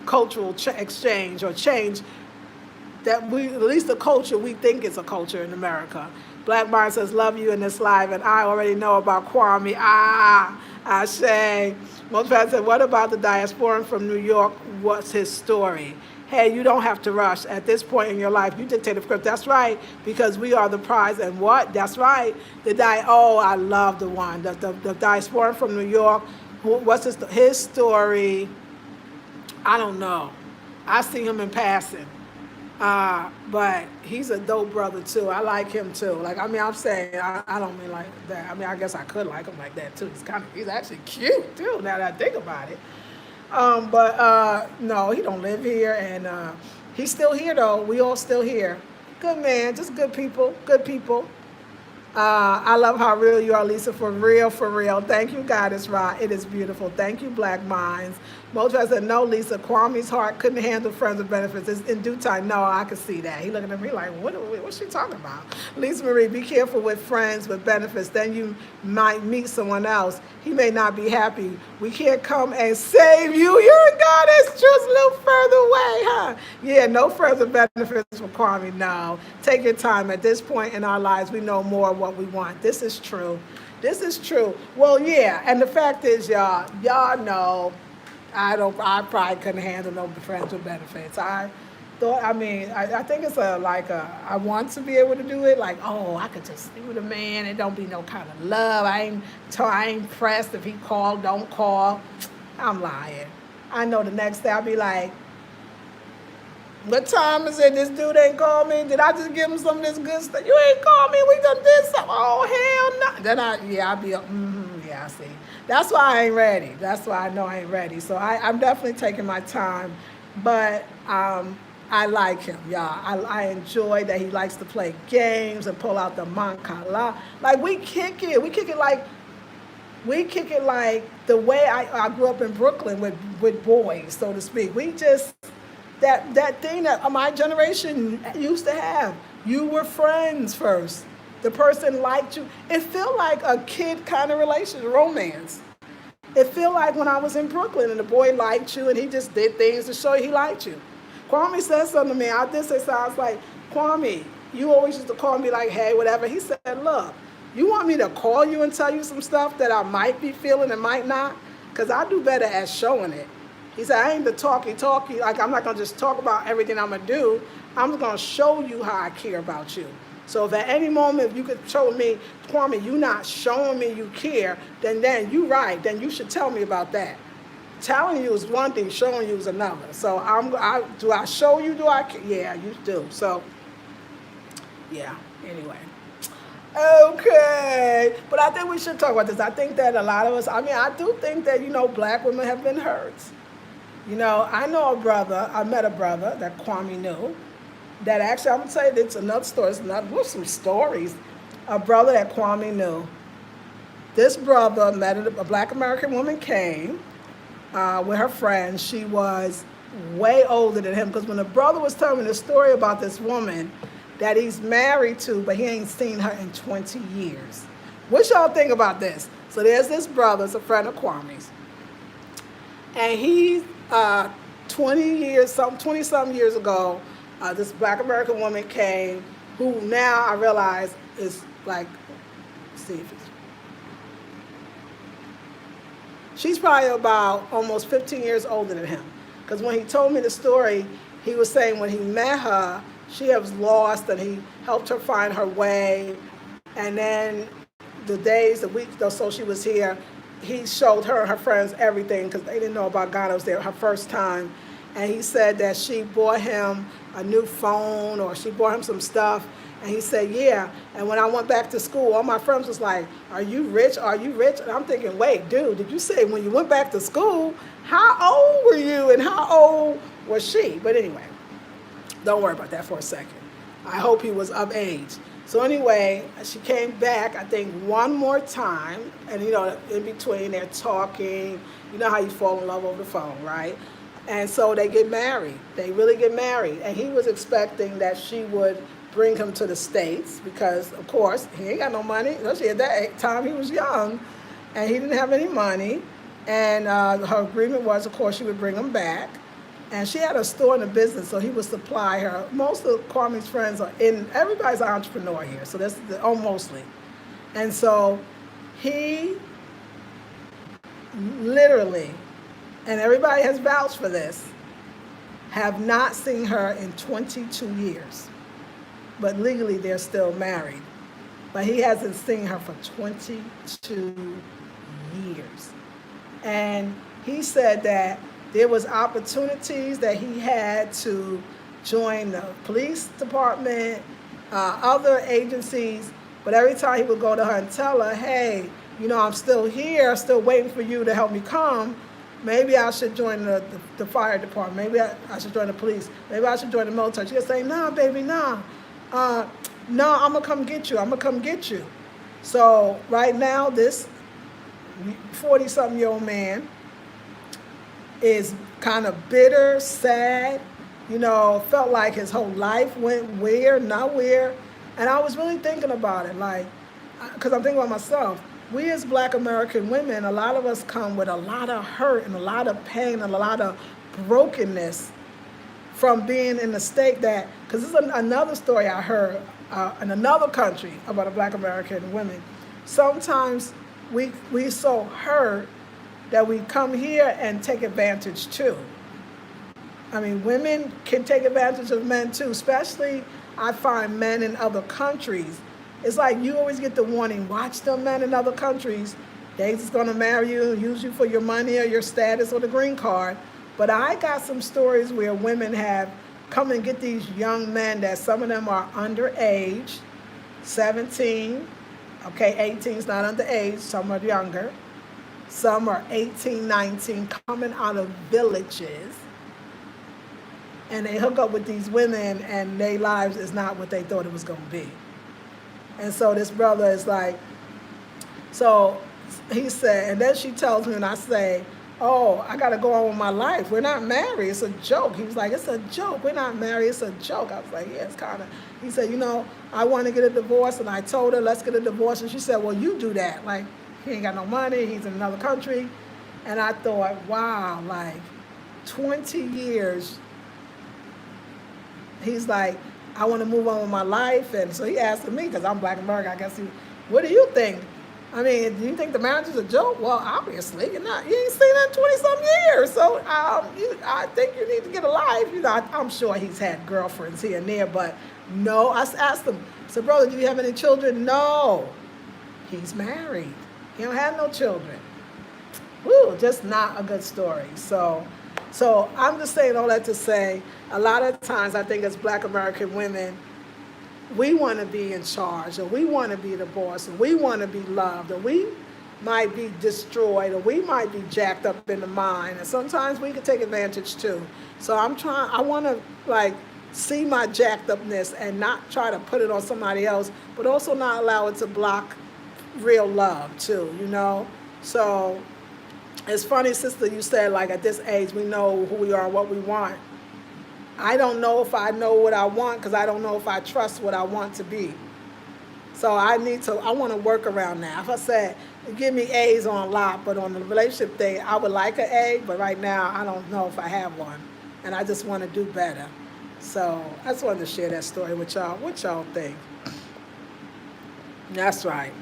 cultural exchange or change that at least the culture, we think it's a culture in America. Black Mind says, love you in this live, and I already know about Kwame. I say. Most fans said, what about the diasporan from New York? What's his story? Hey, you don't have to rush. At this point in your life, you dictate the script. That's right, because we are the prize. And what? That's right. I love the one. The diasporan from New York. What's his story? I don't know. I see him in passing. But he's a dope brother too. I like him too. I'm saying, I don't mean like that. I guess I could like him like that too. He's actually cute too, now that I think about it. No, he don't live here, and he's still here though. We all still here. Good man, just good people, good people. I love how real you are, Lisa, for real, for real. Thank you, God is right. It is beautiful. Thank you, Black Minds. Motra said, no, Lisa, Kwame's heart couldn't handle friends with benefits. It's in due time. No, I can see that. He looking at me like, what's she talking about? Lisa Marie, be careful with friends with benefits. Then you might meet someone else. He may not be happy. We can't come and save you. You're a goddess just a little further away, huh? Yeah, no friends with benefits for Kwame. No. Take your time. At this point in our lives, we know more of what we want. This is true. This is true. Well, yeah, and the fact is, y'all know, I probably couldn't handle no friends with benefits. I think it's I want to be able to do it. Like, oh, I could just be with a man. It don't be no kind of love. I ain't pressed if he call, don't call. I'm lying. I know the next day I'll be like, what time is it? This dude ain't called me. Did I just give him some of this good stuff? You ain't called me. We done did something. Oh, hell no. Then I'll be up. Yeah, I see. That's why I ain't ready. That's why I know I ain't ready. So I'm definitely taking my time. But I like him, y'all. I enjoy that he likes to play games and pull out the mancala. Like, we kick it. We kick it like the way I grew up in Brooklyn with boys, so to speak. We just, that thing that my generation used to have. You were friends first. The person liked you. It felt like a kid kind of romance. It felt like when I was in Brooklyn and the boy liked you and he just did things to show you he liked you. Kwame said something to me. I did say something. I was like, Kwame, you always used to call me like, hey, whatever. He said, look, you want me to call you and tell you some stuff that I might be feeling and might not? Because I do better at showing it. He said, I ain't the talky. Like, I'm not going to just talk about everything I'm going to do. I'm going to show you how I care about you. So if at any moment if you could show me, Kwame, you not showing me you care, then you right. Then you should tell me about that. Telling you is one thing, showing you is another. So do I show you? Do I care? Yeah, you do. So, yeah. Anyway. Okay. But I think we should talk about this. I think that a lot of us, I do think that, black women have been hurt. I know I met a brother that Kwame knew, that actually, I'm going to say it's another story. What's some stories? A brother that Kwame knew. This brother met a black American woman came with her friends. She was way older than him, because when the brother was telling me the story about this woman that he's married to, but he ain't seen her in 20 years. What y'all think about this? So there's this brother, it's a friend of Kwame's, and he 20-something years ago, this black American woman came, who now I realize is like, let's see if it's, she's probably about almost 15 years older than him. Because when he told me the story, he was saying when he met her, she was lost, and he helped her find her way. And then the week or so she was here, he showed her and her friends everything, because they didn't know about Ghana. It was her first time. And he said that she bought him a new phone, or she bought him some stuff. And he said, yeah. And when I went back to school, all my friends was like, are you rich? Are you rich? And I'm thinking, wait, dude, did you say when you went back to school, how old were you and how old was she? But anyway, don't worry about that for a second. I hope he was of age. So anyway, she came back, I think, one more time. And, in between, they're talking. You know how you fall in love over the phone, right? And so they get married. They really get married. And he was expecting that she would bring him to the States because, of course, he ain't got no money. Especially at that time, he was young, and he didn't have any money. And her agreement was, of course, she would bring him back. And she had a store and a business, so he would supply her. Most of Kwame's friends everybody's an entrepreneur here, so that's mostly. And so he literally, and everybody has vouched for this, have not seen her in 22 years. But legally, they're still married. But he hasn't seen her for 22 years. And he said that there was opportunities that he had to join the police department, other agencies, but every time he would go to her and tell her, hey, I'm still here, still waiting for you to help me come. Maybe I should join the fire department. Maybe I should join the police. Maybe I should join the military. She would say, nah, baby, nah. No, I'm going to come get you. So right now, this 40-something-year-old man is kind of bitter, sad, felt like his whole life went nowhere. And I was really thinking about it, because I'm thinking about myself. We as black American women, a lot of us come with a lot of hurt and a lot of pain and a lot of brokenness from being in the state that, because this is another story I heard in another country about a black American women. Sometimes we so hurt that we come here and take advantage too. Women can take advantage of men too, especially I find men in other countries. It's like you always get the warning, watch them men in other countries. They're just gonna marry you, use you for your money or your status or the green card. But I got some stories where women have come and get these young men that some of them are underage, 17, 18 is not underage, some are younger. Some are 18, 19, coming out of villages. And they hook up with these women and their lives is not what they thought it was going to be. And so this brother is like, so he said, and then she tells me and I say, oh, I got to go on with my life. We're not married. It's a joke. He was like, it's a joke. We're not married. It's a joke. I was like, yeah, it's kind of. He said, I want to get a divorce. And I told her, let's get a divorce. And she said, well, you do that. He ain't got no money. He's in another country. And I thought, wow, 20 years. He's like, I want to move on with my life. And so he asked me, because I'm black American, I guess, what do you think? Do you think the marriage is a joke? Well, obviously, you ain't seen that in 20-some years. So I think you need to get a life. I'm sure he's had girlfriends here and there, but no, I asked him, said, brother, do you have any children? No. He's married. He don't have no children. Woo, just not a good story. So I'm just saying all that to say, a lot of times I think as Black American women, we want to be in charge, or we want to be the boss, or we want to be loved, or we might be destroyed, or we might be jacked up in the mind, and sometimes we can take advantage too. So I want to like see my jacked upness and not try to put it on somebody else, but also not allow it to block real love too, you know? So it's funny, sister, you said like at this age we know who we are and what we want. I don't know if I know what I want because I don't know if I trust what I want to be. So I want to work around that. If I said, give me A's on a lot, but on the relationship thing, I would like an A, but right now I don't know if I have one. And I just want to do better. So I just wanted to share that story with y'all. What y'all think? That's right.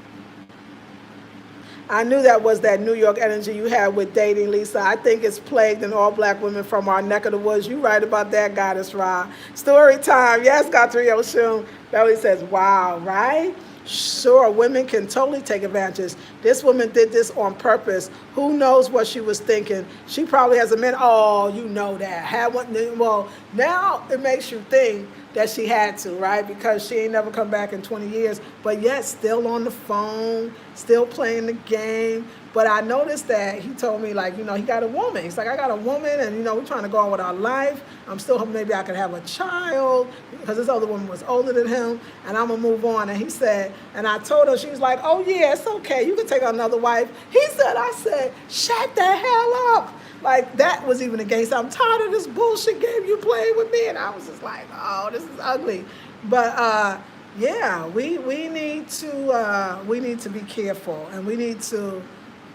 I knew that was that New York energy you had with dating, Lisa. I think it's plagued in all Black women from our neck of the woods. You right about that, Goddess Ra. Story time. Yes, Godfrey Oshun. Belly says, wow, right? Sure, women can totally take advantage. This woman did this on purpose. Who knows what she was thinking? She probably has a man. Oh, you know that. Had one. Well, now it makes you think that she had to, right? Because she ain't never come back in 20 years. But yet, still on the phone, still playing the game. But I noticed that he told me, like, you know, he got a woman. He's like, I got a woman, and, you know, we're trying to go on with our life. I'm still hoping maybe I could have a child because this other woman was older than him, and I'm going to move on. And he said, and I told her, she was like, oh, yeah, it's okay. You can take another wife. I said, shut the hell up. Like, that was even against, I'm tired of this bullshit game you playing with me. And I was just like, oh, this is ugly. But, yeah, we need to be careful, and we need to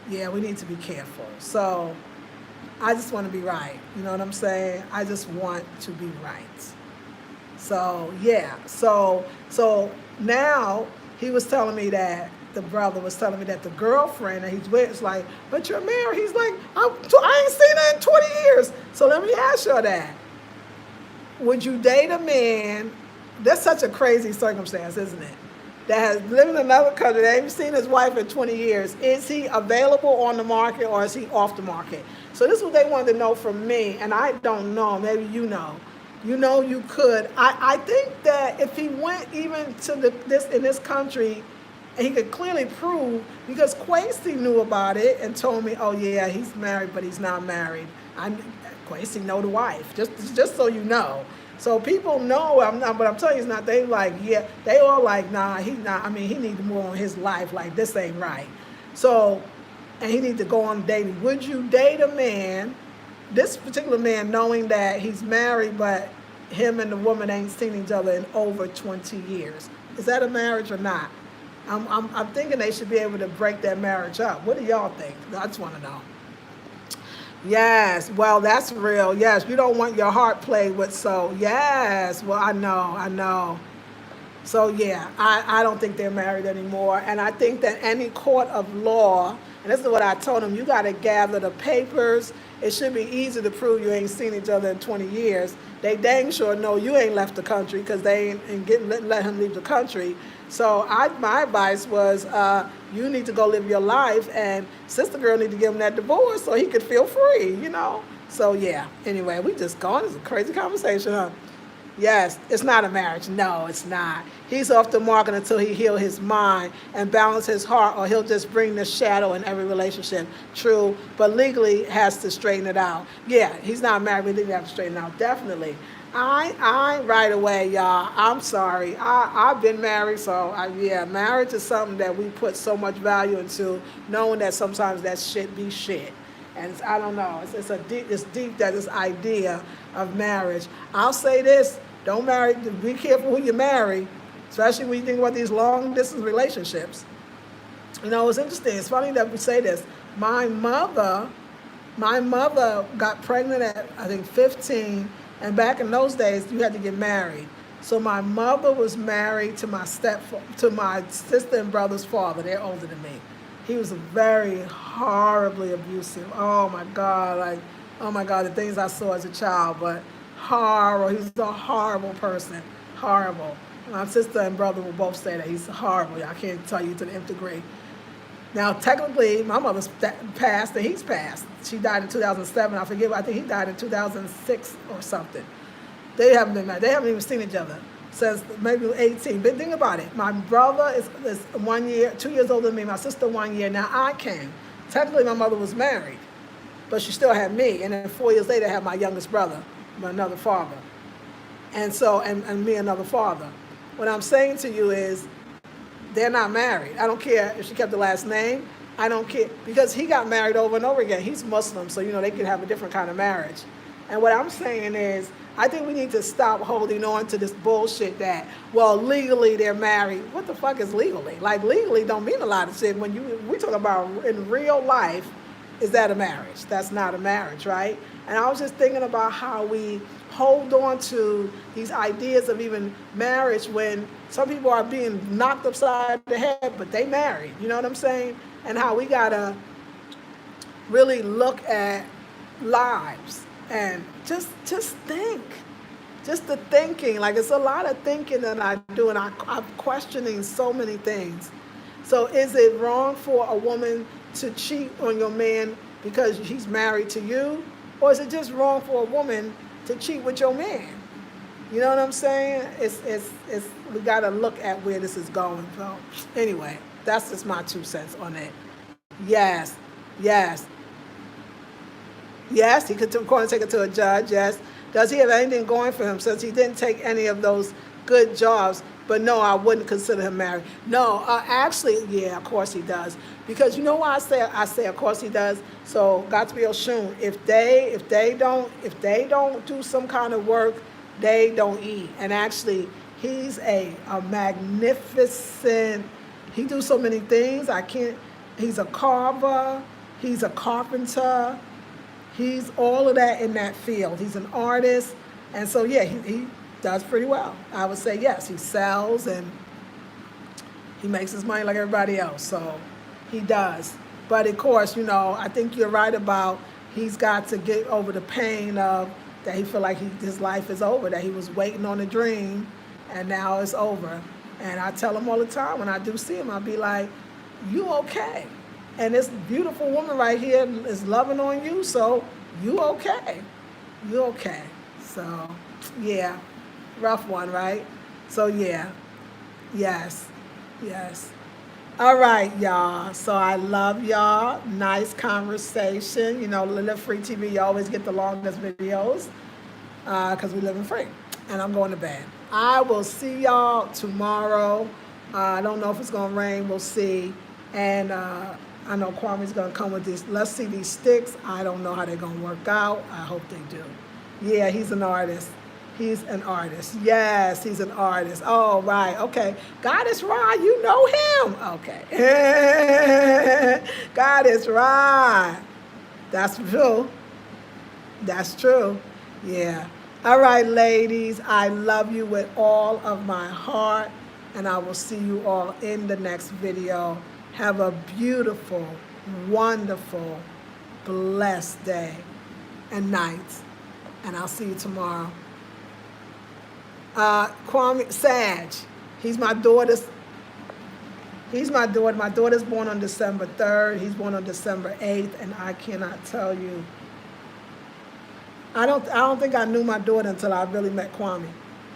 be careful. So I just want to be right. You know what I'm saying? I just want to be right. So, yeah. So now he was telling me that, the brother was telling me that the girlfriend that he's with is like, but you're married. He's like, I ain't seen her in 20 years. So let me ask you that. Would you date a man? That's such a crazy circumstance, isn't it? That has lived in another country, that ain't seen his wife in 20 years. Is he available on the market or is he off the market? So this is what they wanted to know from me, and I don't know. Maybe you know. You know you could. I think that if he went even to this country, and he could clearly prove, because Quasi knew about it and told me, oh yeah, he's married, but he's not married. Quasi know the wife, just so you know. So people know but I'm telling you, it's not. They like, yeah, they all like, nah, he not. I mean, he need to move on his life. Like, this ain't right. So, and he need to go on dating. Would you date a man, this particular man, knowing that he's married, but him and the woman ain't seen each other in over 20 years? Is that a marriage or not? I'm thinking they should be able to break that marriage up. What do y'all think? I just want to know. Yes, well, that's real. Yes, you don't want your heart played with. So, yes, well, I know. So, yeah, I don't think they're married anymore. And I think that any court of law, and this is what I told them, you got to gather the papers. It should be easy to prove you ain't seen each other in 20 years. They dang sure know you ain't left the country because they ain't let him leave the country. So my advice was, you need to go live your life, and sister girl need to give him that divorce so he could feel free, you know. So, yeah, anyway, we just gone. It's a crazy conversation, huh? Yes, it's not a marriage. No, it's not. He's off the market until he heals his mind and balance his heart, or he'll just bring the shadow in every relationship. True, but legally has to straighten it out. Yeah, he's not married, but legally have to straighten it out, definitely. I right away, y'all. I'm sorry. I've been married, so yeah, marriage is something that we put so much value into, knowing that sometimes that shit be shit. And I don't know. It's deep that this idea of marriage. I'll say this: don't marry. Be careful who you marry, especially when you think about these long distance relationships. You know, it's interesting. It's funny that we say this. My mother got pregnant at, I think, 15. And back in those days, you had to get married. So my mother was married to my sister and brother's father. They're older than me. He was very horribly abusive. Oh my God, the things I saw as a child, but horrible. He was a horrible person, horrible. My sister and brother will both say that he's horrible. I can't tell you to the nth degree. Now, technically, my mother's passed and he's passed. She died in 2007. I forget. I think he died in 2006 or something. They haven't been married. They haven't even seen each other since maybe 18. But think about it. My brother is 1 year, 2 years older than me. My sister 1 year. Now I came. Technically, my mother was married, but she still had me. And then 4 years later, I had my youngest brother, another father. And so, and me, another father. What I'm saying to you is, they're not married. I don't care if she kept the last name. I don't care, because he got married over and over again. He's Muslim, so they could have a different kind of marriage. And what I'm saying is, I think we need to stop holding on to this bullshit that, well, legally they're married. What the fuck is legally? Like, legally don't mean a lot of shit. When we talk about in real life, is that a marriage? That's not a marriage, right? And I was just thinking about how we hold on to these ideas of even marriage when some people are being knocked upside the head, but they married. You know what I'm saying? And how we gotta really look at lives and just think. Just the thinking. Like, it's a lot of thinking that I do, and I'm questioning so many things. So is it wrong for a woman to cheat on your man because he's married to you? Or is it just wrong for a woman to cheat with your man? You know what I'm saying? It's we got to look at where this is going. So anyway, that's just my 2 cents on it. Yes. He could, of course, take it to a judge. Yes. Does he have anything going for him since he didn't take any of those good jobs? But no, I wouldn't consider him married. No, actually, yeah, of course he does. Because you know why I say of course he does. So got to be Oshun. If they don't do some kind of work, they don't eat. And actually, he's a magnificent. He do so many things. He's a carver. He's a carpenter. He's all of that in that field. He's an artist. And so, yeah, he does pretty well. I would say yes. He sells and he makes his money like everybody else. So he does. But of course, I think you're right about he's got to get over the pain of that he feel like his life is over, that he was waiting on a dream and now it's over. And I tell him all the time when I do see him, I'll be like, you okay? And this beautiful woman right here is loving on you, so you okay. You okay. So, yeah, rough one, right? So, yeah, yes. All right, y'all. So I love y'all. Nice conversation. Live Free TV, you always get the longest videos because we live in free. And I'm going to bed. I will see y'all tomorrow. I don't know if it's going to rain. We'll see. And I know Kwame's going to come with these. Let's see these sticks. I don't know how they're going to work out. I hope they do. Yeah, he's an artist. He's an artist. Yes, he's an artist. Oh, right. Okay. Goddess Ra, you know him. Okay. Goddess Ra. That's true. That's true. Yeah. All right, ladies. I love you with all of my heart. And I will see you all in the next video. Have a beautiful, wonderful, blessed day and night. And I'll see you tomorrow. Kwame, Sag, he's my daughter's. My daughter's born on December 3rd. He's born on December 8th, and I cannot tell you. I don't think I knew my daughter until I really met Kwame.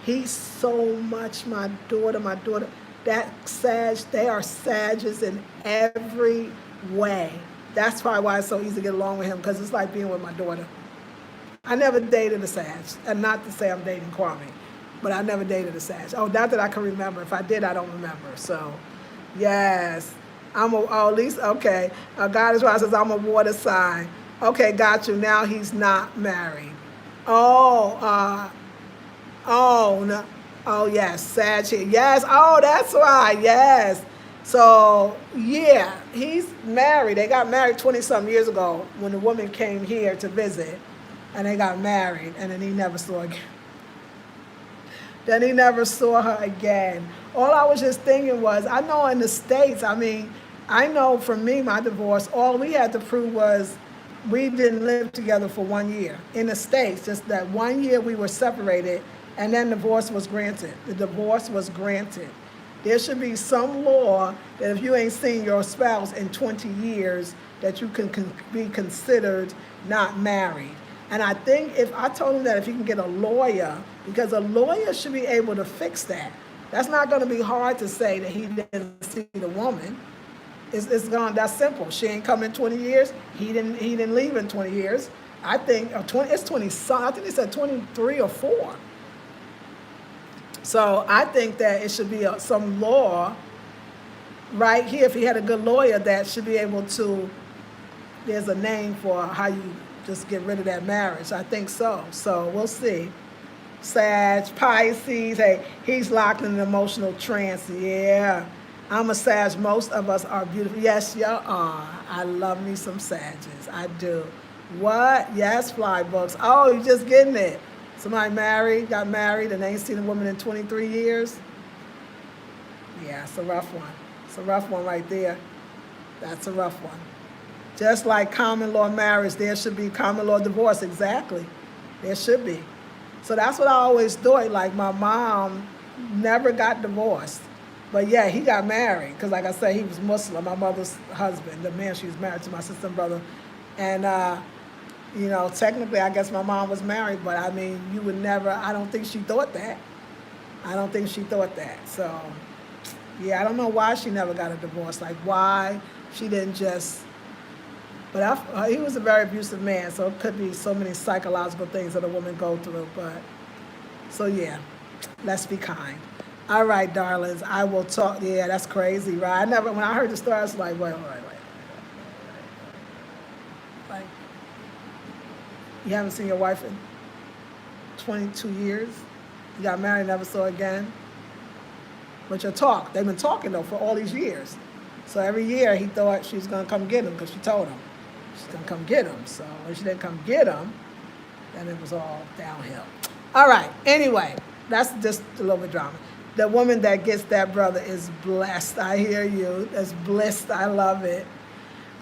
He's so much my daughter. That Sag, they are Sages in every way. That's probably why it's so easy to get along with him, because it's like being with my daughter. I never dated a Sag, and not to say I'm dating Kwame, but I never dated a Sag. Oh, not that I can remember. If I did, I don't remember. So, yes. At least, okay. God is right, says I'm a water sign. Okay, got you. Now he's not married. No. Oh, yes, Sag here. Yes, oh, that's right, yes. So, yeah, he's married. They got married 20-something years ago when the woman came here to visit, and they got married, and then he never saw her again. All I was just thinking was, I know in the States, I know for me, my divorce, all we had to prove was we didn't live together for 1 year. In the States, just that 1 year we were separated, And then divorce was granted. The divorce was granted. There should be some law that if you ain't seen your spouse in 20 years, that you can be considered not married. And I think if I told him that if he can get a lawyer, because a lawyer should be able to fix that. That's not going to be hard to say that he didn't see the woman. It's gone. That's simple. She ain't come in 20 years. He didn't leave in 20 years. I think 20. It's 20. I think he said 23 or 4. So I think that it should be some law right here. If he had a good lawyer, that should be able to. There's a name for how you just get rid of that marriage. I think so. So we'll see. Sag, Pisces. Hey, he's locked in an emotional trance. Yeah. I'm a Sag. Most of us are beautiful. Yes, you are. I love me some Sages. I do. What? Yes, fly books. Oh, you're just getting it. Somebody got married, and they ain't seen a woman in 23 years. Yeah, it's a rough one. It's a rough one right there. That's a rough one. Just like common law marriage, there should be common law divorce. Exactly. There should be. So that's what I always thought. Like, my mom never got divorced. But yeah, he got married. Because like I said, he was Muslim, my mother's husband, the man she was married to, my sister and brother. And, you know, technically, I guess my mom was married. But, I mean, you would never, I don't think she thought that. I don't think she thought that. So, yeah, I don't know why she never got a divorce. Like, why she didn't just... But he was a very abusive man, so it could be so many psychological things that a woman go through. But so yeah, let's be kind. All right, darlings, I will talk. Yeah, that's crazy, right? When I heard the story, I was like, wait. Like, you haven't seen your wife in 22 years. You got married, never saw again. But they've been talking though for all these years. So every year he thought she was gonna come get him because she told him. She's going to come get him. So when she didn't come get him, then it was all downhill. All right. Anyway, that's just a little bit drama. The woman that gets that brother is blessed. I hear you. That's blessed. I love it.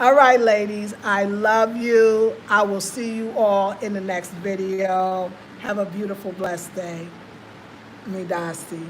All right, ladies. I love you. I will see you all in the next video. Have a beautiful, blessed day. Me, Dusty.